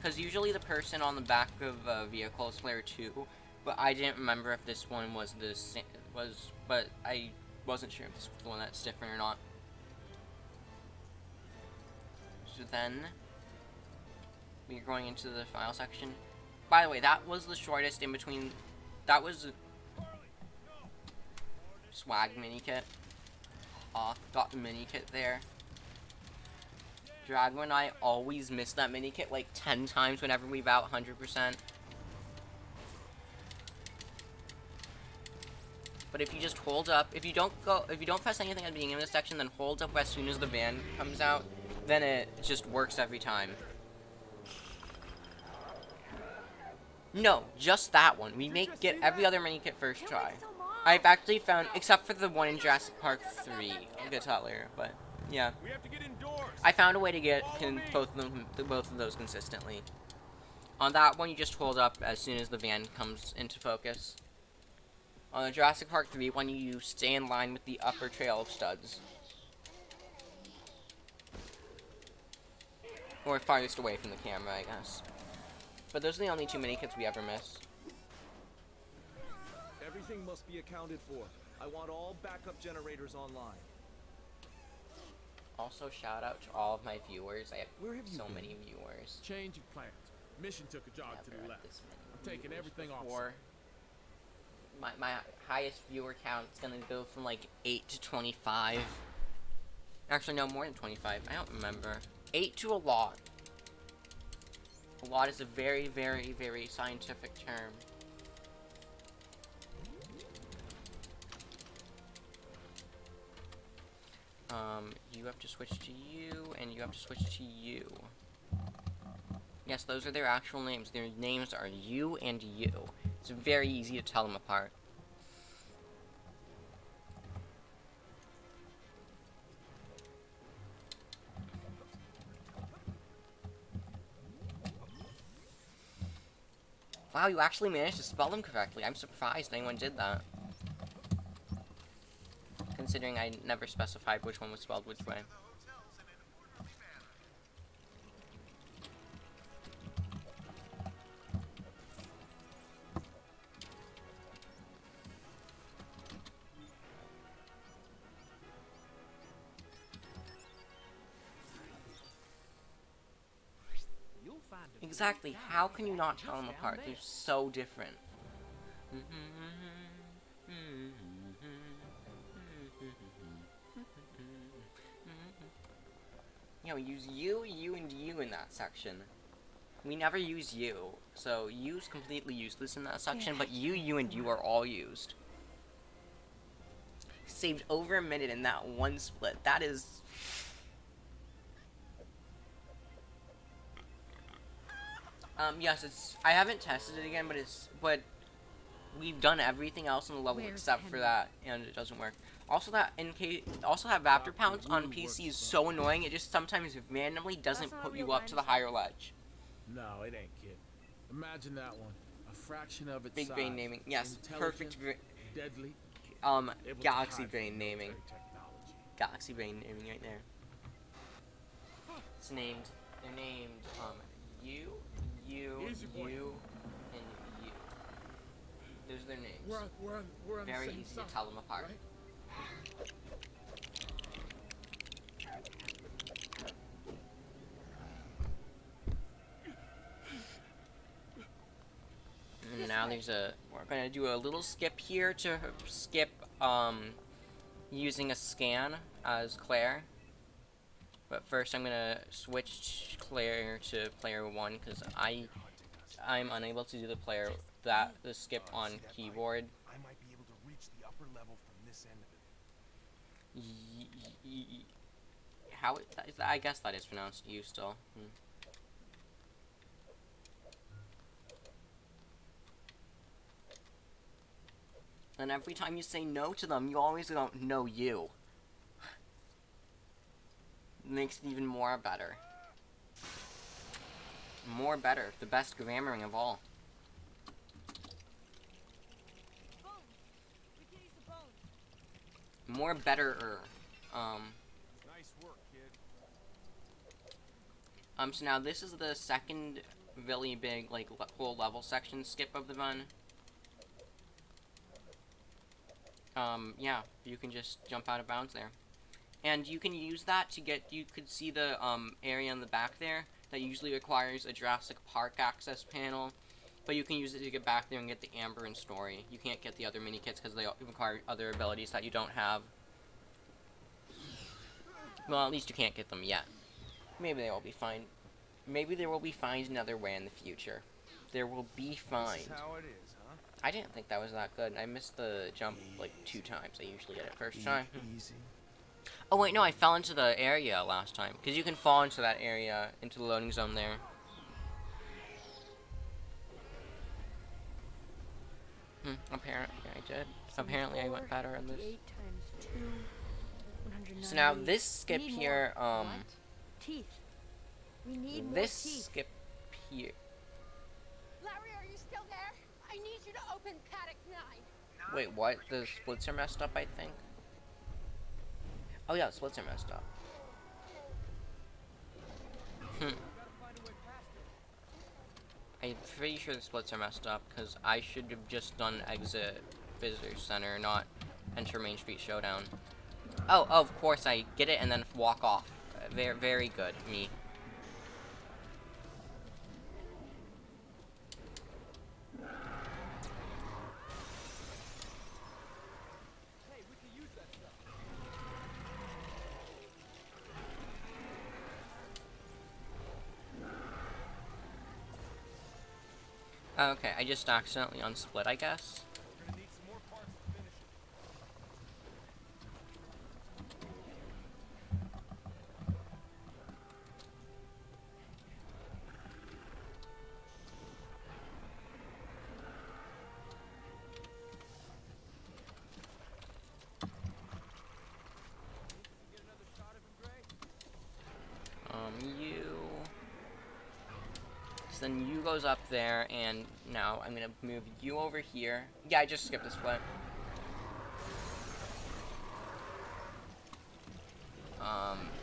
S19: Because usually the person on the back of a vehicle is player 2. But I didn't remember if this one was the same. But I wasn't sure if this was the one that's different or not. So then, we're going into the final section. By the way, that was the shortest in between. That was a swag mini kit. Got the mini kit there. Drago and I always miss that mini kit like 10 times whenever we about 100%. But if you just hold up, if you don't press anything at the beginning of this section, then hold up as soon as the van comes out, then it just works every time. No, just that one. We get every other mini kit first try. I've actually found, except for the one in Jurassic Park 3. I'll get to that later, but yeah. I found a way to get both of those consistently. On that one, you just hold up as soon as the van comes into focus. On the Jurassic Park 3 one, you stay in line with the upper trail of studs. Or farthest away from the camera, I guess. But those are the only 2 mini kits we ever miss.
S8: Everything must be accounted for. I want all backup generators online.
S19: Also, shout out to all of my viewers. I have so many viewers.
S18: Change of plans. Mission took a jog to the left. I'm taking everything off.
S19: My highest viewer count is gonna go from like 8 to 25. Actually, no, more than 25. I don't remember. 8 to a lot. A lot is a very, very, very scientific term. You have to switch to you, and you have to switch to you. Yes, those are their actual names. Their names are you and you. It's very easy to tell them apart. Wow, you actually managed to spell them correctly. I'm surprised anyone did that. Considering I never specified which one was spelled which way. Exactly, how can you not tell them apart? They're so different. You know, use you, you, and you in that section. We never use you, so you's completely useless in that section, but you, you, and you are all used. Saved over a minute in that one split. That is... yes, it's... I haven't tested it again, but we've done everything else in the level except for that, and it doesn't work. Also, that Raptor Pounce on PC is so annoying. It just sometimes randomly doesn't put you up to the higher ledge.
S18: No, it ain't, kid. Imagine that one. A fraction of its
S19: Big
S18: size.
S19: vein naming. Yes, perfect.
S18: Deadly.
S19: Galaxy vein naming. Galaxy vein naming right there. It's named. They're named you, you, you, and you. Those are their names.
S18: We're on
S19: Very
S18: the same
S19: easy
S18: side,
S19: to tell them apart.
S18: right?
S19: And now there's a... We're gonna do a little skip here to skip, using a scan as Claire. But first I'm gonna switch Claire to player 1, because I'm unable to do the skip on keyboard.
S4: I might be able to reach the upper level from this end of it.
S19: I guess that is pronounced you still. And every time you say no to them, you always go, no, you. Makes it even more better. More better. The best grammaring of all. More better-er.
S4: Nice work, kid.
S19: So now this is the second really big, like, whole level section skip of the run. Yeah, you can just jump out of bounds there. And you can use that to get, you could see the, area in the back there that usually requires a Jurassic Park access panel. But you can use it to get back there and get the Amber and Story. You can't get the other mini kits because they require other abilities that you don't have. Well, at least you can't get them yet. Maybe they will be fine. Maybe there will be found another way in the future. There will be find.
S4: This is how it is, huh?
S19: I didn't think that was that good. I missed the jump like 2 times. I usually get it first time.
S4: Easy.
S19: Oh wait, no, I fell into the area last time. Because you can fall into that area, into the loading zone there. Apparently I did. Apparently I went better in this.
S1: 8 times 2, 198.
S19: So now this skip
S1: Need
S19: here,
S1: more. What? Teeth. We need
S19: this
S1: more teeth.
S19: skip here.
S22: Larry, are you still there? I need you to open paddock 9.
S19: Wait, what? The splits are messed up, I think. Oh yeah, the splits are messed up. I'm pretty sure the splits are messed up, because I should have just done exit visitor center, not enter Main Street Showdown. Oh, of course, I get it and then walk off. Very, very good, me. Okay, I just accidentally unsplit, I guess. You... So then you goes up there, and now I'm gonna move you over here. Yeah, I just skipped the split.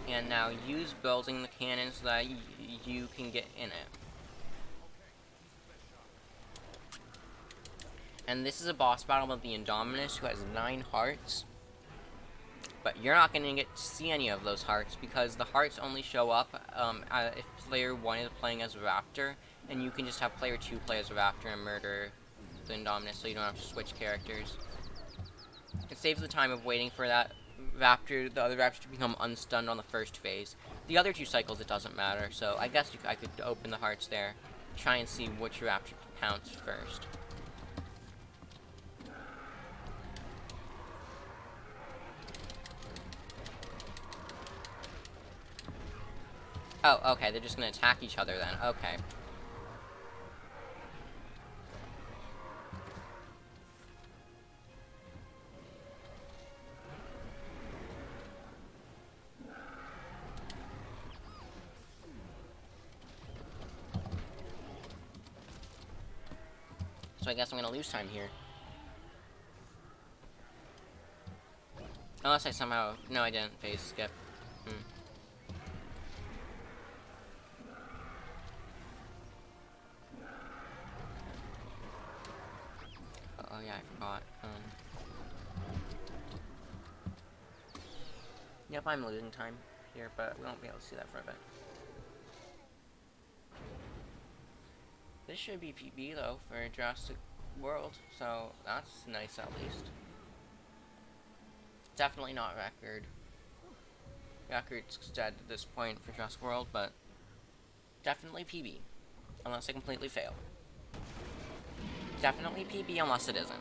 S19: And now use building the cannon so that you can get in it. And this is a boss battle with the Indominus, who has 9 hearts. But you're not going to get to see any of those hearts, because the hearts only show up if player 1 is playing as a Raptor, and you can just have player 2 play as a Raptor and murder the Indominus, so you don't have to switch characters. It saves the time of waiting for that Raptor, the other Raptor, to become unstunned on the first phase. The other 2 cycles, it doesn't matter, so I guess I could open the hearts there, try and see which Raptor counts first. Oh, okay, they're just gonna attack each other then. Okay. So I guess I'm gonna lose time here. Unless I somehow... No, I didn't phase skip. Oh yeah, I forgot. Yep, I'm losing time here, but we won't be able to see that for a bit. This should be PB though for Jurassic World, so that's nice at least. Definitely not record. Record's dead at this point for Jurassic World, but definitely PB, unless I completely fail. Definitely PB unless it isn't.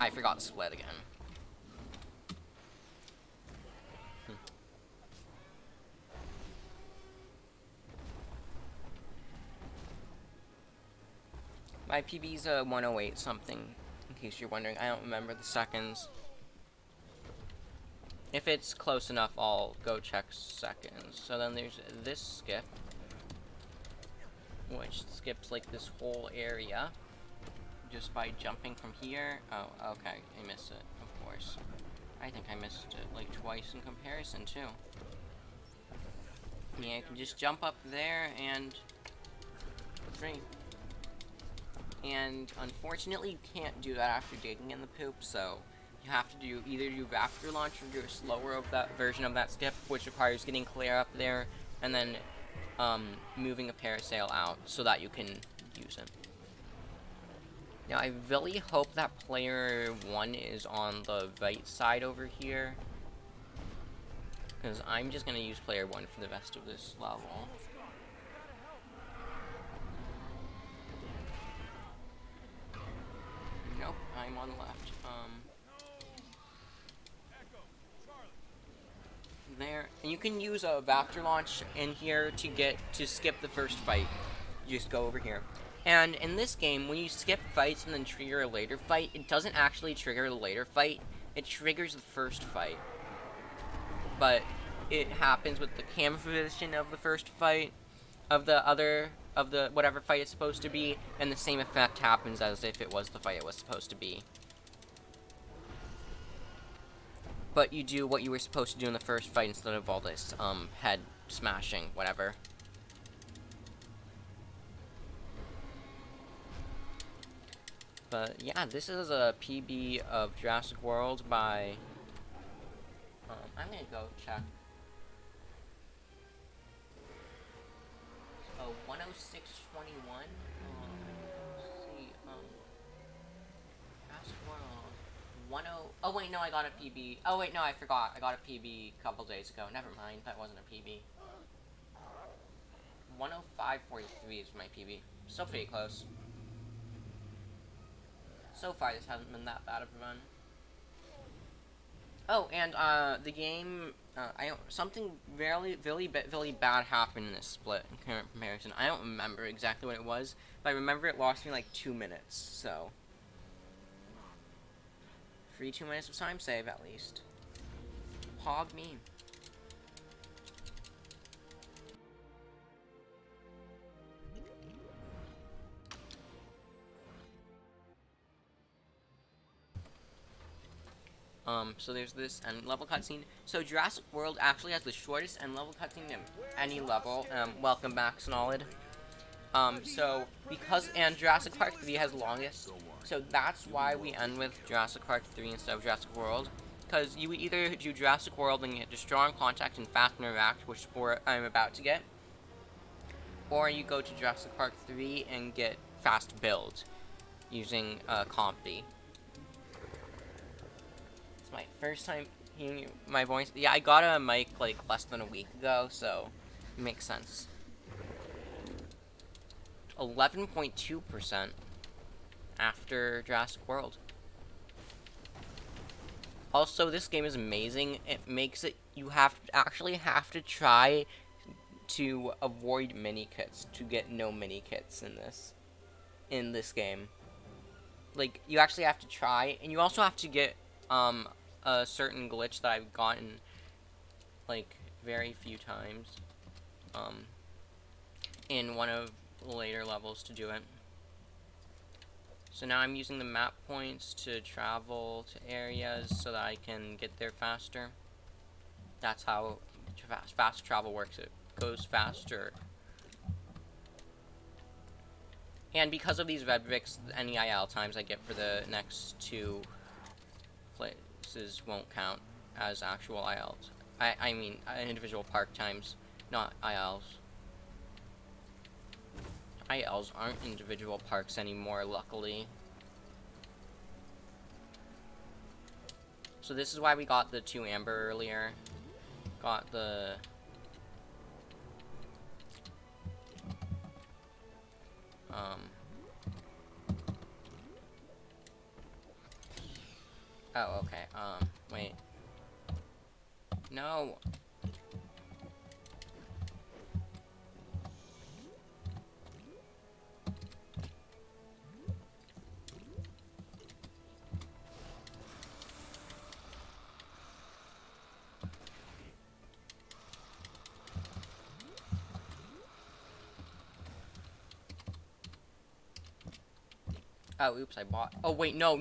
S19: I forgot to split again. My PB's a 108 something, in case you're wondering. I don't remember the seconds. If it's close enough, I'll go check seconds. So then there's this skip, which skips like this whole area just by jumping from here. Oh, okay, I missed it, of course. I think I missed it like twice in comparison too. Yeah, you can just jump up there and free. And unfortunately, you can't do that after digging in the poop, so you have to do either do Raptor launch or do a slower of that version of that skip, which requires getting clear up there and then moving a parasail out so that you can use it. Now, I really hope that player 1 is on the right side over here, because I'm just going to use player 1 for the rest of this level. Nope, I'm on the left. There, and you can use a Raptor launch in here to skip the first fight. You just go over here. And in this game, when you skip fights and then trigger a later fight, it doesn't actually trigger the later fight. It triggers the first fight. But it happens with the camera position of the first fight, of the whatever fight it's supposed to be, and the same effect happens as if it was the fight it was supposed to be. But you do what you were supposed to do in the first fight instead of all this, head smashing, whatever. But yeah, this is a PB of Jurassic World by, I'm gonna go check. Oh, 106.21. Let's see, Jurassic World. Oh wait, no, I got a PB. Oh wait, no, I forgot. I got a PB a couple days ago. Never mind, that wasn't a PB. 105.43 is my PB. Still pretty close. So far, this hasn't been that bad of a run. Oh, and the game, something really bad happened in this split in current comparison. I don't remember exactly what it was, but I remember it lost me like 2 minutes. So, free 2 minutes of time save at least. Pog me. So there's this end level cutscene. So Jurassic World actually has the shortest end level cutscene in any level. Welcome back, Solid. So because and Jurassic Park 3 has longest, so that's why we end with Jurassic Park 3 instead of Jurassic World. Because you would either do Jurassic World and get Destroy and Contact and Fast Interact, which I'm about to get, or you go to Jurassic Park 3 and get Fast Build using Compy. My first time hearing my voice. Yeah, I got a mic like less than a week ago, so it makes sense. 11.2% after Jurassic World. Also, this game is amazing. It makes it you actually have to try to avoid mini kits to get no mini kits in this game. Like, you actually have to try, and you also have to get a certain glitch that I've gotten like very few times in one of the later levels to do it. So now I'm using the map points to travel to areas so that I can get there faster. That's how fast travel works. It goes faster. And because of these red bricks, any IL times I get for the next 2 places won't count as actual ILs. I mean, individual park times, not ILs. ILs aren't individual parks anymore, luckily. So this is why we got the 2 amber earlier. Got the... Oh, okay, wait. No! Oh, oops, I bought... Oh, wait, no,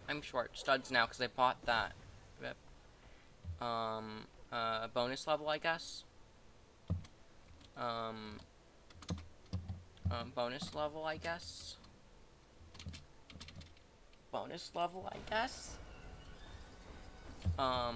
S19: I'm short studs now because I bought that. Bonus level, I guess. Bonus level, I guess. Bonus level, I guess. Oh,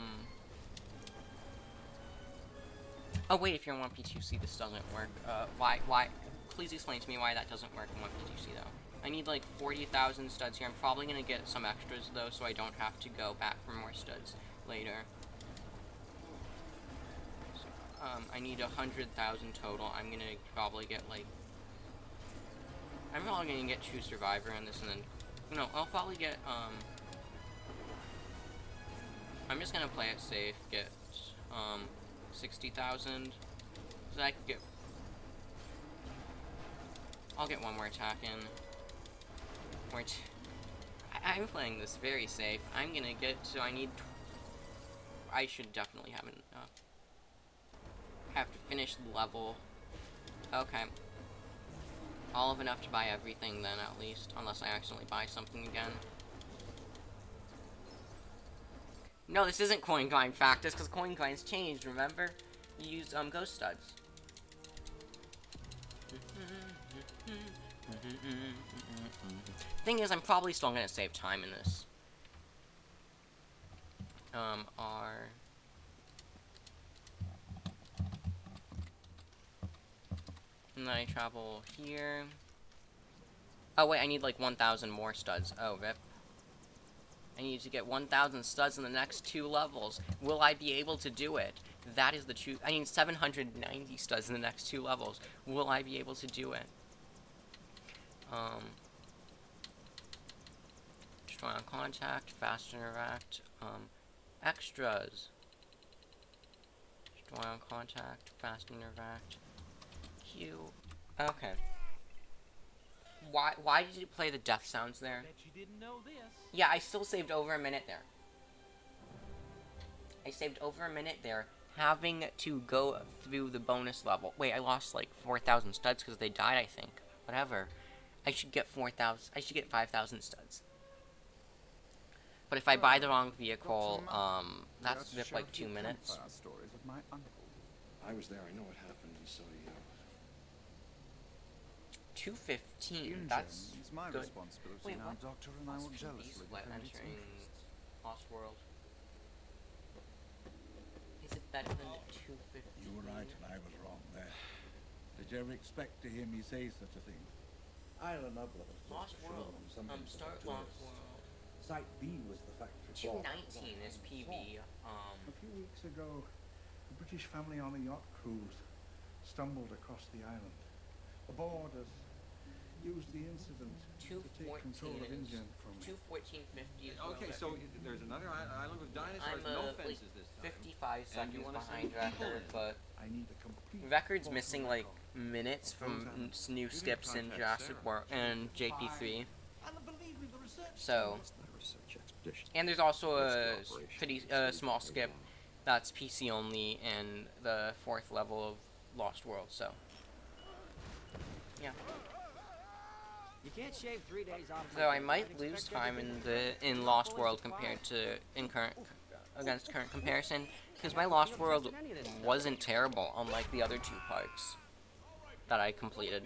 S19: wait, if you're in 1P2C, this doesn't work. Why? Please explain to me why that doesn't work in 1P2C, though. I need, like, 40,000 studs here. I'm probably gonna get some extras, though, so I don't have to go back for more studs later. So, I need 100,000 total. I'm gonna probably get, like... I'm probably gonna get True Survivor in this, and then... No, I'll probably get, I'm just gonna play it safe, get, 60,000, so I could get... I'll get one more attack in. I'm playing this very safe. I'm gonna get, so I need... I should definitely have enough. Have to finish the level. Okay. I'll have enough to buy everything then, at least. Unless I accidentally buy something again. No, this isn't coin grind factors, because coin grinds changed, remember? You use, ghost studs. Thing is, I'm probably still gonna save time in this. R... And then I travel here. Oh wait, I need like 1,000 more studs. Oh, rip. I need to get 1,000 studs in the next 2 levels. Will I be able to do it? That is the truth. I need 790 studs in the next 2 levels. Will I be able to do it? Destroy on contact, fast interact, extras. Destroy on contact, fast interact, Q. Okay. Why did it play the death sounds there?
S15: Bet you didn't know this.
S19: Yeah, I still saved over a minute there. I saved over a minute there, having to go through the bonus level. Wait, I lost like 4,000 studs because they died, I think. Whatever. I should get 4,000. I should get 5,000 studs. But if I buy the wrong vehicle, that's zip like 2 minutes.
S6: Stories of my uncle. I was there. I know what happened, and so do you.
S19: 215. That's
S6: it's my
S19: good.
S6: responsibility
S19: Wait,
S6: now,
S19: what?
S6: Doctor, and I will jealously
S19: What
S6: defend its
S19: entering
S6: interests.
S19: Lost World? Is it better than the 250?
S5: You were right, and I was wrong there. Did you ever expect to hear me say such a thing? Island Upload was
S19: Lost
S5: to show
S19: World.
S5: them something for
S19: Start
S5: the
S19: Lost
S5: tourists.
S19: World.
S5: Site B was the factory floor.
S19: 219 is PB.
S2: A few weeks ago, a British family on a yacht cruise stumbled across the island. The boarders used the incident to take control of Engine from me.
S19: 214.50 is
S16: Okay, so there's another island with dinosaurs,
S19: I'm
S16: no
S19: like
S16: fences this time.
S19: 55
S16: And you
S19: seconds
S16: wanna
S19: behind
S16: send people
S19: record,
S16: in.
S19: but
S2: I need a complete
S19: record's missing like minutes from new skips in Jurassic World and JP3. So, and there's also a pretty small skip that's PC only in the 4th level of Lost World. So, yeah.
S17: You can't shave 3 days off.
S19: So I might lose time in Lost World compared to against current comparison, because my Lost World wasn't terrible, unlike the other 2 parts that I completed.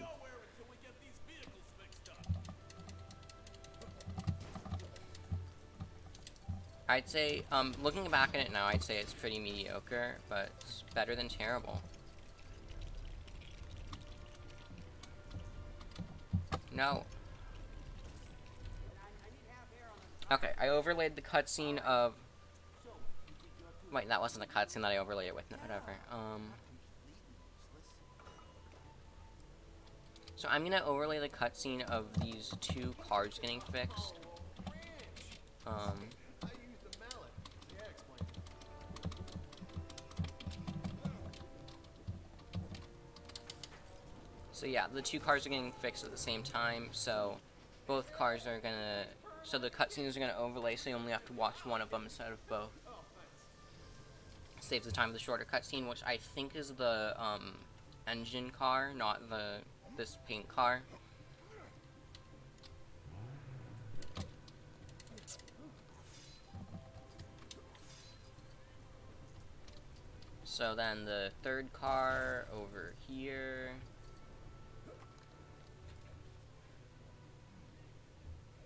S19: I'd say, looking back at it now, I'd say it's pretty mediocre, but it's better than terrible. No. Okay, I overlaid the cutscene of... Wait, that wasn't a cutscene that I overlaid it with. No, whatever. So I'm gonna overlay the cutscene of these 2 cards getting fixed. So yeah, the 2 cars are getting fixed at the same time, so both cars are gonna... So the cutscenes are gonna overlay, so you only have to watch one of them instead of both. Saves the time of the shorter cutscene, which I think is the, engine car, not this paint car. So then the 3rd car over here.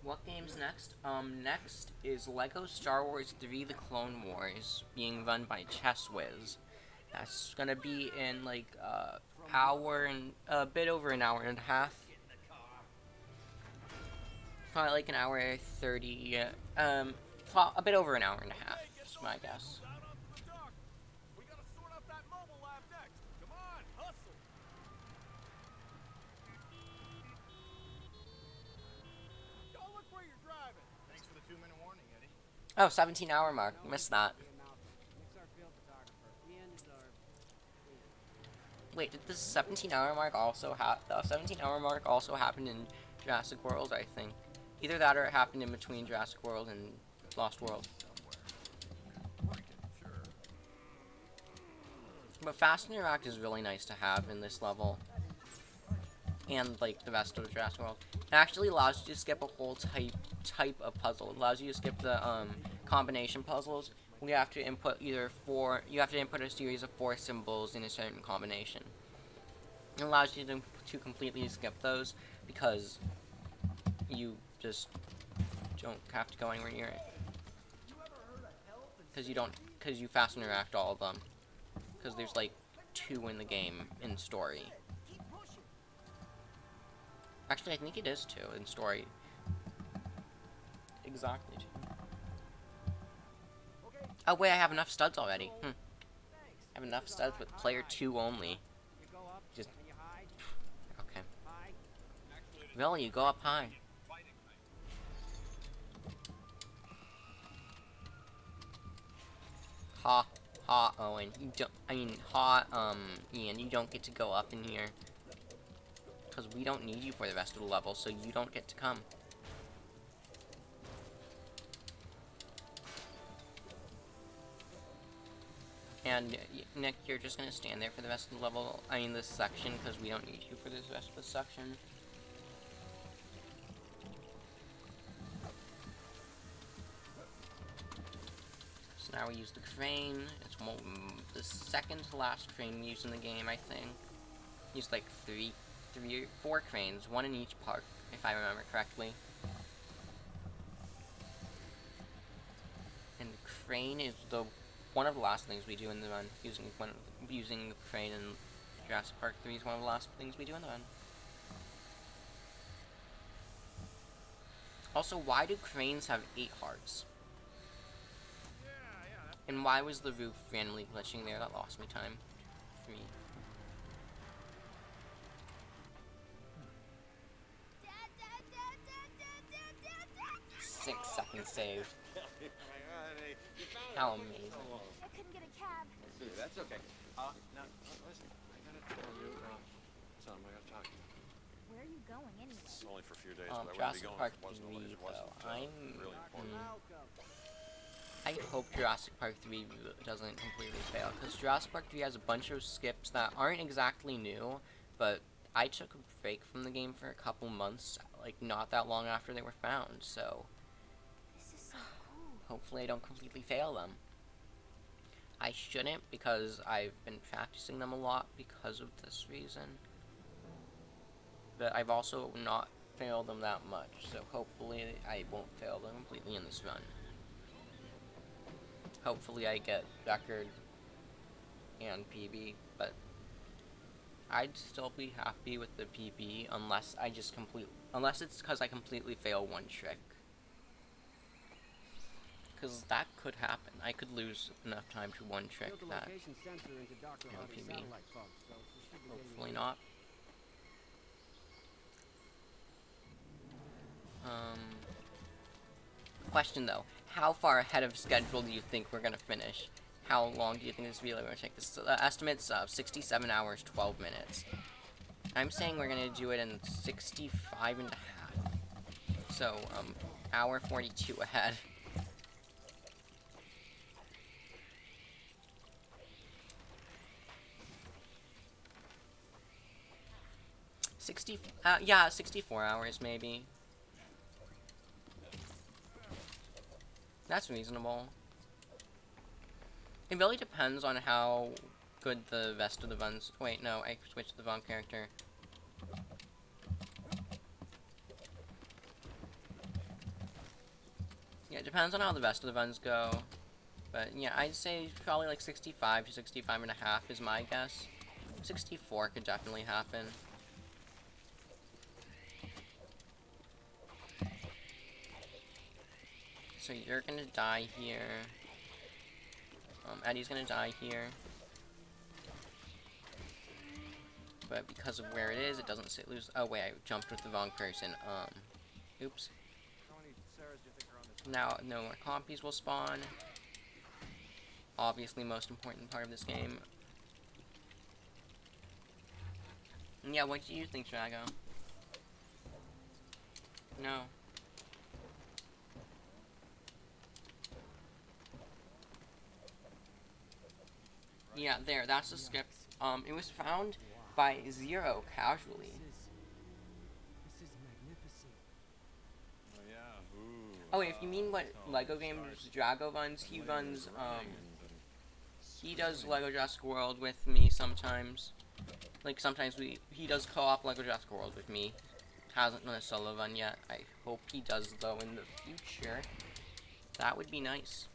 S19: What game's next? Next is Lego Star Wars 3 The Clone Wars, being run by ChessWiz. That's gonna be in like hour and a bit over an hour and a half. Probably like an hour 30. A bit over an hour and a half. Is my guess. Oh, 17-hour mark. Missed that. Wait, did the 17-hour mark also happen? The 17-hour mark also happened in Jurassic World, I think. Either that or it happened in between Jurassic World and Lost World. But Fast Interact is really nice to have in this level. And, like, the rest of Jurassic World. It actually allows you to skip a whole type of puzzle. It allows you to skip the, combination puzzles. You have to input you have to input a series of 4 symbols in a certain combination. It allows you to completely skip those, because you just don't have to go anywhere near it. Because you fast interact all of them. Because there's, like, 2 in the game, in story. Actually, I think it is 2 in story. Exactly 2. Oh wait, I have enough studs already. I have enough studs with player 2 only. Just... Okay. Really, you go up high. Ha, Owen. You don't, Ian, you don't get to go up in here. Because we don't need you for the rest of the level, so you don't get to come. And, Nick, you're just gonna stand there for the rest of the level, this section, because we don't need you for this rest of the section. So now we use the crane. It's the second to last crane we used in the game, I think. Used like three or four cranes, one in each park, if I remember correctly. And the crane is one of the last things we do in the run. Using the crane in Jurassic Park 3 is one of the last things we do in the run. Also, why do cranes have 8 hearts? And why was the roof randomly glitching there? That lost me time. 3. 6 seconds saved. How amazing.
S3: I couldn't get a cab.
S16: That's okay. Now, listen, I gotta tell you, something I gotta talk to you.
S3: Where are you going anyway?
S16: It's only for a few days, but I wouldn't be
S19: Jurassic
S16: going
S19: Park
S16: if it wasn't
S19: 3,
S16: really
S19: though.
S16: important.
S19: I hope Jurassic Park 3 doesn't completely fail, because Jurassic Park 3 has a bunch of skips that aren't exactly new, but I took a break from the game for a couple months, like not that long after they were found, so
S3: This is so cool.
S19: hopefully I don't completely fail them. I shouldn't, because I've been practicing them a lot because of this reason, but I've also not failed them that much, so hopefully I won't fail them completely in this run. Hopefully I get record and PB, but I'd still be happy with the PB unless it's because I completely fail one trick. Because that could happen. I could lose enough time to one trick that PB. Hopefully not. Question though, how far ahead of schedule do you think we're gonna finish? How long do you think this video will take? This estimates 67 hours, 12 minutes. I'm saying we're gonna do it in 65 and a half. So, hour 42 ahead. Yeah, 64 hours maybe. That's reasonable. It really depends on how good the rest of the runs... Wait, no, I switched the wrong character. Yeah, it depends on how the rest of the runs go. But yeah, I'd say probably like 65 to 65 and a half is my guess. 64 could definitely happen. So you're gonna die here. Eddie's gonna die here. But because of where it is, it doesn't say lose. Oh wait, I jumped with the wrong person. Oops. Now, no more compies will spawn. Obviously, most important part of this game. And yeah, what do you think, Drago? No. Yeah, there, that's a skip. It was found by Zero casually.
S15: This is magnificent.
S16: Oh, yeah. Ooh.
S19: Oh, if you mean what Lego games Drago runs, he runs, he does Lego Jurassic World with me sometimes. Like, sometimes he does co-op Lego Jurassic World with me. Hasn't done a solo run yet. I hope he does, though, in the future. That would be nice.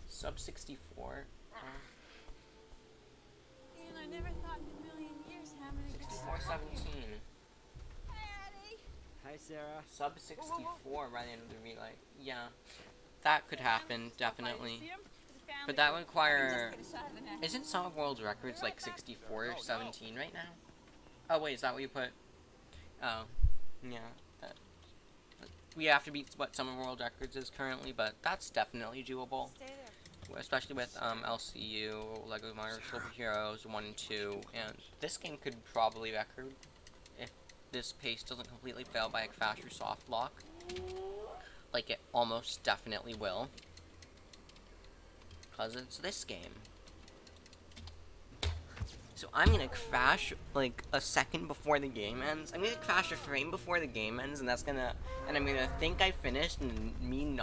S19: Sub 64.
S3: And I never thought in a million years how many
S19: 6417.
S17: Hi, Sarah.
S19: Sub 64 right into the relay. Yeah. That could happen, definitely.
S3: See him?
S19: But that would require... Isn't some of World's Records like 64 or 17 right now? Oh wait, is that what you put? Oh, yeah. We have to beat what some of World Records is currently, but that's definitely doable. Especially with LCU, Lego Marvel Superheroes 1 and 2, and this game could probably record if this pace doesn't completely fail by a faster soft lock. Like it almost definitely will. Because it's this game. So I'm gonna crash like a second before the game ends. I'm gonna crash a frame before the game ends, and that's gonna, and I'm gonna think I finished, and me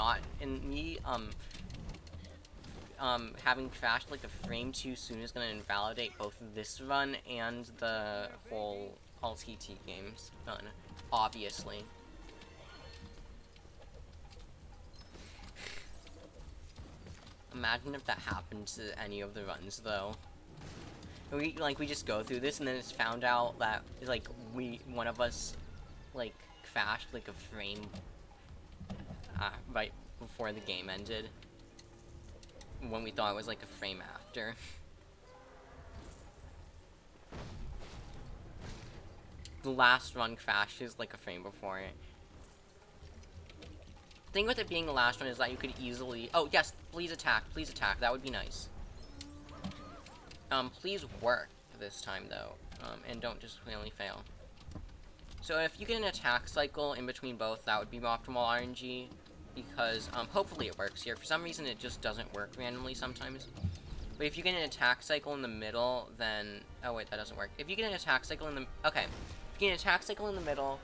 S19: having crashed like a frame too soon is gonna invalidate both this run and the whole all TT games run, obviously. Imagine if that happened to any of the runs, though. We just go through this and then it's found out that, like, one of us, like, crashed, like, a frame, right before the game ended. When we thought it was, like, a frame after. The last run crashes, like, a frame before it. The thing with it being the last one is that you could easily... Oh, yes, please attack, that would be nice. Please work this time, though, and don't just really fail. So if you get an attack cycle in between both, that would be optimal RNG, because, hopefully it works here. For some reason, it just doesn't work randomly sometimes. But if you get an attack cycle in the middle, then... Oh, wait, that doesn't work. If you get an attack cycle in the... Okay. If you get an attack cycle in the middle,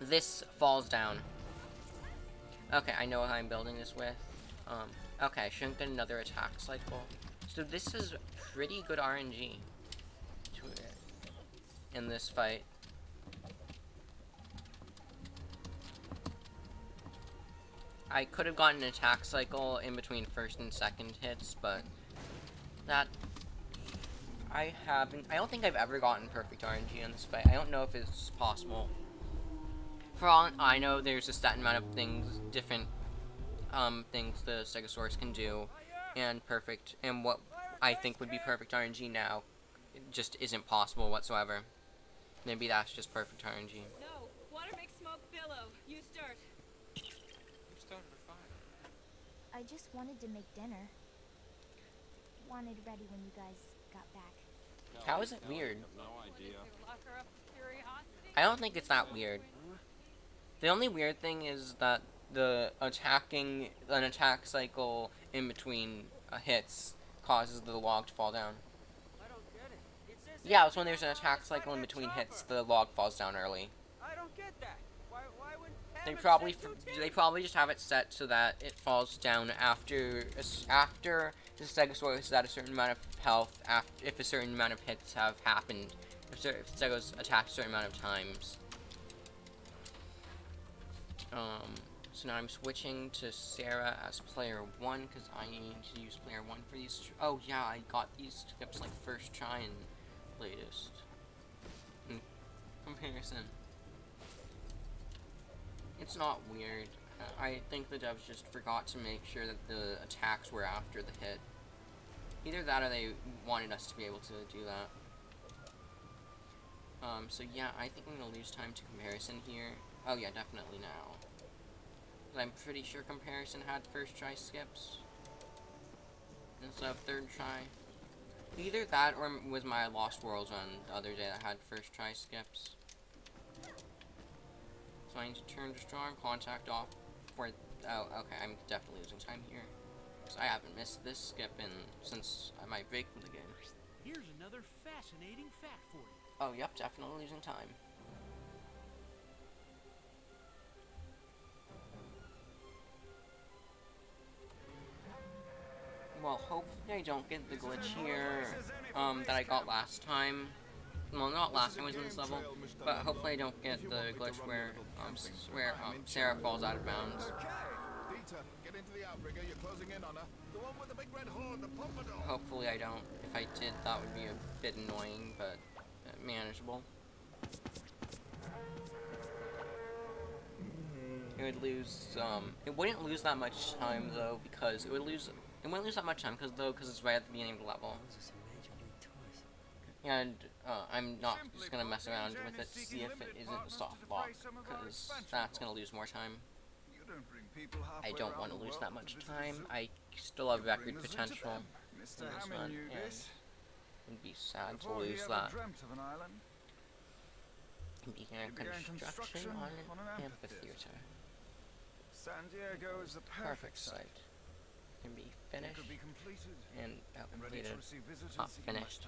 S19: this falls down. Okay, I know what I'm building this with. Okay, I shouldn't get another attack cycle. So this is pretty good RNG in this fight. I could have gotten an attack cycle in between first and second hits, but that... I don't think I've ever gotten perfect RNG in this fight. I don't know if it's possible. For all I know, there's a certain amount of things, different things the Stegosaurus can do, and what I think would be perfect RNG now, it just isn't possible whatsoever. Maybe that's just perfect RNG.
S12: No, water makes smoke billow. You start.
S16: You started a fire.
S3: I just wanted to make dinner. Wanted ready when you guys got back.
S19: How is it weird?
S16: No idea.
S19: I don't think it's that weird. The only weird thing is that an attack cycle in between hits causes the log to fall down.
S17: I don't get it. It says
S19: Yeah, it's when there's an attack cycle in between hits, the log falls down early.
S17: I don't get that. Why wouldn't
S19: They probably just have it set so that it falls down after the Stegosaurus is at a certain amount of health, if a certain amount of hits have happened, if Stegos attacked a certain amount of times. So now I'm switching to Sarah as player 1, because I need to use player 1 for these. Oh yeah, I got these scripts like first try and latest. Comparison. It's not weird. I think the devs just forgot to make sure that the attacks were after the hit. Either that or they wanted us to be able to do that. So yeah, I think I'm gonna lose time to comparison here. Oh yeah, definitely now. I'm pretty sure comparison had first try skips instead of third try. Either that or was my Lost Worlds run the other day that had first try skips. So I need to turn Destroy and Contact off for... Oh, okay, I'm definitely losing time here. So I haven't missed this skip since my break from the game.
S15: Here's another fascinating fact for you.
S19: Oh, yep, definitely losing time. Well, hopefully I don't get the glitch here that I got last time. Well, not last time I was in this level, but hopefully I don't get the glitch where Sarah falls out of bounds. Hopefully I don't. If I did, that would be a bit annoying, but manageable. It would lose, it wouldn't lose that much time though, because it would lose I won't lose that much time, because it's right at the beginning of the level. And I'm not just gonna mess around with it to see if it isn't a soft lock, because that's gonna lose more time. I don't want to lose that much time. I still have record potential in this one, and it'd be sad to lose that. Beginner construction on an amphitheater.
S6: San Diego is the
S19: Perfect site. Can be finished and completed, not finished.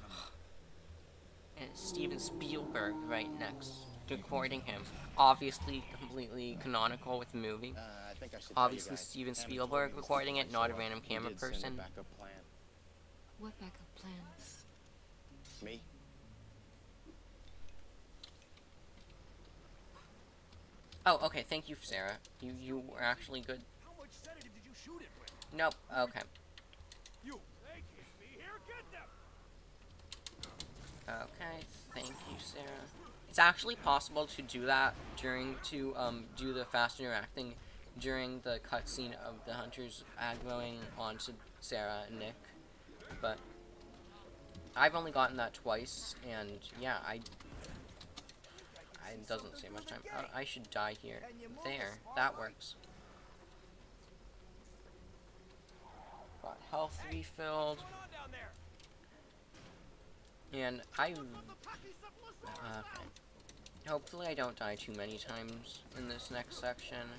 S19: And Steven Spielberg right next, recording him. Obviously, completely canonical with the movie. Obviously, Steven Spielberg recording it, not a random camera person.
S1: What backup plans?
S13: Me?
S19: Oh, okay, thank you, Sarah. You were actually good.
S4: How much sedative did you shoot it with?
S19: Nope, okay.
S4: You, they can't be here, get them!
S19: Okay, thank you, Sarah. It's actually possible to do that do the fast interacting during the cutscene of the hunters aggroing onto Sarah and Nick, but I've only gotten that twice, and yeah, it doesn't save much time. I should die here. There, that works. Got health refilled. And okay. Hopefully I don't die too many times in this next section.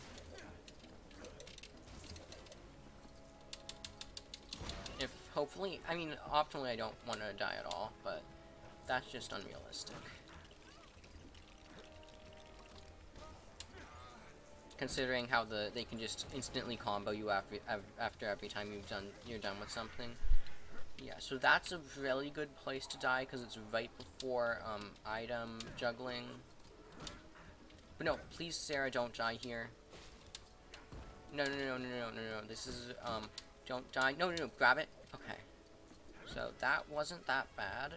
S19: Hopefully, I mean, optimally I don't want to die at all, but that's just unrealistic. Considering how they can just instantly combo you after every time you're done with something. Yeah, so that's a really good place to die because it's right before item juggling. But no, please, Sarah, don't die here. No. This is don't die. No. Grab it. Okay. So that wasn't that bad.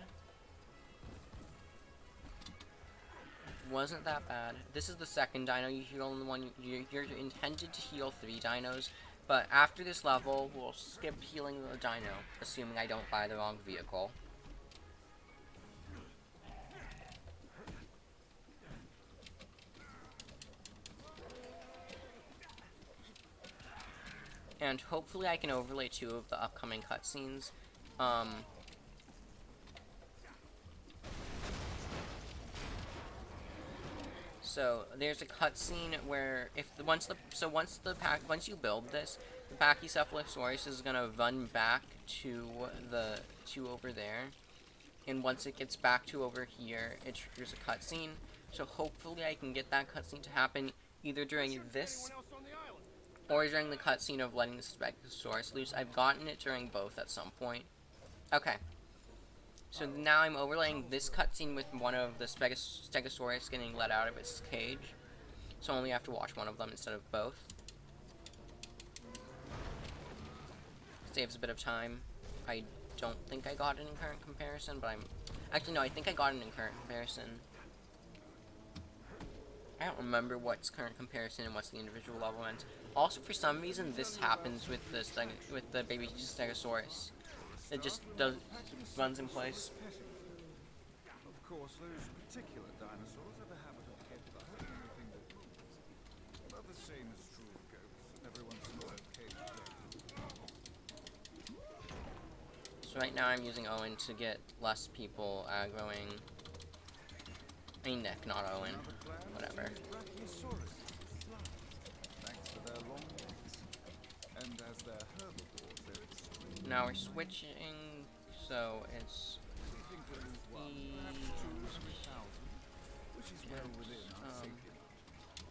S19: Wasn't that bad. This is the second dino you heal, and the one you're intended to heal 3 dinos. But after this level, we'll skip healing the dino, assuming I don't buy the wrong vehicle. And hopefully I can overlay 2 of the upcoming cutscenes. So there's a cutscene where once you build this, the Pachycephalosaurus is gonna run back to over there, and once it gets back to over here, it triggers a cutscene. So hopefully I can get that cutscene to happen either during this or during the cutscene of letting the Stegosaurus loose. I've gotten it during both at some point. Okay. So now I'm overlaying this cutscene with one of the Stegosaurus getting let out of its cage. So I only have to watch one of them instead of both. Saves a bit of time. I don't think I got it in current comparison, but actually, no, I think I got it in current comparison. I don't remember what's current comparison and what's the individual level ends. Also, for some reason, this happens with the baby Stegosaurus. It just runs in place.
S6: Of course, those particular dinosaurs have a habit of headbutting anything that moves. But the same is true of goats, and every once in a while
S19: So right now I'm using Owen to get less people aggroing. I mean Nick, not Owen. Whatever.
S6: Thanks to their long legs. And as their herbivores,
S19: now we're switching, so it's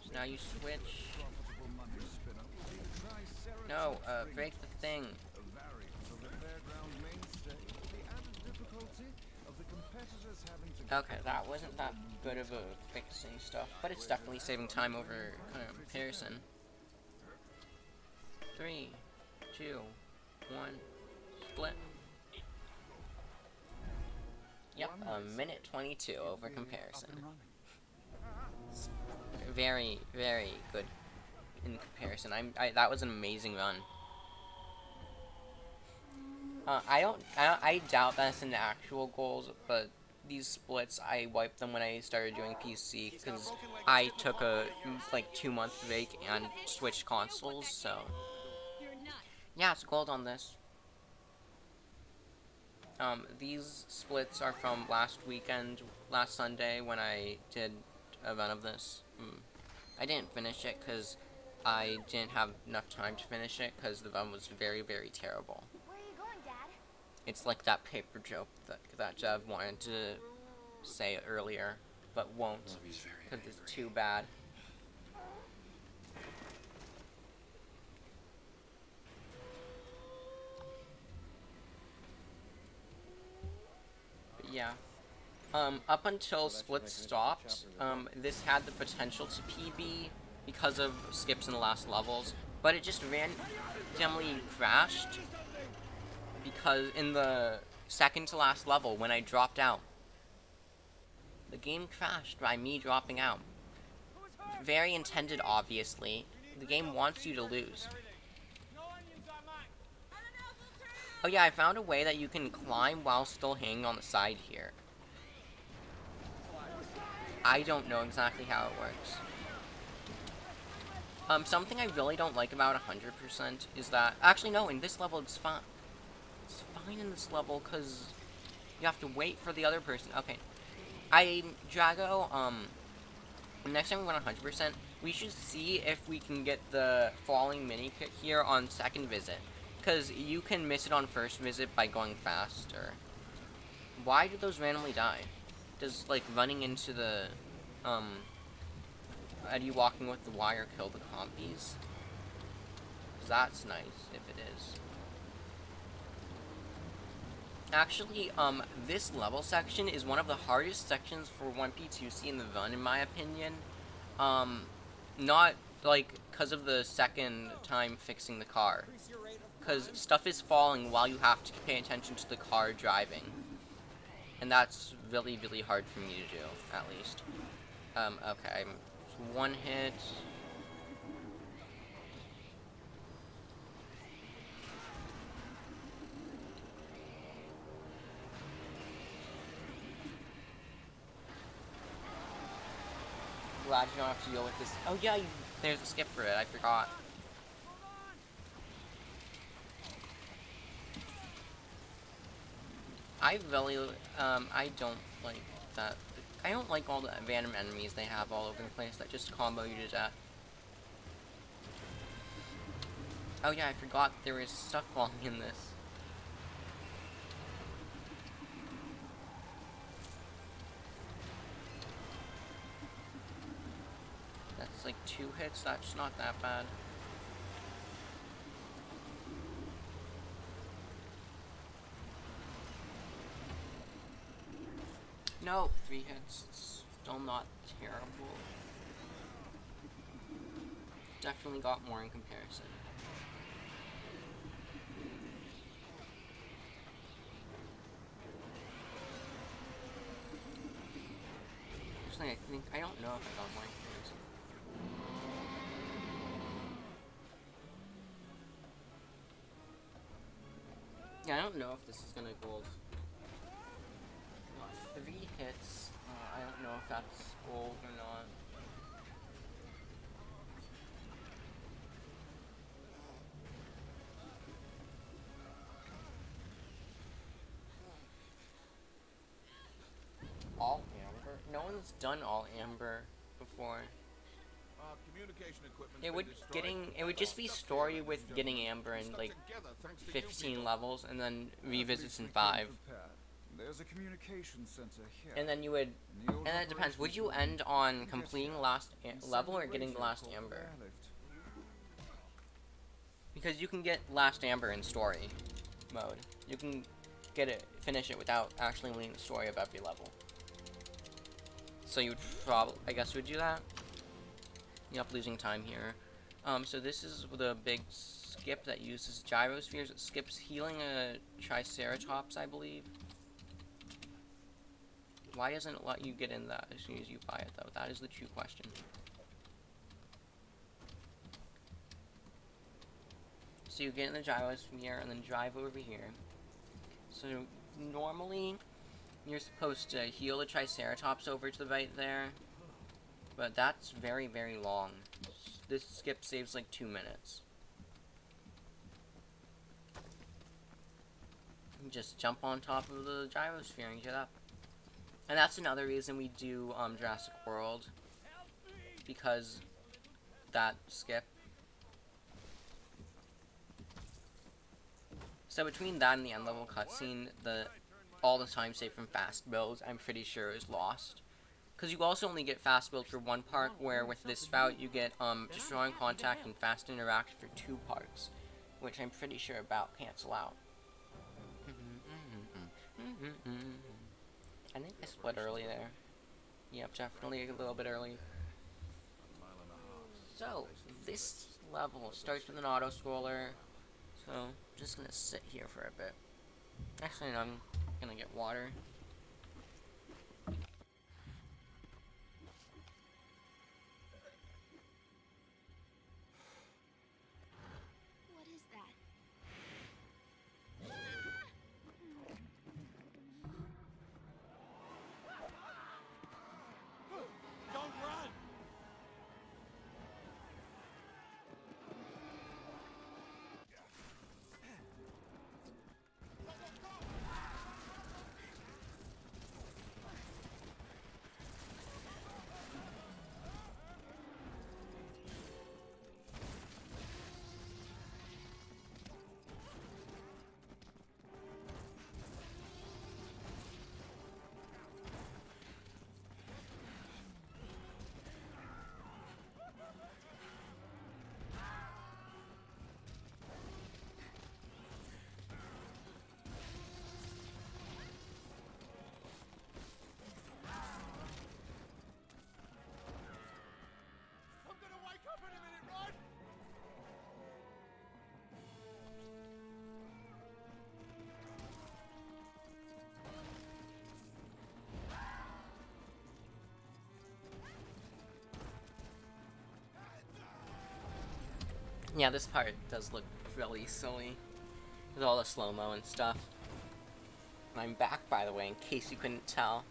S19: so now you switch. No, break the thing. Okay, that wasn't that good of a fixing stuff, but it's definitely saving time over comparison. 3, 2, 1, split. Yep, a minute 22 over comparison. Very, very good in comparison. That was an amazing run. I doubt that's in the actual goals, but these splits, I wiped them when I started doing PC, because I took a, like, 2-month break and switched consoles, so. Yeah, it's gold on this. These splits are from last Sunday, when I did a run of this. I didn't finish it, because I didn't have enough time to finish it, because the run was very, very terrible.
S22: Where are you going, Dad?
S19: It's like that paper joke that Jev wanted to say earlier, but won't, because it's too bad. But yeah. Up until splits stopped, this had the potential to PB because of skips in the last levels, but it just randomly crashed because in the second to last level, when I dropped out, the game crashed by me dropping out. Very intended, obviously. The game wants you to lose. Oh yeah, I found a way that you can climb while still hanging on the side here. I don't know exactly how it works. Something I really don't like about 100% is that... Actually, no, in this level it's fine. It's fine in this level, because you have to wait for the other person. Okay. Drago, next time we want 100%, we should see if we can get the falling mini kit here on second visit. Because you can miss it on first visit by going faster. Why do those randomly die? Does, like, running into the, are you walking with the wire kill the compies? That's nice, if it is. Actually, this level section is one of the hardest sections for 1P2C in the run, in my opinion. Not, like, because of the second time fixing the car. Because stuff is falling while you have to pay attention to the car driving. And that's really, really hard for me to do, at least. Okay, one hit. Glad you don't have to deal with this. Oh yeah, there's a skip for it, I forgot. I really, I don't like that. I don't like all the random enemies they have all over the place that just combo you to death. Oh yeah, I forgot there was stuff falling in this. That's like 2 hits, that's not that bad. No, 3 hits. It's still not terrible. Definitely got more in comparison. Actually, I don't know if I got more in comparison. Yeah, I don't know if this is gonna gold. 3 hits. I don't know if that's gold or not. All amber? No one's done all amber before.
S6: Communication equipment.
S19: It would just be story with getting amber in like 15 levels, and then revisits in 5.
S6: There's a communication center here.
S19: And then you would, and that depends. Would you end on completing the last level or getting the last amber? Because you can get last amber in story mode. You can finish it without actually learning the story of every level. So you would probably, I guess, would do that. Yep, losing time here. So this is the big skip that uses gyrospheres. It skips healing a Triceratops, I believe. Why doesn't it let you get in that as soon as you buy it, though? That is the true question. So you get in the gyrosphere and then drive over here. So normally you're supposed to heal the Triceratops over to the right there, but that's very, very long. This skip saves like 2 minutes. You just jump on top of the gyrosphere and get up. And that's another reason we do Jurassic World, because that skip. So between that and the end level cutscene, all the time saved from fast builds, I'm pretty sure is lost. Because you also only get fast build for one park, where with this route you get destroying contact and fast interact for 2 parks, which I'm pretty sure about cancel out. I think I split early there. Yep, definitely a little bit early. So, this level starts with an auto-scroller, so I'm just gonna sit here for a bit. Actually, no, I'm gonna get water.
S22: What is that?
S4: Don't run! I'm gonna wake up in a minute, Rod!
S19: Yeah, this part does look really silly, with all the slow-mo and stuff. I'm back, by the way, in case you couldn't tell.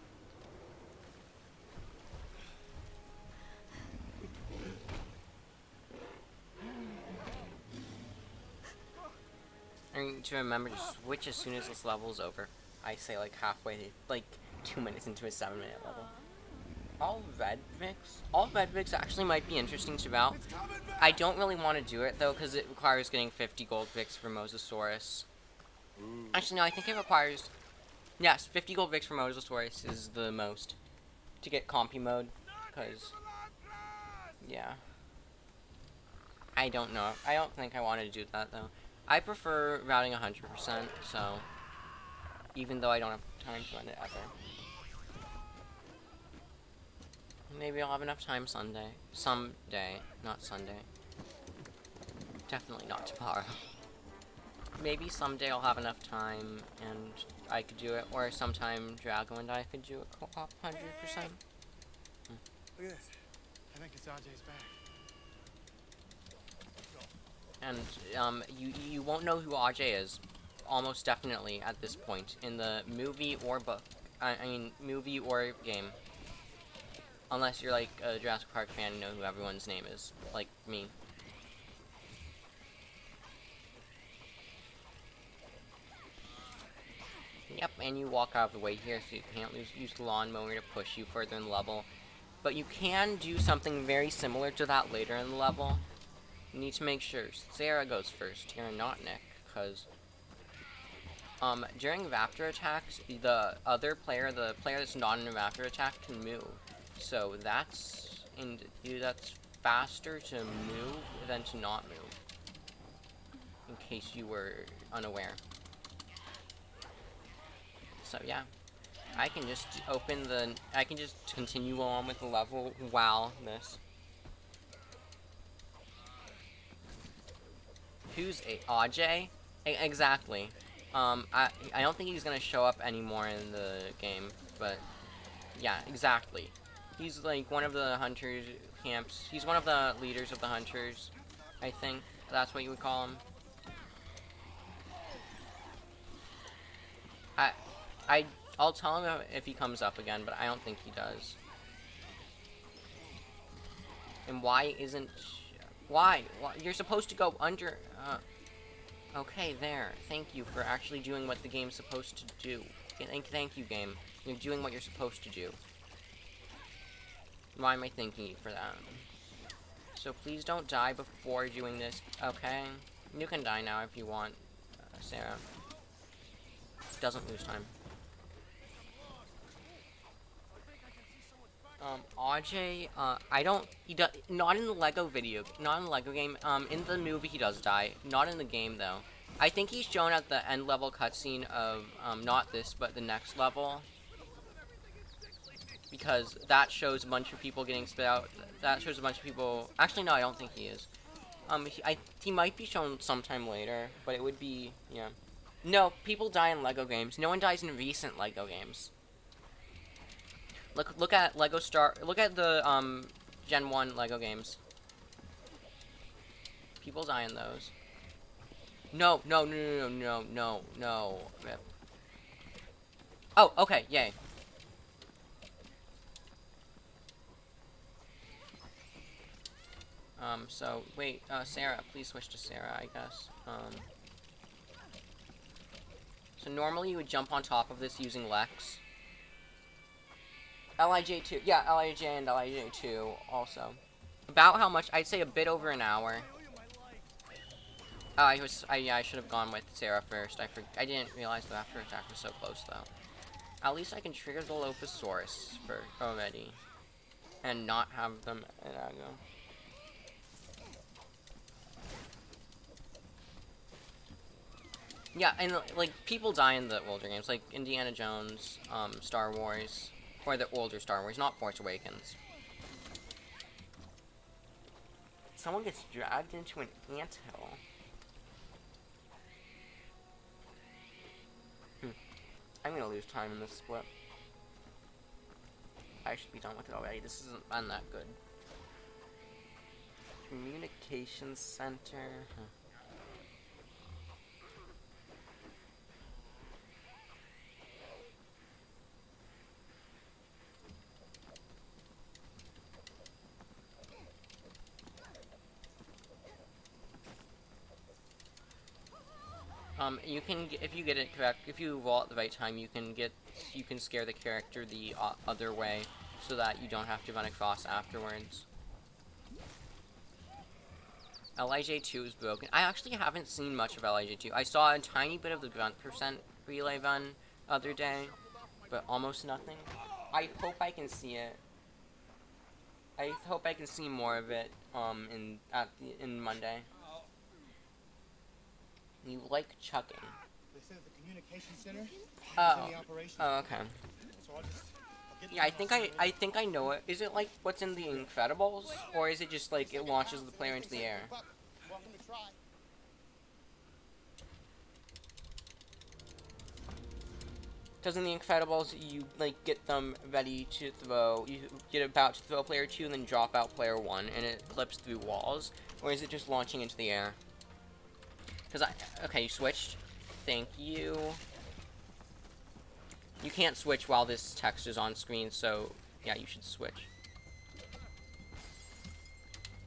S19: I need to remember to switch as soon as this level's over. I say like halfway, like 2 minutes into a 7-minute level. All red Vix actually might be interesting to route. I don't really want to do it though, because it requires getting 50 gold Vix for Mosasaurus. Actually no, I think it requires, yes, 50 gold Vix for Mosasaurus is the most to get compy mode, because, yeah. I don't know, I don't think I want to do that though. I prefer routing 100%, so, even though I don't have time to run it ever. Maybe I'll have enough time Sunday. Someday, not Sunday. Definitely not tomorrow. Maybe someday I'll have enough time and I could do it, or sometime Drago and I could do it co-op 100%.
S11: Look at this. I think it's RJ's back.
S19: And you won't know who Ajay is, almost definitely at this point in the movie or book. I mean movie or game. Unless you're like a Jurassic Park fan and know who everyone's name is, like me. Yep, and you walk out of the way here, so you can't use the lawnmower to push you further in the level. But you can do something very similar to that later in the level. You need to make sure Sarah goes first here and not Nick, because during raptor attacks, the other player, the player that's not in a raptor attack, can move. So that's faster to move than to not move, in case you were unaware. So yeah, I can just I can just continue on with the level while this. Who's Ajay? Exactly. I don't think he's gonna show up anymore in the game, but yeah, exactly. He's like one of the hunters camps. He's one of the leaders of the hunters, I think. That's what you would call him. I'll tell him if he comes up again, but I don't think he does. And why isn't... Why? You're supposed to go under... okay, there. Thank you for actually doing what the game's supposed to do. Thank you, game. You're doing what you're supposed to do. Why am I thanking you for that? So please don't die before doing this, okay? You can die now if you want, Sarah. Doesn't lose time. Ajay, not in the Lego video, not in the Lego game, in the movie he does die, not in the game though. I think he's shown at the end level cutscene of, not this, but the next level. Because that shows a bunch of people getting spit out, that shows a bunch of people, actually no, I don't think he is. He might be shown sometime later, but it would be, yeah. No, people die in Lego games, no one dies in recent Lego games. Look at look at the, Gen 1 Lego games. People die in those. No. Rip. Oh, okay, yay. So, wait, Sarah, please switch to Sarah, I guess. So normally you would jump on top of this using Lex. LIJ2, yeah, LIJ and LIJ2 also. About how much? I'd say a bit over an hour. Oh, yeah, I should have gone with Sarah first. I didn't realize the after attack was so close, though. At least I can trigger the Lophosaurus already. And not have them in aggro. Yeah, and, like, people die in the older games, like Indiana Jones, Star Wars, or the older Star Wars, not Force Awakens. Someone gets dragged into an anthill. I'm gonna lose time in this split. I should be done with it already. This isn't been that good. Communications Center. You can, if you get it correct, if you roll at the right time, you can scare the character the other way, so that you don't have to run across afterwards. LIJ2 is broken. I actually haven't seen much of LIJ2. I saw a tiny bit of the grunt % relay run other day, but almost nothing. I hope I can see it. I hope I can see more of it, in Monday. You like chucking.
S14: They said the communication center is in the operation.
S19: Oh, okay.
S14: So I'll get
S19: Yeah, I think I know it. Is it like what's in the Incredibles, or is it just like it launches the player into the air?
S14: Welcome to try.
S19: Because in the Incredibles, you like get them ready to throw. You get about to throw player 2, and then drop out player 1, and it clips through walls, or is it just launching into the air? Because okay, you switched. Thank you. You can't switch while this text is on screen, so yeah, you should switch.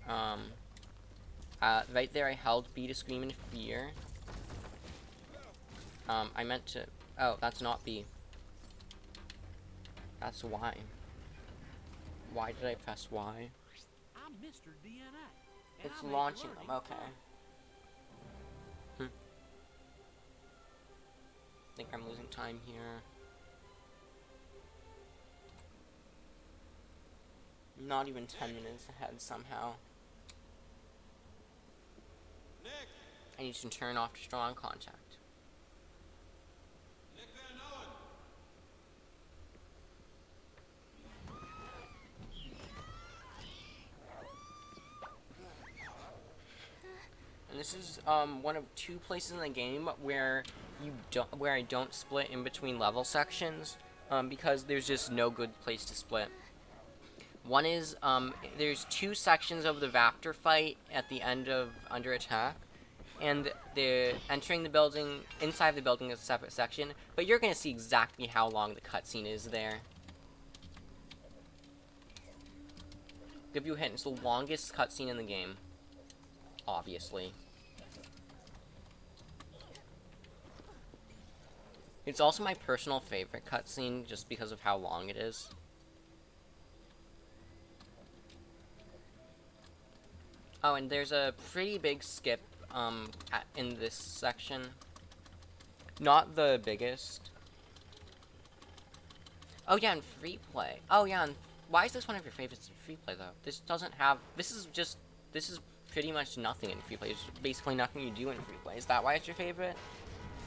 S19: Right there I held B to scream in fear. I meant to, oh, that's not B. That's Y. Why did I press Y?
S15: I'm Mr. DNA.
S19: It's launching them, okay. I think I'm losing time here. Not even 10 minutes ahead somehow.
S14: Nick.
S19: I need to turn off strong contact.
S14: Nick Van Owen.
S19: And this is one of 2 places in the game where I don't split in between level sections, because there's just no good place to split. One is there's 2 sections of the raptor fight at the end of Under Attack, and the entering the building, inside the building is a separate section, but you're gonna see exactly how long the cutscene is there. Give you a hint, it's the longest cutscene in the game. Obviously. It's also my personal favorite cutscene, just because of how long it is. Oh, and there's a pretty big skip, in this section. Not the biggest. Oh yeah, and free play. Oh yeah, and why is this one of your favorites in free play, though? This doesn't have... This is pretty much nothing in free play. It's basically nothing you do in free play. Is that why it's your favorite?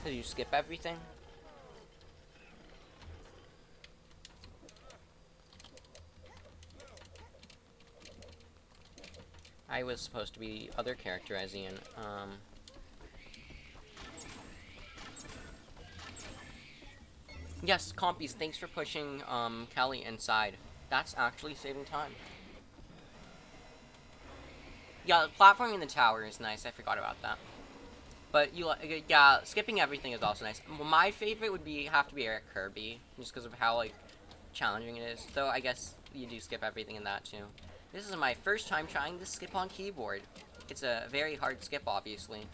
S19: Because you skip everything? I was supposed to be the other character as Ian. Yes, compies, thanks for pushing, Kelly inside. That's actually saving time. Yeah, platforming the tower is nice. I forgot about that. But yeah, skipping everything is also nice. My favorite would have to be Eric Kirby, just because of how, like, challenging it is. Though I guess you do skip everything in that too. This is my first time trying to skip on keyboard. It's a very hard skip, obviously.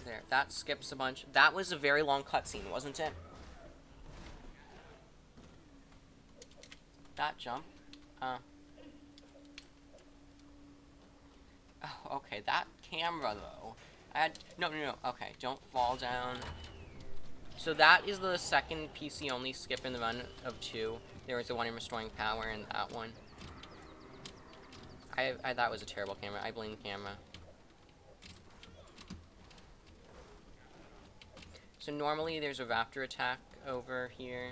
S19: There, that skips a bunch. That was a very long cutscene, wasn't it? That jump. Oh, okay, that camera, though. No, okay, don't fall down. So that is the second PC-only skip in the run of 2. There was the one in Restoring Power and that one. That was a terrible camera. I blame the camera. So normally there's a raptor attack over here.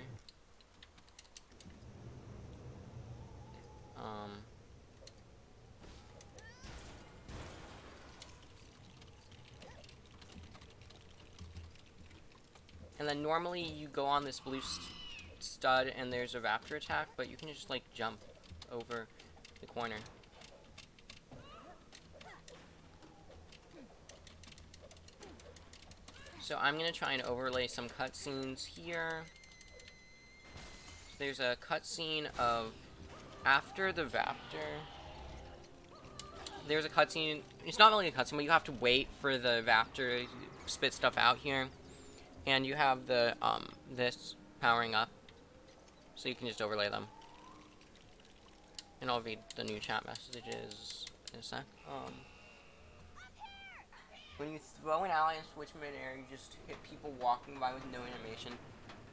S19: And then normally you go on this blue stud and there's a raptor attack, but you can just, like, jump over the corner. So I'm gonna try and overlay some cutscenes here. There's a cutscene of after the raptor. There's a cutscene. It's not really a cutscene, but you have to wait for the raptor to spit stuff out here. And you have the, this powering up. So you can just overlay them. And I'll read the new chat messages in a sec. When you throw an ally and switch mid-air, you just hit people walking by with no animation.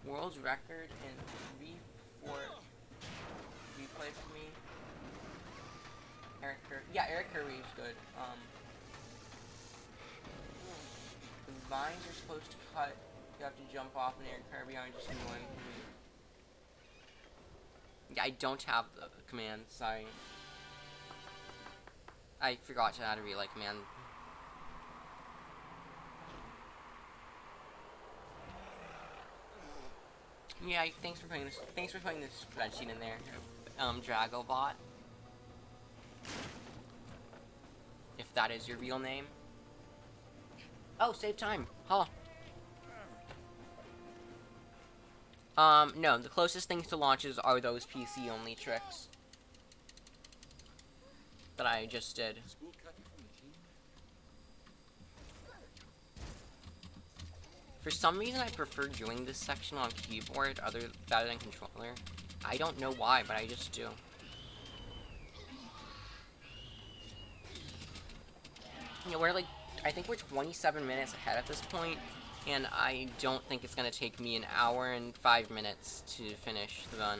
S19: World's record in 3-4 replay for me. Eric Kirby. Yeah, Eric Kirby is good. The vines are supposed to cut. You have to jump off an Eric Kirby on just one. Yeah, I don't have the command, sorry. I forgot how to relay command. Yeah, thanks for putting this spreadsheet in there. Dragobot. If that is your real name. Oh, save time. Huh. No, the closest things to launches are those PC-only tricks that I just did. For some reason, I prefer doing this section on keyboard rather than controller. I don't know why, but I just do. Yeah, I think we're 27 minutes ahead at this point. And I don't think it's gonna take me an hour and 5 minutes to finish the run.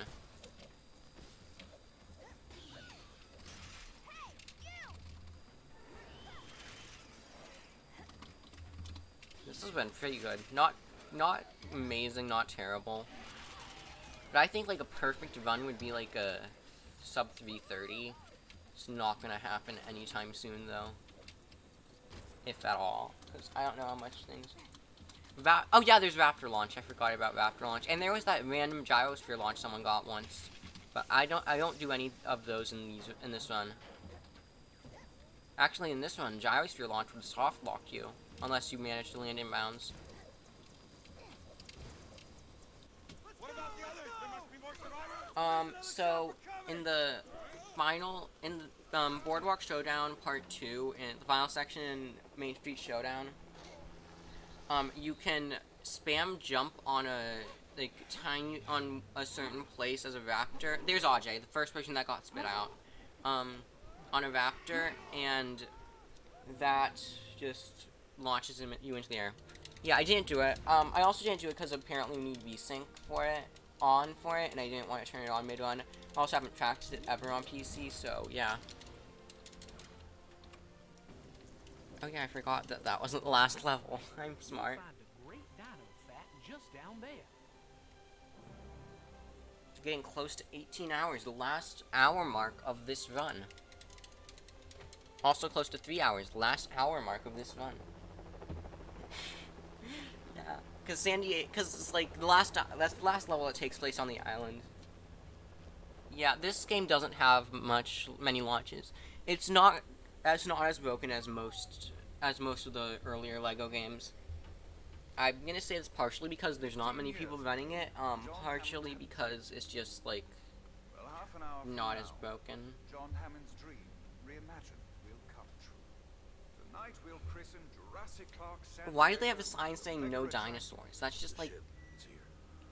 S19: This has been pretty good. Not amazing, not terrible. But I think, like, a perfect run would be like a sub 330. It's not gonna happen anytime soon, though. If at all. Because I don't know how much things... Oh yeah, there's Raptor launch. I forgot about Raptor launch. And there was that random gyrosphere launch someone got once. But I don't do any of those in this run. Actually, in this one, gyrosphere launch would soft lock you unless you manage to land inbounds. So in the Boardwalk Showdown Part 2, in the final section in Main Street Showdown, you can spam jump on a certain place as a raptor. There's Ajay, the first person that got spit out, on a raptor, and that just launches you into the air. Yeah, I didn't do it. I also didn't do it because apparently you need VSync for it, and I didn't want to turn it on mid-run. I also haven't practiced it ever on PC, so yeah. Oh yeah, I forgot that that wasn't the last level. I'm smart.
S7: Just down there.
S19: Getting close to 18 hours, the last hour mark of this run. Also close to 3 hours, last hour mark of this run. Yeah, because it's like that's the last level that takes place on the island. Yeah, this game doesn't have many launches. It's not as broken as most of the earlier LEGO games. I'm gonna say it's partially because there's not many people running it, partially because it's just like not as broken.
S6: John Hammond's dream, reimagined, will come true. Tonight we'll christen Jurassic Park.
S19: Why do they have a sign saying no dinosaurs? That's just like,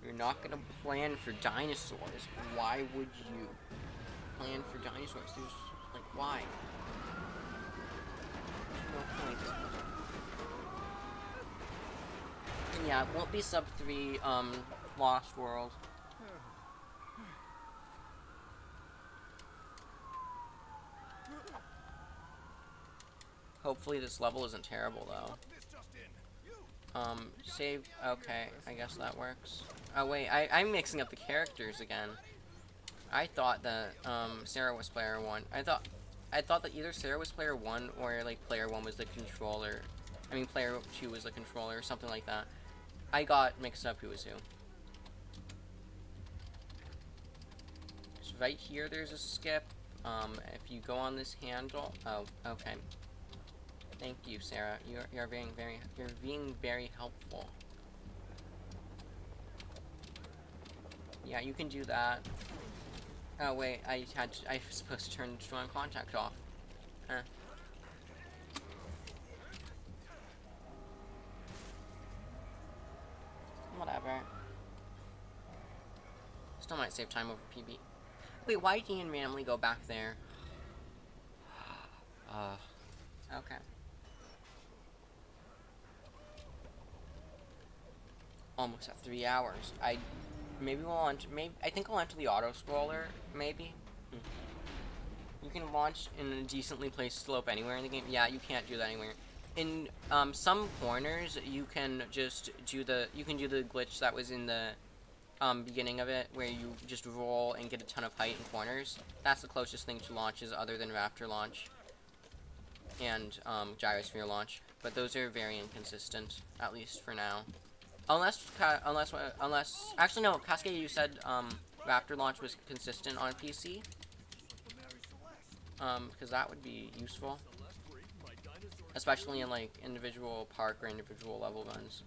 S19: you're not gonna plan for dinosaurs. Why would you plan for dinosaurs? There's like, why? There's no point. Yeah, it won't be sub 3, Lost World. Hopefully this level isn't terrible, though. Save, okay, I guess that works. Oh wait, I'm mixing up the characters again. I thought that, Sarah was player 1. I thought that either Sarah was player 1 or, like, player 1 was the controller. I mean, player 2 was the controller or something like that. I got mixed up who was who. So right here there's a skip. If you go on this handle, oh, okay. Thank you, Sarah. You're being very helpful. Yeah, you can do that. Oh wait, I was supposed to turn destroy contact off. Huh. Whatever. Still might save time over PB. Wait, why did Ian randomly go back there? Okay. Almost at 3 hours. I think I'll enter the auto scroller, maybe. You can launch in a decently placed slope anywhere in the game. Yeah, you can't do that anywhere. In some corners, you can just do the glitch that was in the beginning of it, where you just roll and get a ton of height in corners. That's the closest thing to launches other than Raptor launch and Gyrosphere launch. But those are very inconsistent, at least for now. Unless actually no, Cascade, you said Raptor launch was consistent on PC. Because that would be useful. Especially in like individual park or individual level runs.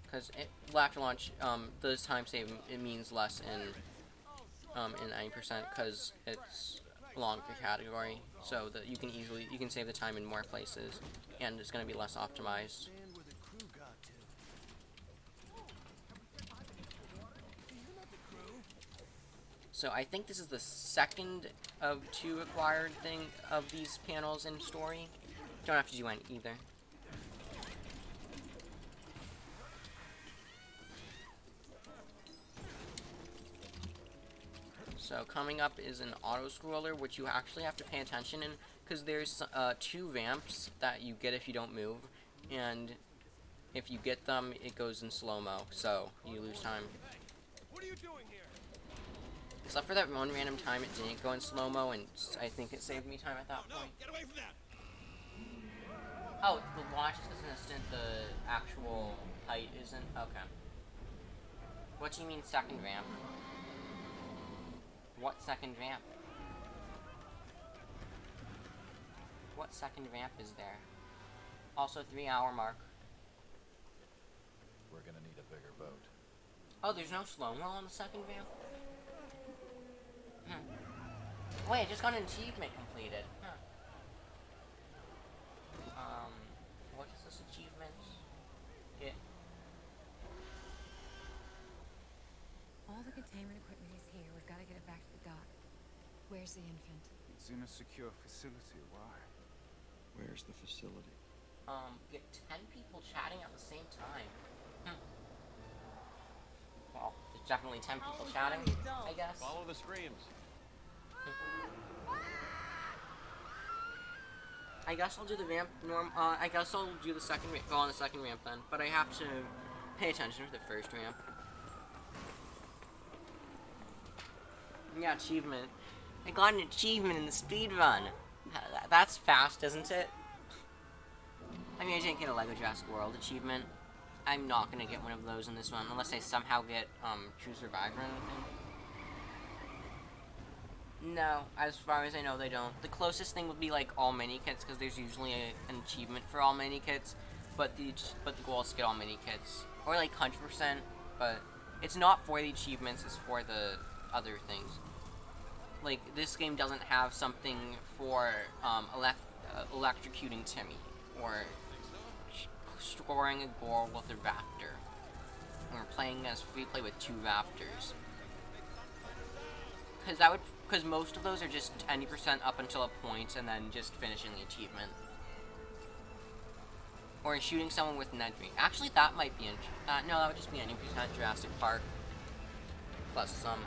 S19: Because Raptor launch, the time save, it means less in 90% because it's a longer category. So that you can save the time in more places, and it's going to be less optimized. So I think this is the second of 2 required of these panels in story. Don't have to do any either. So coming up is an auto scroller, which you actually have to pay attention in, because there's 2 ramps that you get if you don't move, and if you get them, it goes in slow-mo, so you lose time.
S9: What are you doing here?
S19: Except for that one random time it didn't go in slow-mo, and I think it saved me time at that point.
S9: Get away from that!
S19: Oh, the launch is consistent, the actual height isn't? Okay. What do you mean second ramp? What second ramp? What second ramp is there? Also 3-hour mark.
S20: We're gonna need a bigger boat.
S19: Oh, there's no slow-mo on the second ramp? Wait, I just got an achievement completed. What is this achievement? Get.
S1: All the containment equipment is here. We've got to get it back to the dock. Where's the infant?
S6: It's in a secure facility. Why?
S20: Where's the facility?
S19: Get 10 people chatting at the same time. Well, there's definitely 10 people chatting, I guess.
S16: Follow the screams.
S19: I guess I'll do the ramp I guess I'll do the second ramp, go on the second ramp then, but I have to pay attention to the first ramp. Yeah, achievement. I got an achievement in the speedrun. That's fast, isn't it? I mean, I didn't get a Lego Jurassic World achievement. I'm not gonna get one of those in this one, unless I somehow get, True Survivor or anything. No, as far as I know, they don't. The closest thing would be, like, all mini-kits, because there's usually an achievement for all mini-kits, but the goal is to get all mini-kits. Or, like, 100%, but it's not for the achievements, it's for the other things. Like, this game doesn't have something for, electrocuting Timmy, or scoring a goal with a raptor, or playing as free play with 2 raptors. Because most of those are just 20% up until a point, and then just finishing the achievement. Or shooting someone with Nedry. Actually, that might be no, that would just be 90% Jurassic Park. Plus some.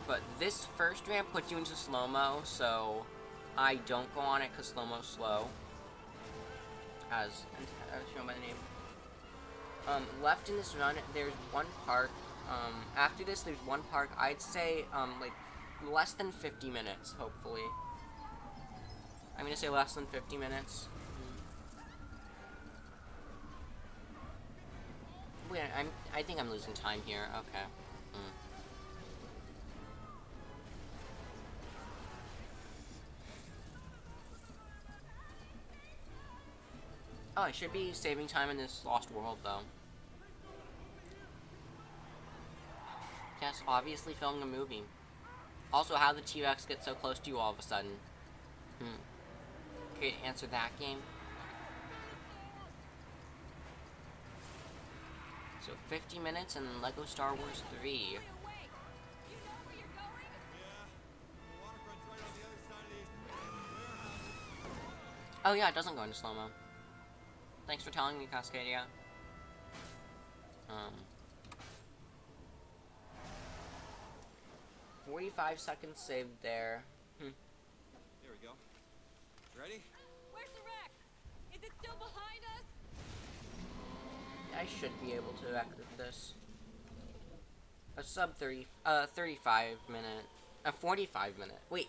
S19: But this first ramp puts you into slow-mo, so I don't go on it because slow-mo's slow. As shown by the name. Left in this run, there's one park. After this, there's one park. I'd say, like, less than 50 minutes, hopefully. I'm gonna say less than 50 minutes. Wait, I think I'm losing time here. Okay. Oh, I should be saving time in this Lost World, though. Yes, obviously filming a movie. Also, how did the T-Rex get so close to you all of a sudden? Okay, answer that game. So 50 minutes and Lego Star Wars 3. Oh yeah, it doesn't go into slow-mo. Thanks for telling me, Cascadia. 45 seconds saved there.
S16: Here we go. Ready?
S12: Where's the wreck? Is it still behind us?
S19: I should be able to record this. A sub 35 minute, a 45 minute. Wait,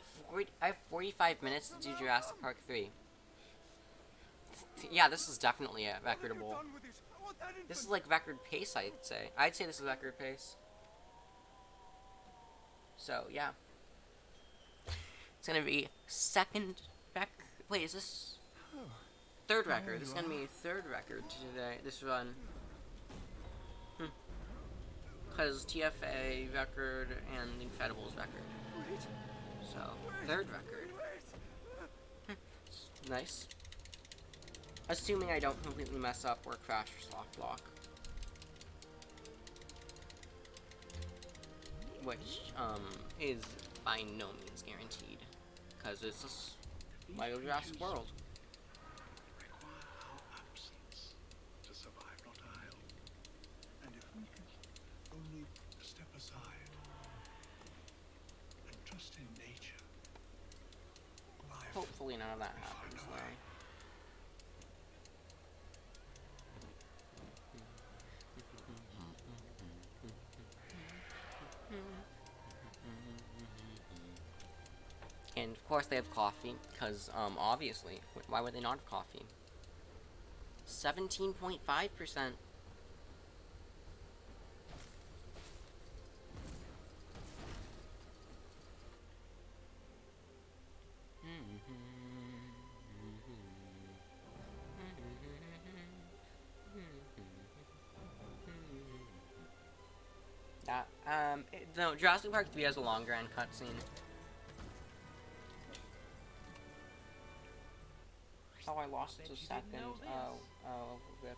S19: I have 45 minutes to do Jurassic Park 3. Yeah, this is definitely recordable. This is like record pace, I'd say. I'd say this is record pace. So, yeah. It's gonna be second wait, is this third record? This is gonna be third record today, this run. Because TFA record and Incredibles record. So, third record. Nice. Assuming I don't completely mess up or crash or soft lock. Which, is by no means guaranteed. Because it's just Lego Jurassic World.
S2: To survive, not to help. And if we could only step aside and trust in nature,
S19: Hopefully none of that happens, though. And of course they have coffee, because, obviously. Why would they not have coffee? 17.5%. No, Jurassic Park 3 has a longer end cutscene. Oh, I lost a second. Oh, rip.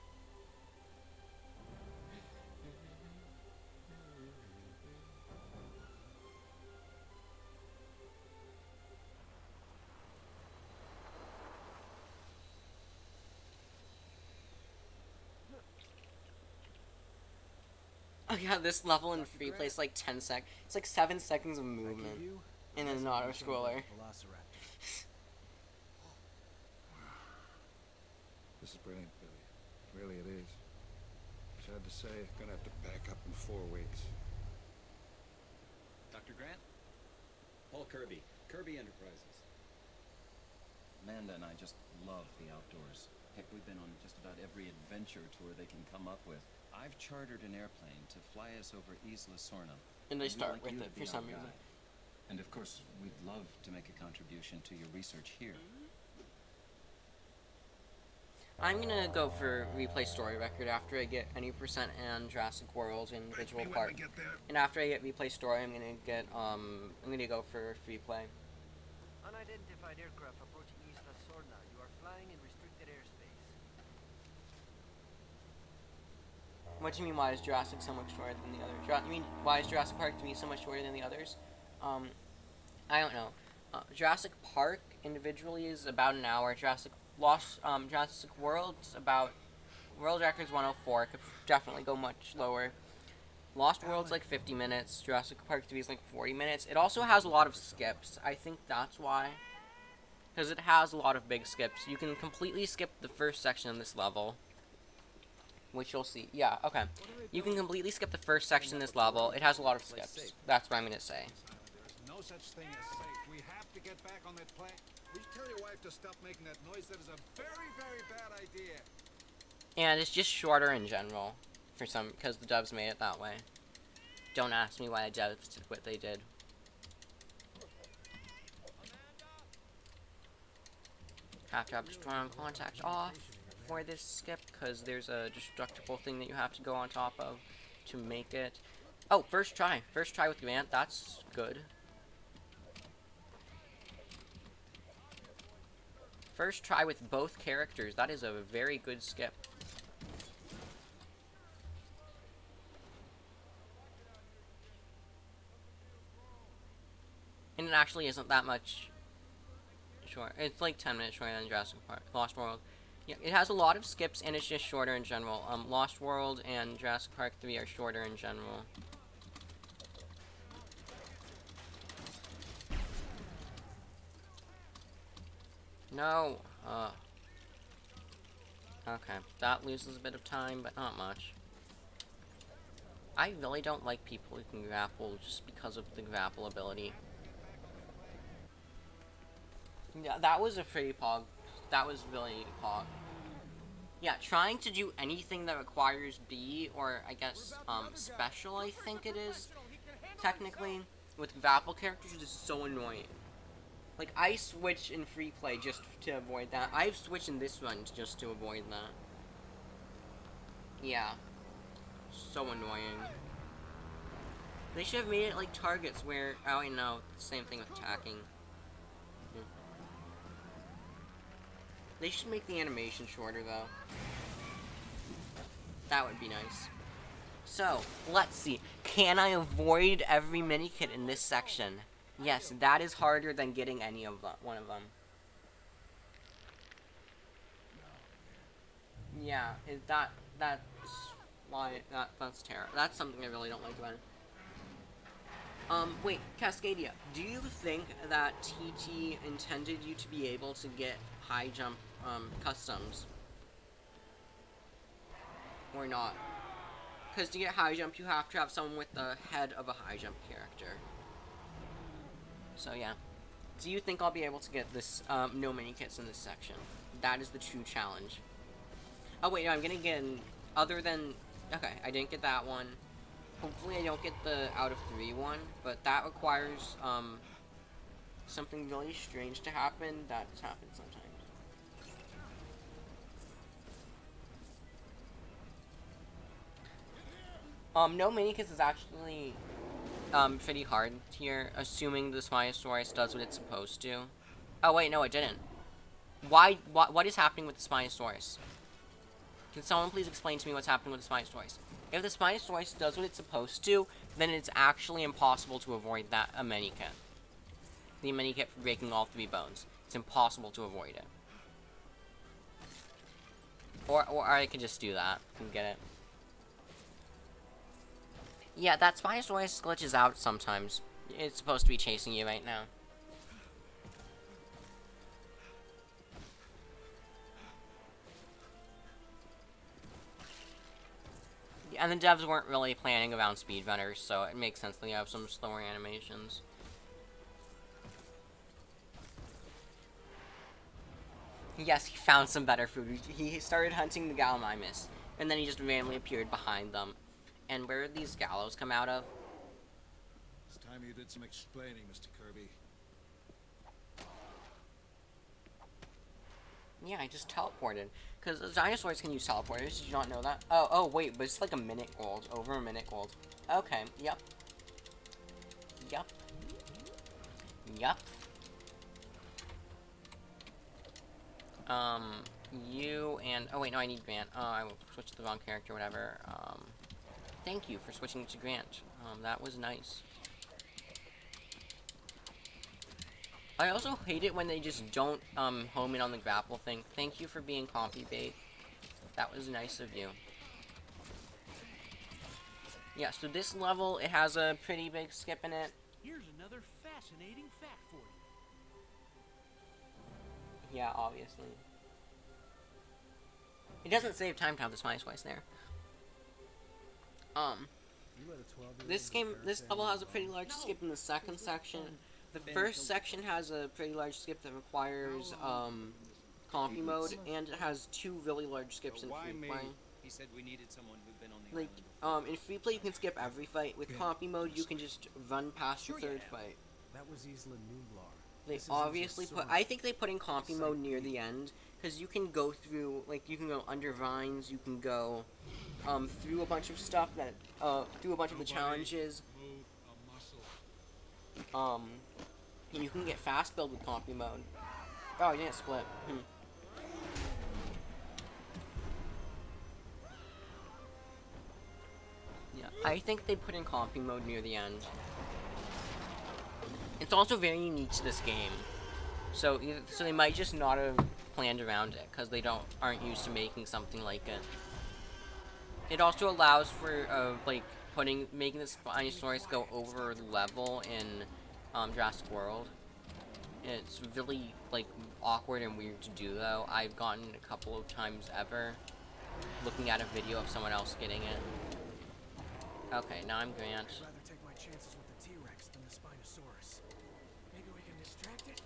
S19: Oh yeah, this level in free play is like 10 sec. It's like 7 seconds of movement in an auto scroller.
S6: This is brilliant, Billy. Really, it is. Sad to say, gonna have to pack up in 4 weeks.
S16: Dr. Grant? Paul Kirby, Kirby Enterprises.
S20: Amanda and I just love the outdoors. Heck, we've been on just about every adventure tour they can come up with. I've chartered an airplane to fly us over Isla Sorna.
S19: And they
S20: We'd
S19: start
S20: like
S19: with
S20: you
S19: it
S20: to be
S19: for some
S20: our
S19: reason.
S20: guide. And of course, we'd love to make a contribution to your research here.
S19: I'm gonna go for replay story record after I get any percent and Jurassic World individual part. And after I get replay story, I'm gonna get I'm gonna go for free play.
S17: Unidentified aircraft approaching Isla Sorna. You are flying in restricted airspace.
S19: What do you mean, why is Jurassic so much shorter than the others? You mean, why is Jurassic Park 3 so much shorter than the others? I don't know. Jurassic Park individually is about an hour. Jurassic World's about... World record's 104. Could definitely go much lower. Lost World's like 50 minutes. Jurassic Park 3 is like 40 minutes. It also has a lot of skips. I think that's why. Because it has a lot of big skips. You can completely skip the first section of this level. Which you'll see. Yeah, okay. You can completely skip the first section of this level. It has a lot of skips. That's what I'm going to say.
S6: There's no such thing as safe. We have to get back on that plane. Will you tell your wife to stop making that noise? That is a very, very bad idea.
S19: And it's just shorter in general. Because the dubs made it that way. Don't ask me why the dubs did what they did. Have to have strong contact off for this skip, because there's a destructible thing that you have to go on top of to make it. Oh, first try with Grant. That's good. First try with both characters. That is a very good skip. And it actually isn't that much short. It's like 10 minutes shorter than Jurassic Park, Lost World. Yeah, it has a lot of skips, and it's just shorter in general. Lost World and Jurassic Park 3 are shorter in general. No. Okay, that loses a bit of time, but not much. I really don't like people who can grapple just because of the grapple ability. Yeah, that was a pretty pog. That was really pog. Yeah, trying to do anything that requires B, or I guess, special, I think it is, technically, with grapple characters is so annoying. Like, I switch in free play just to avoid that. I've switched in this run just to avoid that. Yeah. So annoying. They should have made it like targets where, oh I know, same thing with attacking. They should make the animation shorter, though. That would be nice. So, let's see. Can I avoid every mini-kit in this section? Yes, that is harder than getting any of them, one of them. Yeah, that's why, that's terrible. That's something I really don't like about it. Wait, Cascadia, do you think that TT intended you to be able to get high jump, customs? Or not? Because to get high jump, you have to have someone with the head of a high jump character. So, yeah. Do you think I'll be able to get this, no mini kits in this section? That is the true challenge. Oh wait, no, I'm gonna get an, other than, okay, I didn't get that one. Hopefully I don't get the out of 3 one, but that requires, something really strange to happen. That's happened sometimes. No mini kits is actually, pretty hard here, assuming the Spinosaurus does what it's supposed to. Oh wait, no it didn't. What is happening with the Spinosaurus? Can someone please explain to me what's happening with the Spinosaurus? If the Spinosaurus does what it's supposed to, then it's actually impossible to avoid that, a mini kit. The mini kit for breaking all 3 bones. It's impossible to avoid it. Or I could just do that and get it. Yeah, that Spinosaurus glitches out sometimes. It's supposed to be chasing you right now. Yeah, and the devs weren't really planning around speedrunners, so it makes sense that you have some slower animations. Yes, he found some better food. He started hunting the Gallimimus, and then he just randomly appeared behind them. And where did these gallows come out of?
S6: It's time you did some explaining, Mr. Kirby.
S19: Yeah, I just teleported. Because the dinosaurs can use teleporters. Did you not know that? Oh, wait, but it's like a minute gold. Over a minute gold. Okay, yep. Yep. Yep. You and... Oh, wait, no, I need Grant. Oh, I switched to the wrong character, whatever. Thank you for switching to Grant. That was nice. I also hate it when they just don't, home in on the grapple thing. Thank you for being compy bait. That was nice of you. Yeah, so this level, it has a pretty big skip in it.
S7: Here's another fascinating fact for you.
S19: Yeah, obviously. It doesn't save time to have the Spinosaurus there. This level has a pretty large skip in the second section. The first section has a pretty large skip that requires, compy mode, and it has 2 really large skips in free play.
S20: He said we needed someone who'd been on the
S19: island. In free play you can skip every fight. With compy mode you can just run past the 3rd fight.
S15: That was Isla Nublar.
S19: They obviously put... I think they put in compy mode near the end, because you can go through, like, you can go under vines, you can go, through a bunch of stuff that, through a bunch of the challenges. And you can get fast build with compy mode. Oh, you didn't split. Yeah, I think they put in compy mode near the end. It's also very unique to this game, so they might just not have planned around it because they aren't used to making something like it. It also allows for making the Spinosaurus go over the level in Jurassic World. It's really awkward and weird to do though. I've gotten it a couple of times ever looking at a video of someone else getting it. Okay, now I'm Grant.
S11: I'd rather take my chances with the T-Rex than the Spinosaurus. Maybe we can distract it?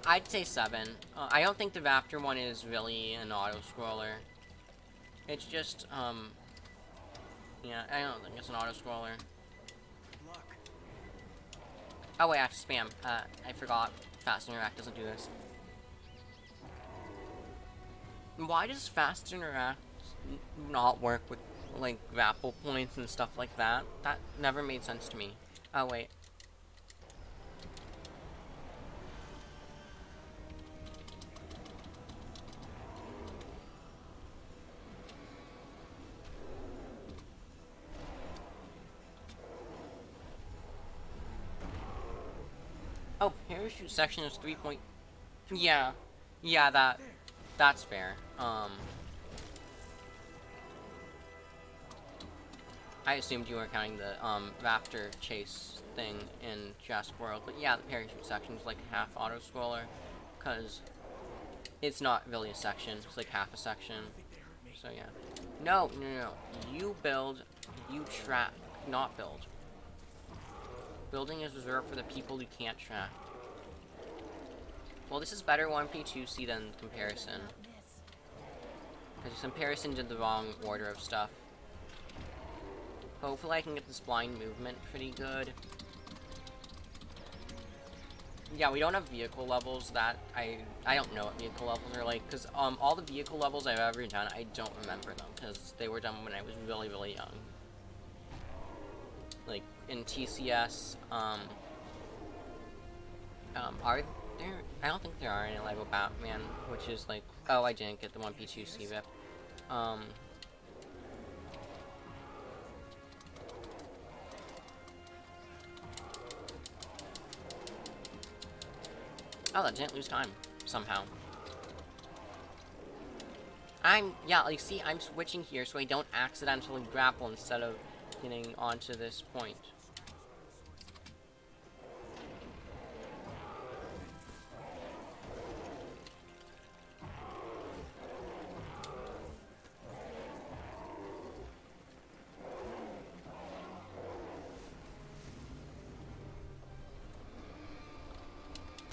S19: I'd say 7. I don't think the Raptor one is really an auto-scroller. It's just, yeah, I don't think it's an auto-scroller. Oh wait, I have to spam. I forgot. Fast Interact doesn't do this. Why does Fast Interact not work with, grapple points and stuff like that? That never made sense to me. Oh wait. Oh, parachute section is 3 point... Yeah. Yeah, that's fair. I assumed you were counting the, Raptor chase thing in Jurassic World, but yeah, the parachute section is half auto-scroller, because it's not really a section, it's half a section, so yeah. No. You build, you track, not build. Building is reserved for the people you can't track. Well, this is better 1P2C than comparison. Because comparison did the wrong order of stuff. Hopefully I can get this blind movement pretty good. Yeah, we don't have vehicle levels that I don't know what vehicle levels are like, because all the vehicle levels I've ever done, I don't remember them, because they were done when I was really, really young. Like, in TSS, are there, I don't think there are any Lego Batman, which is like, oh, I didn't get the 1P2C rip. Oh, that didn't lose time, somehow. Yeah, like, see, I'm switching here so I don't accidentally grapple instead of getting onto this point.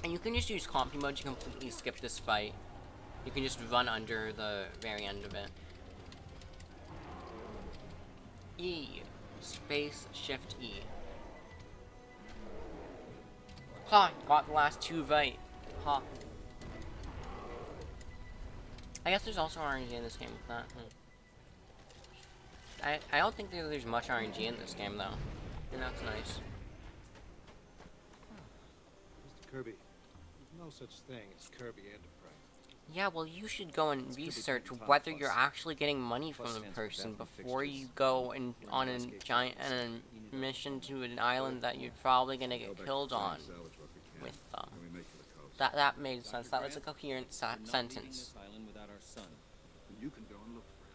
S19: And you can just use comp mode to completely skip this fight. You can just run under the very end of it. E. Space Shift E. Ha! Got the last two right. Ha. I guess there's also RNG in this game with that. I don't think there's much RNG in this game, though. And that's nice.
S15: Mr. Kirby, there's no such thing as Kirby Enterprise.
S19: Yeah, well, you should go and research whether you're actually getting money from the person before you go on a giant mission to an island that you're probably gonna get killed on with them. That made sense. That was a coherent sentence.
S15: You can go and look for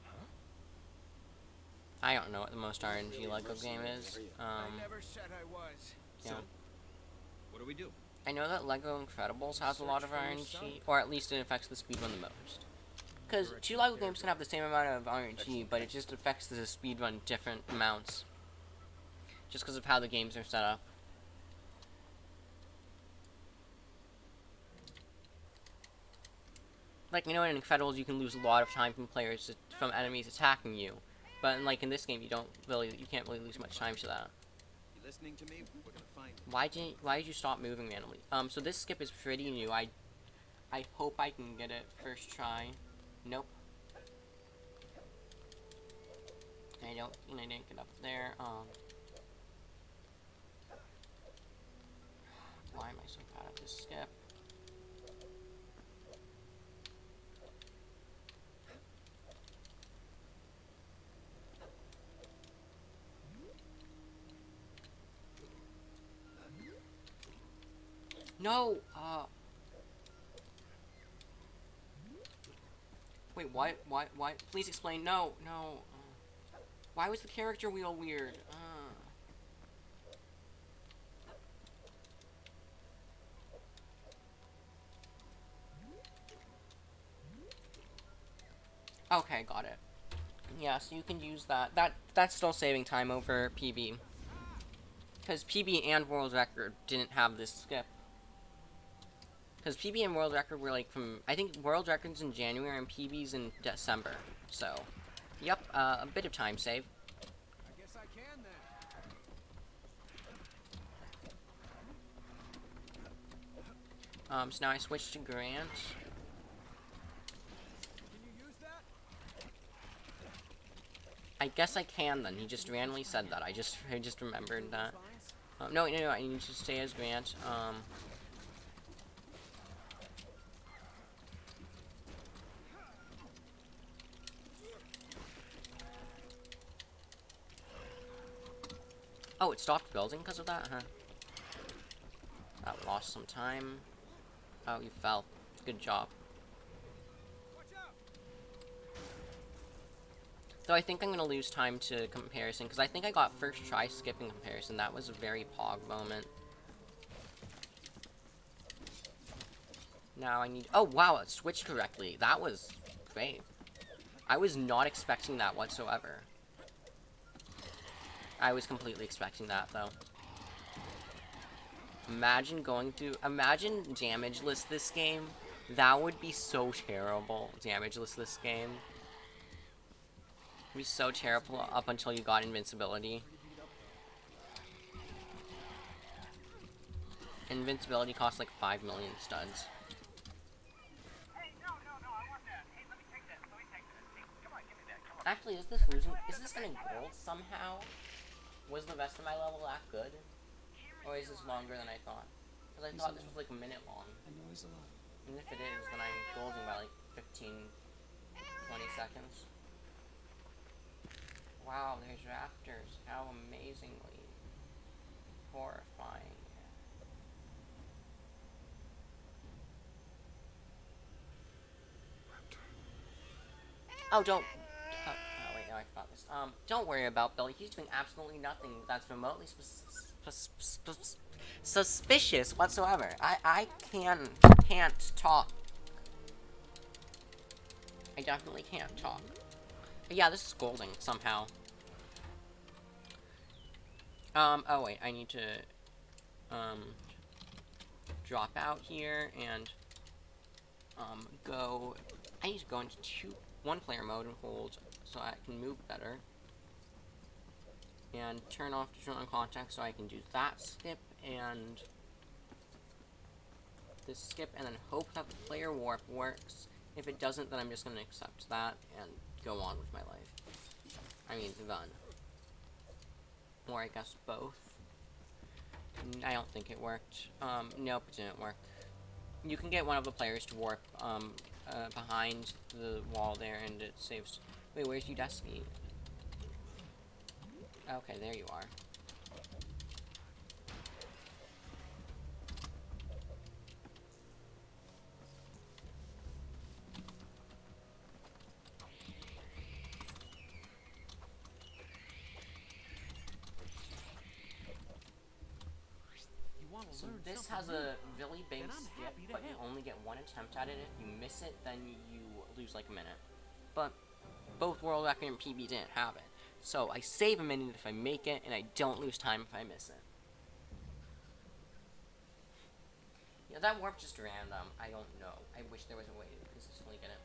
S15: him.
S19: I don't know what the most RNG Lego game is.
S9: I never said I was.
S19: Yeah.
S20: So, what do we do?
S19: I know that Lego Incredibles has a lot of RNG, or at least it affects the speedrun the most. Because two Lego games can have the same amount of RNG, but it just affects the speedrun different amounts. Just because of how the games are set up. Like, you know, in Incredibles you can lose a lot of time from from enemies attacking you. But in this game you can't really lose much time to that.
S20: You listening to me? We're gonna find him.
S19: Why did you stop moving randomly? So this skip is pretty new. I hope I can get it first try. Nope. I didn't get up there. Why am I so bad at this skip? No! Wait, what? Please explain. No. Why was the character wheel weird? Okay, got it. Yeah, so you can use that. That's still saving time over PB. Because PB and World Record didn't have this skip. Because PB and World Record were like I think World Record's in January and PB's in December. So, yep, a bit of time save.
S9: I guess I can then.
S19: So now I switch to Grant.
S9: Can you use that?
S19: I guess I can then. He just randomly said that. I just remembered that. No, I need to stay as Grant. Oh, it stopped building because of that, huh? That lost some time. Oh, you fell. Good job. Though I think I'm going to lose time to comparison, because I think I got first try skipping comparison. That was a very pog moment. Now I need... Oh, wow, it switched correctly. That was great. I was not expecting that whatsoever. I was completely expecting that, though. Imagine going through... Imagine damageless this game. That would be so terrible, damageless this game. It'd be so terrible up until you got invincibility. Invincibility costs like 5 million studs. Actually, is this losing? Is this getting gold somehow? Was the rest of my level that good? Or is this longer than I thought? Because I thought this was like a minute long.
S20: I know he's alive.
S19: And if it is, then I'm golding by like 15, 20 seconds. Wow, there's raptors. How amazingly horrifying. Oh, don't. Oh, wait, no, I forgot this. Don't worry about Billy. He's doing absolutely nothing that's remotely suspicious whatsoever. I can't talk. I definitely can't talk. But yeah, this is golding somehow. Oh wait, I need to, drop out here and, go, I need to go into one-player mode and hold so I can move better. And turn off digital context so I can do that skip and this skip, and then hope that the player warp works. If it doesn't, then I'm just gonna accept that and go on with my life. I mean, run. Or I guess both. I don't think it worked. Nope, it didn't work. You can get one of the players to warp, behind the wall there, and it saves... Wait, where's Udesky? Okay, there you are. So this has a really big skip, but you only get one attempt at it. If you miss it, then you lose like a minute. But both World Record and PB didn't have it. So I save a minute if I make it, and I don't lose time if I miss it. Yeah, that warp just random. I don't know. I wish there was a way to consistently get it.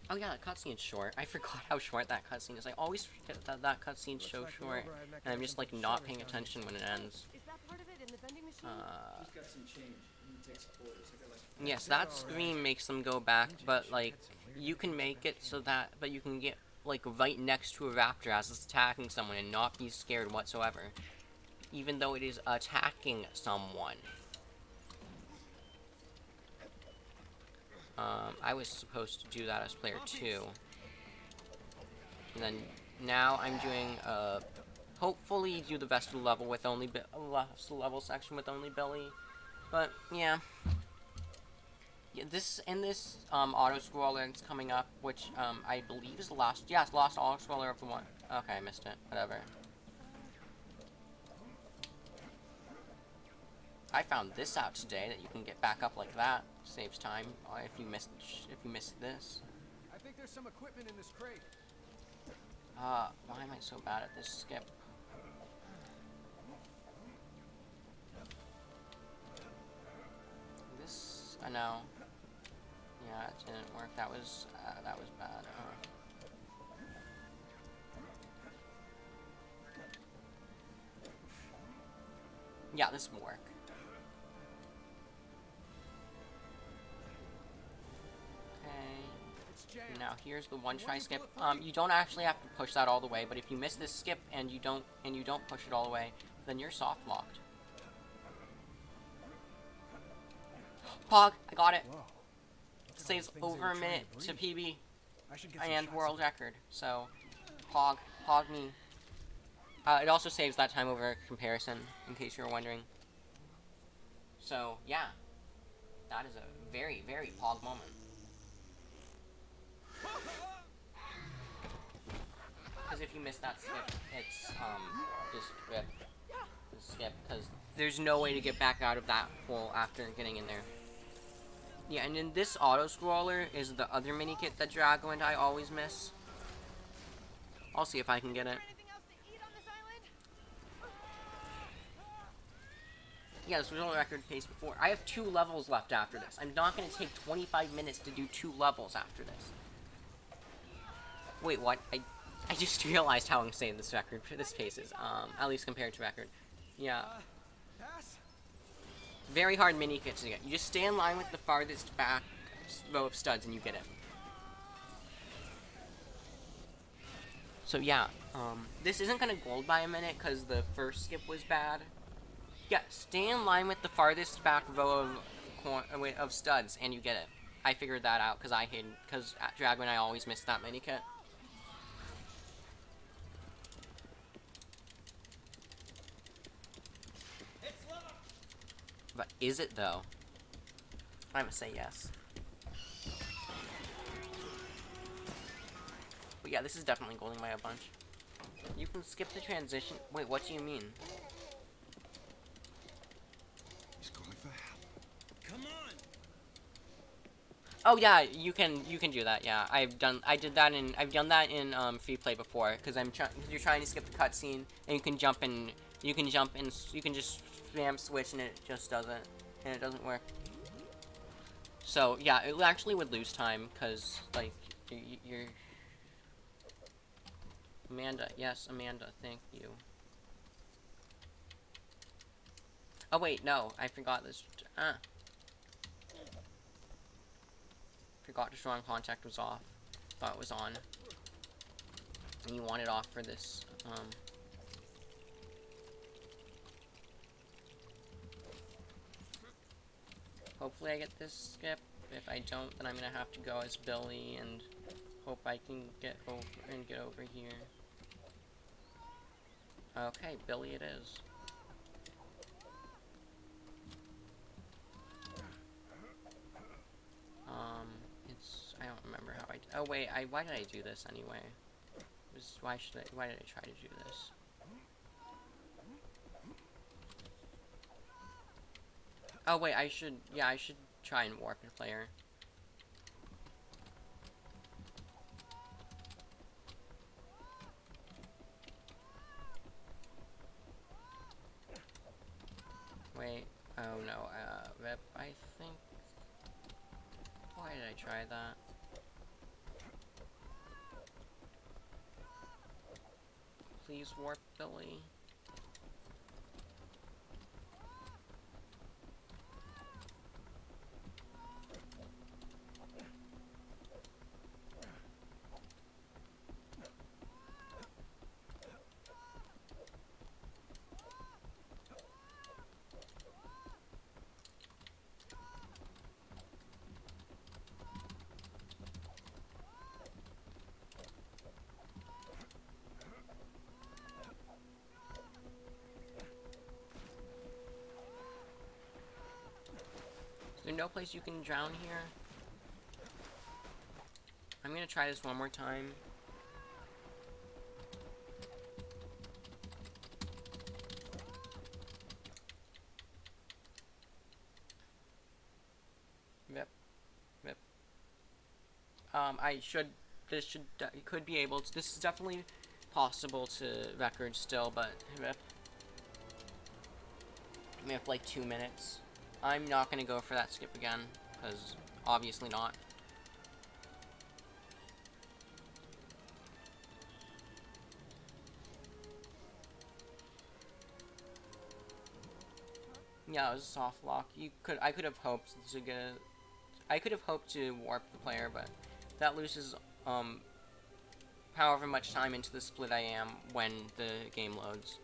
S19: Oh yeah, that cutscene's short. I forgot how short that cutscene is. I always forget that that cutscene's so short, and I'm just like not paying attention when it ends.
S12: Is that part of it in the vending machine?
S20: Who's got some change? Who takes quarters? I got like...
S19: Yes, that scream makes them go back, but like you can make it so that, but you can get like right next to a raptor as it's attacking someone and not be scared whatsoever, even though it is attacking someone. I was supposed to do that as player 2. And then now I'm doing, hopefully do the rest of the level with only level section with only Billy. But yeah. This auto scroller that's coming up, which I believe is the last. Yeah, it's the last auto scroller of the one. Okay, I missed it. Whatever. I found this out today that you can get back up like that. Saves time if you missed this.
S9: I think there's some equipment in this crate.
S19: Why am I so bad at this skip? This no. Yeah, it didn't work. That was bad. Yeah, this will work. Now here's the one try skip. You don't actually have to push that all the way, but if you miss this skip and you don't push it all the way, then you're soft locked. Pog, I got it. Saves over a minute to PB and world record. So, Pog me. It also saves that time over comparison, in case you were wondering. So yeah, that is a very, very Pog moment. Because if you miss that skip, it's just rip the skip, because there's no way to get back out of that hole after getting in there. Yeah, and then this auto-scroller is the other mini-kit that Drago and I always miss. I'll see if I can get it. Yeah, this was on record pace before. I have 2 levels left after this. I'm not going to take 25 minutes to do 2 levels after this. Wait, what? I just realized how insane this record, this pace is. At least compared to record. Yeah. Very hard mini-kits to get. You just stay in line with the farthest back row of studs and you get it. So yeah, this isn't gonna gold by a minute because the first skip was bad. Yeah, stay in line with the farthest back row of studs and you get it. I figured that out because because at Drago and I always missed that mini-kit. But is it though? I'm gonna say yes. But yeah, this is definitely golding by a bunch. You can skip the transition. Wait, what do you mean?
S6: He's calling for help.
S16: Come on!
S19: Oh yeah, you can do that. Yeah, I've done that in free play before because you're trying to skip the cutscene and you can jump and you can just spam switch and it just doesn't work. So yeah, it actually would lose time because like you're Amanda. Yes, Amanda. Thank you. Oh wait, no, I forgot this. Forgot the strong contact was off. Thought it was on. And you want it off for this. Hopefully I get this skip. If I don't, then I'm gonna have to go as Billy and hope I can get over here. Okay, Billy it is. I don't remember how oh wait, why did I do this anyway? Why did I try to do this? Oh wait, I should try and warp the player. Wait, oh no, rep, I think. Why did I try that? Please warp Billy. Is there no place you can drown here? I'm gonna try this one more time. Yep. Yep. Could be able to, this is definitely possible to record still, but we have like 2 minutes. I'm not gonna go for that skip again, because obviously not. Yeah, it was a soft lock. I could have hoped to get I could have hoped to warp the player, but that loses however much time into the split I am when the game loads.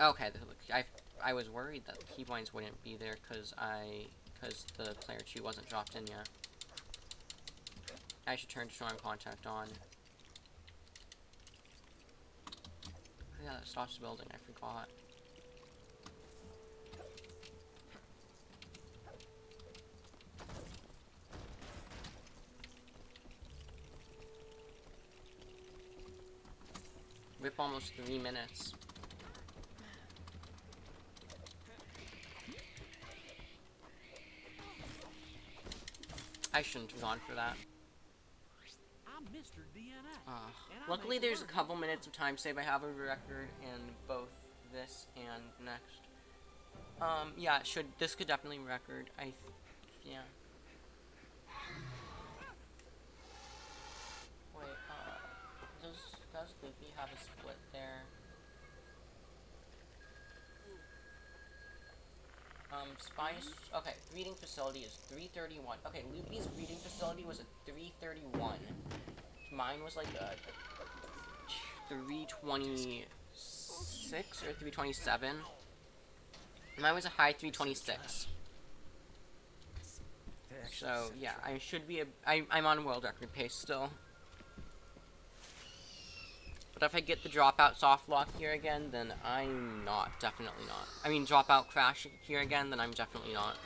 S19: Okay, I was worried that the keybinds wouldn't be there because the player 2 wasn't dropped in yet. I should turn strong contact on. Yeah, that stops building, I forgot. Rip almost 3 minutes. I shouldn't have gone for that.
S7: I'm Mr. DNA.
S19: Luckily, there's a couple minutes of time save. I have a record in both this and next. Yeah, this could definitely record. Yeah. Wait, does Loopy have a split there? Okay, breeding facility is 331. Okay, Loopy's breeding facility was a 331. Mine was like a 326 or 327. Mine was a high 326. So, yeah, I should be I'm on world record pace still. But if I get the dropout soft lock here again, then I'm not. Definitely not. I mean, dropout crash here again, then I'm definitely not.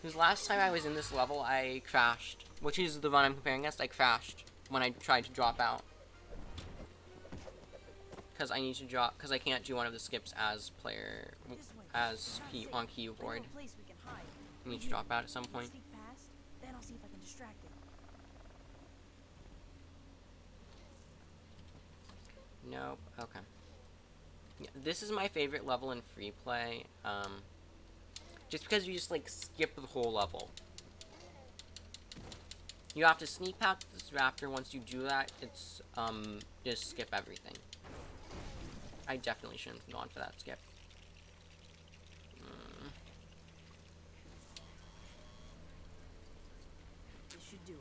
S19: Because last time I was in this level, I crashed. Which is the run I'm comparing against. I crashed when I tried to drop out. Because I need to drop, because I can't do one of the skips as on keyboard. I need to drop out at some point.
S12: Then I'll see if I can distract it.
S19: Nope. Okay. Yeah, this is my favorite level in free play. Just because you just like skip the whole level. You have to sneak past this raptor. Once you do that, it's just skip everything. I definitely shouldn't have gone for that skip.
S12: This should do it.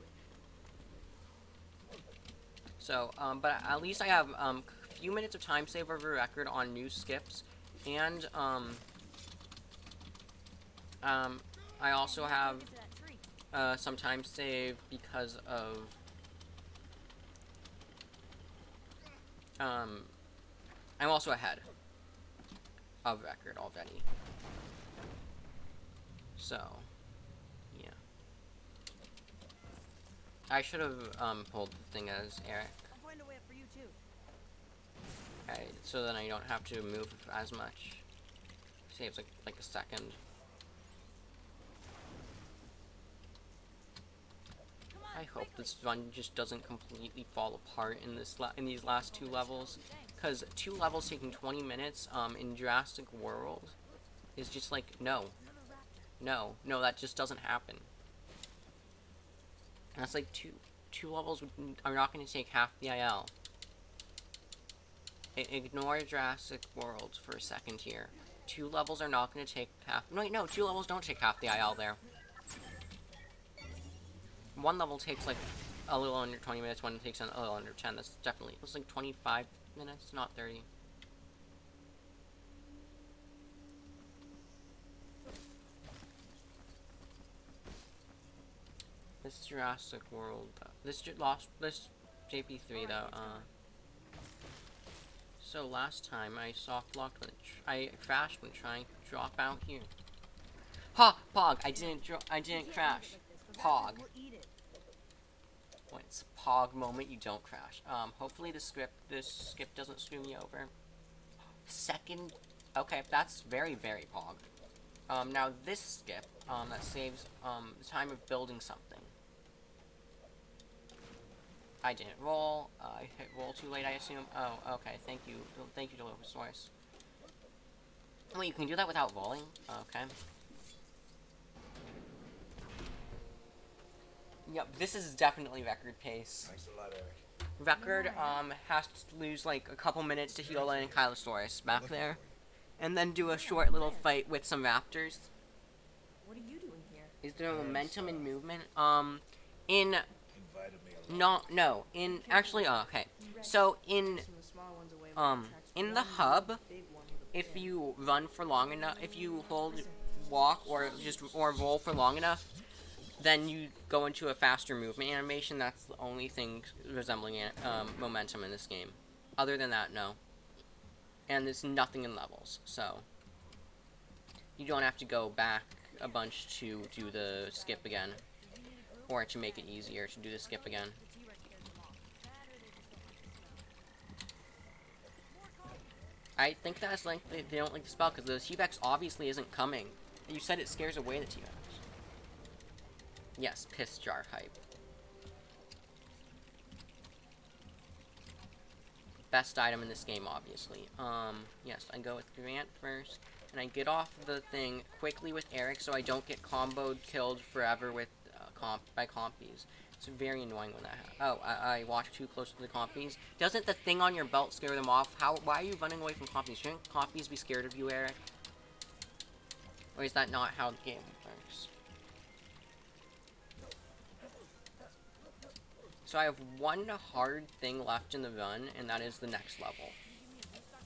S19: So, but at least I have a few minutes of time save over record on new skips, and I also have some time save because of I'm also ahead of record already. So, yeah. I should have pulled the thing as Eric.
S12: I'll find a way up for you too.
S19: Okay, so then I don't have to move as much. Saves like a second. I hope this run just doesn't completely fall apart in these last two levels, because 2 levels taking 20 minutes in Jurassic World is just like no, that just doesn't happen. And that's like two levels are not going to take half the IL. Ignore Jurassic World for a second here. 2 levels are not going to take half. No, 2 levels don't take half the IL there. 1 level takes like a little under 20 minutes, 1 takes a little under 10. That's definitely, it's like 25 minutes, not 30. This Jurassic World, this JP3 though, so last time I soft locked when I crashed when trying to drop out here. Ha! Pog! I didn't crash. Pog. When it's a Pog moment, you don't crash. Hopefully this skip doesn't screw me over. Second, okay, that's very, very Pog. Now this skip, that saves, the time of building something. I didn't roll, I hit roll too late, I assume. Oh, okay, thank you, Deliver Source. Wait, you can do that without rolling? Okay. Yep, this is definitely record pace.
S5: Thanks a lot, Eric.
S19: Record, has to lose like a couple minutes to heal an Ankylosaurus back there. And then do a short little fight with some raptors.
S12: What are you doing here?
S19: Is there momentum and movement? Actually, okay. So, in the hub, if you run for long enough, if you walk, or roll for long enough, then you go into a faster movement animation. That's the only thing resembling momentum in this game. Other than that, no. And there's nothing in levels, so you don't have to go back a bunch to do the skip again, or to make it easier to do the skip again. I think that's like they don't like the spell because the T-Rex obviously isn't coming. You said it scares away the T-Rex. Yes, piss jar hype. Best item in this game, obviously. Yes, I go with Grant first, and I get off the thing quickly with Eric so I don't get comboed, killed forever with by compies. It's very annoying when that happens. Oh, I walked too close to the compies. Doesn't the thing on your belt scare them off? Why are you running away from compies? Shouldn't compies be scared of you, Eric? Or is that not how the game works? So I have one hard thing left in the run, and that is the next level.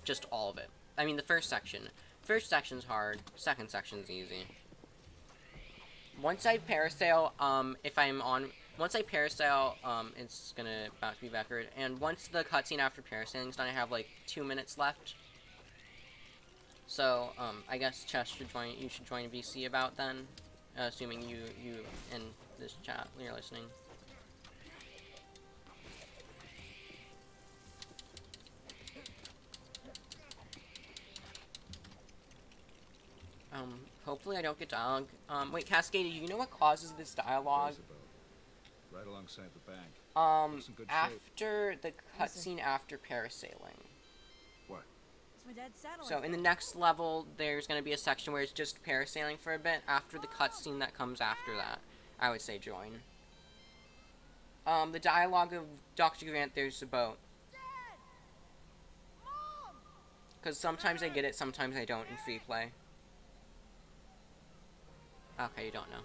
S19: Just all of it. I mean, the first section. First section's hard, second section's easy. Once I parasail, once I parasail, it's gonna bounce me backward, and once the cutscene after parasailing's done, I have like 2 minutes left. So, I guess Chess should you should join VC about then, assuming you in this chat, you're listening. Hopefully I don't get dialogue. Wait, Cascade, do you know what causes this dialogue?
S6: Right alongside the bank. Looks in good shape.
S19: After the cutscene after parasailing.
S6: What?
S12: It's my dad's satellite.
S19: So in the next level, there's going to be a section where it's just parasailing for a bit. After the cutscene that comes after that, I would say join. The dialogue of Dr. Grant, there's a boat. Because sometimes I get it, sometimes I don't in free play. Okay, you don't know.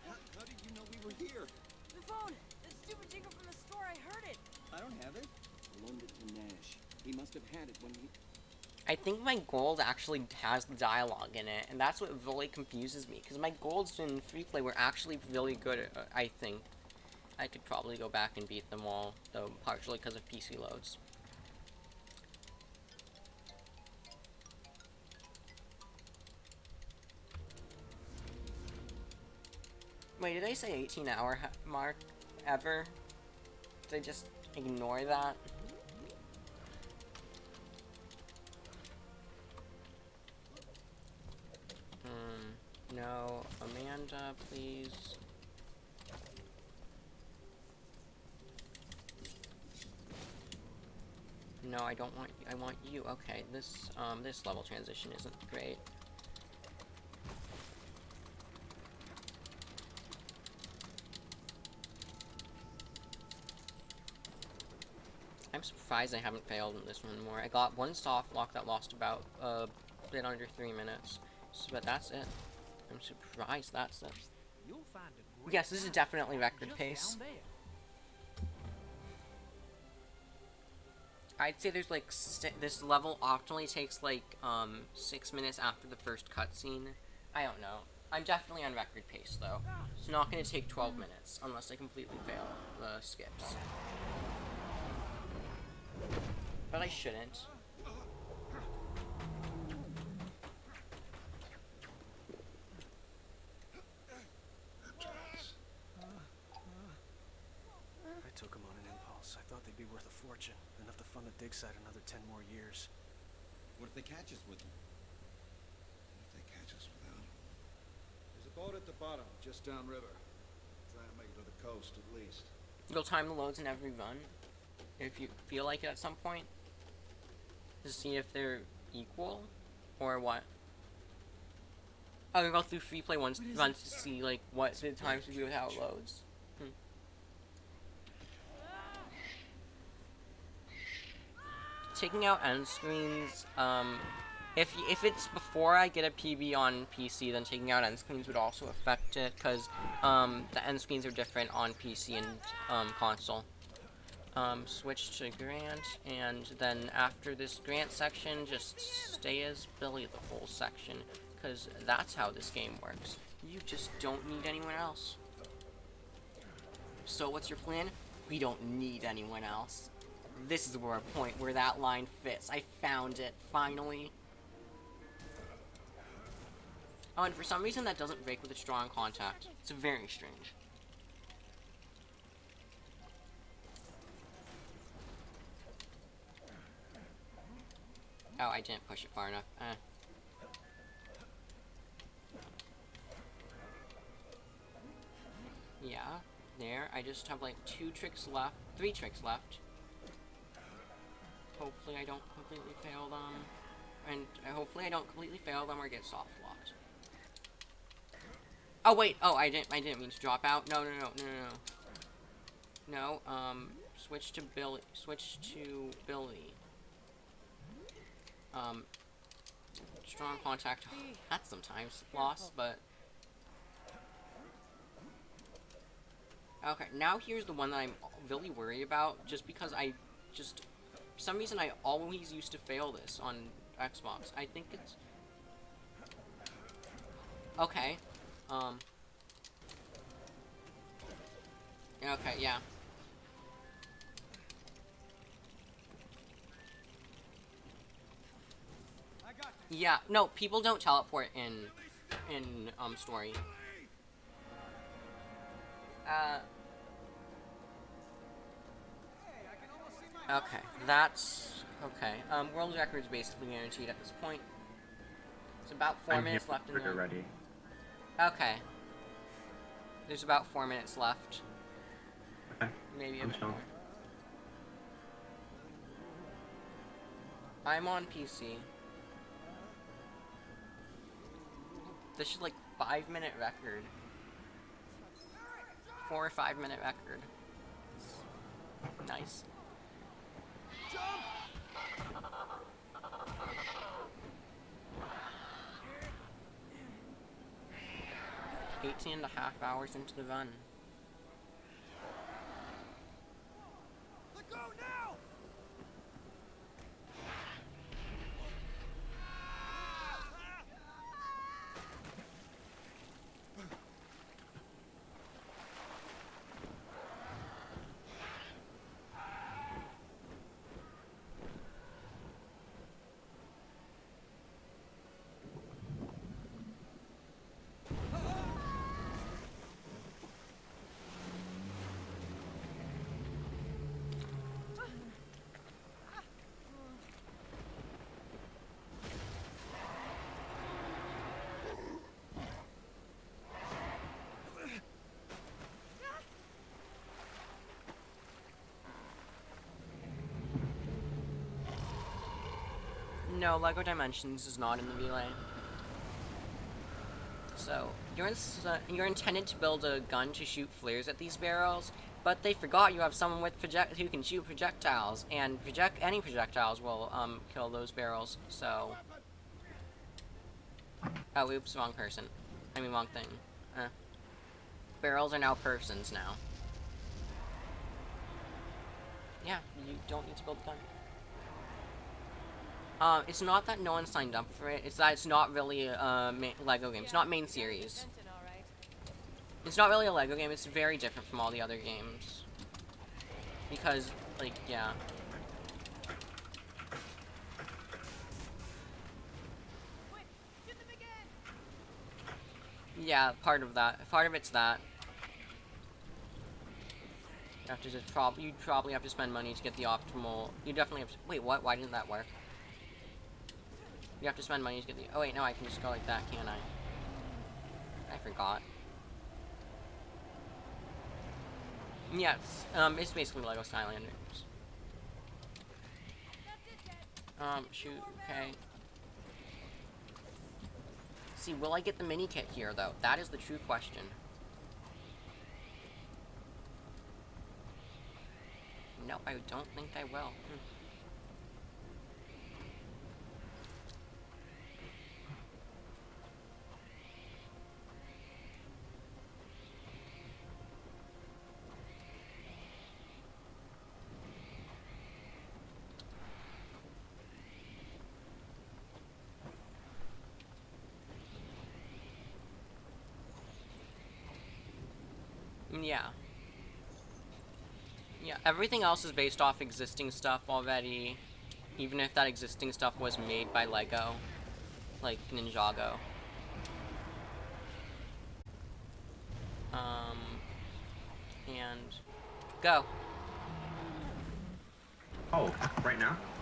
S20: How did you know we were here?
S12: The phone! That stupid jingle from the store, I heard it!
S20: I don't have it. I loaned it to Nash. He must have had it when he...
S19: I think my gold actually has the dialogue in it, and that's what really confuses me, because my golds in free play were actually really good, I think. I could probably go back and beat them all, though partially because of PC loads. Wait, did I say 18-hour mark ever? Did I just ignore that? No. Amanda, please. No, I don't want you. I want you. Okay, this level transition isn't great. I'm surprised I haven't failed in this one more. I got one soft lock that lost about a bit under 3 minutes, but that's it. I'm surprised that's it. Yes, this is definitely record pace. I'd say there's like this level optimally takes like 6 minutes after the first cutscene. I don't know. I'm definitely on record pace though. It's not going to take 12 minutes unless I completely fail the skips. But I shouldn't.
S16: I took them on an impulse. I thought they'd be worth a fortune. Enough to fund the dig site another 10 more years.
S20: What if they catch us with them?
S6: What if they catch us without them? There's a boat at the bottom, just downriver. Try and make it to the coast at least.
S19: You'll time the loads in every run, if you feel like it at some point, to see if they're equal, or what. I'll go through free play runs to see like what the times would be without loads. Taking out end screens, if it's before I get a PB on PC, then taking out end screens would also affect it, because the end screens are different on PC and console. Switch to Grant, and then after this Grant section, just stay as Billy the whole section, because that's how this game works. You just don't need anyone else. So what's your plan? We don't need anyone else. This is where a point where that line fits. I found it, finally. Oh, and for some reason that doesn't break with a strong contact. It's very strange. Oh, I didn't push it far enough. Yeah, there. I just have like 3 tricks left. Hopefully I don't completely fail them. And hopefully I don't completely fail them or get soft locked. Oh wait, oh I didn't mean to drop out. No. No, switch to Billy. Strong contact. That's sometimes lost, but okay, now here's the one that I'm really worried about, just because for some reason I always used to fail this on Xbox. I think it's... Okay. Okay, yeah. Yeah, no, people don't teleport in story. Okay, that's... Okay, world record's basically guaranteed at this point. It's about 4 minutes left in the...
S10: Ready.
S19: Okay. There's about 4 minutes left.
S10: Okay.
S19: Maybe a bit more. I'm on PC. This is like 5-minute record. 4 or 5 minute record. Nice. 18.5 hours into the run.
S4: Let go now!
S19: No, LEGO Dimensions is not in the relay. So, you're intended to build a gun to shoot flares at these barrels, but they forgot you have someone with who can shoot projectiles, and any projectiles will kill those barrels. So, oh, oops, wrong person. I mean, wrong thing. Barrels are now persons now. Yeah, you don't need to build a gun. It's not that no one signed up for it, it's that it's not really a LEGO game. It's not main series. It's not really a LEGO game, it's very different from all the other games. Because, like, yeah. Yeah, part of it's that. You have to just you probably have to spend money to get the optimal, you definitely have to, wait, what? Why didn't that work? You have to spend money to get the... Oh wait, no, I can just go like that, can't I? I forgot. Yeah, it's basically LEGO Skylanders. Shoot, okay. See, will I get the mini kit here, though? That is the true question. No, I don't think I will. Yeah. Yeah, everything else is based off existing stuff already, even if that existing stuff was made by LEGO, like Ninjago. And go.
S10: Oh, right now?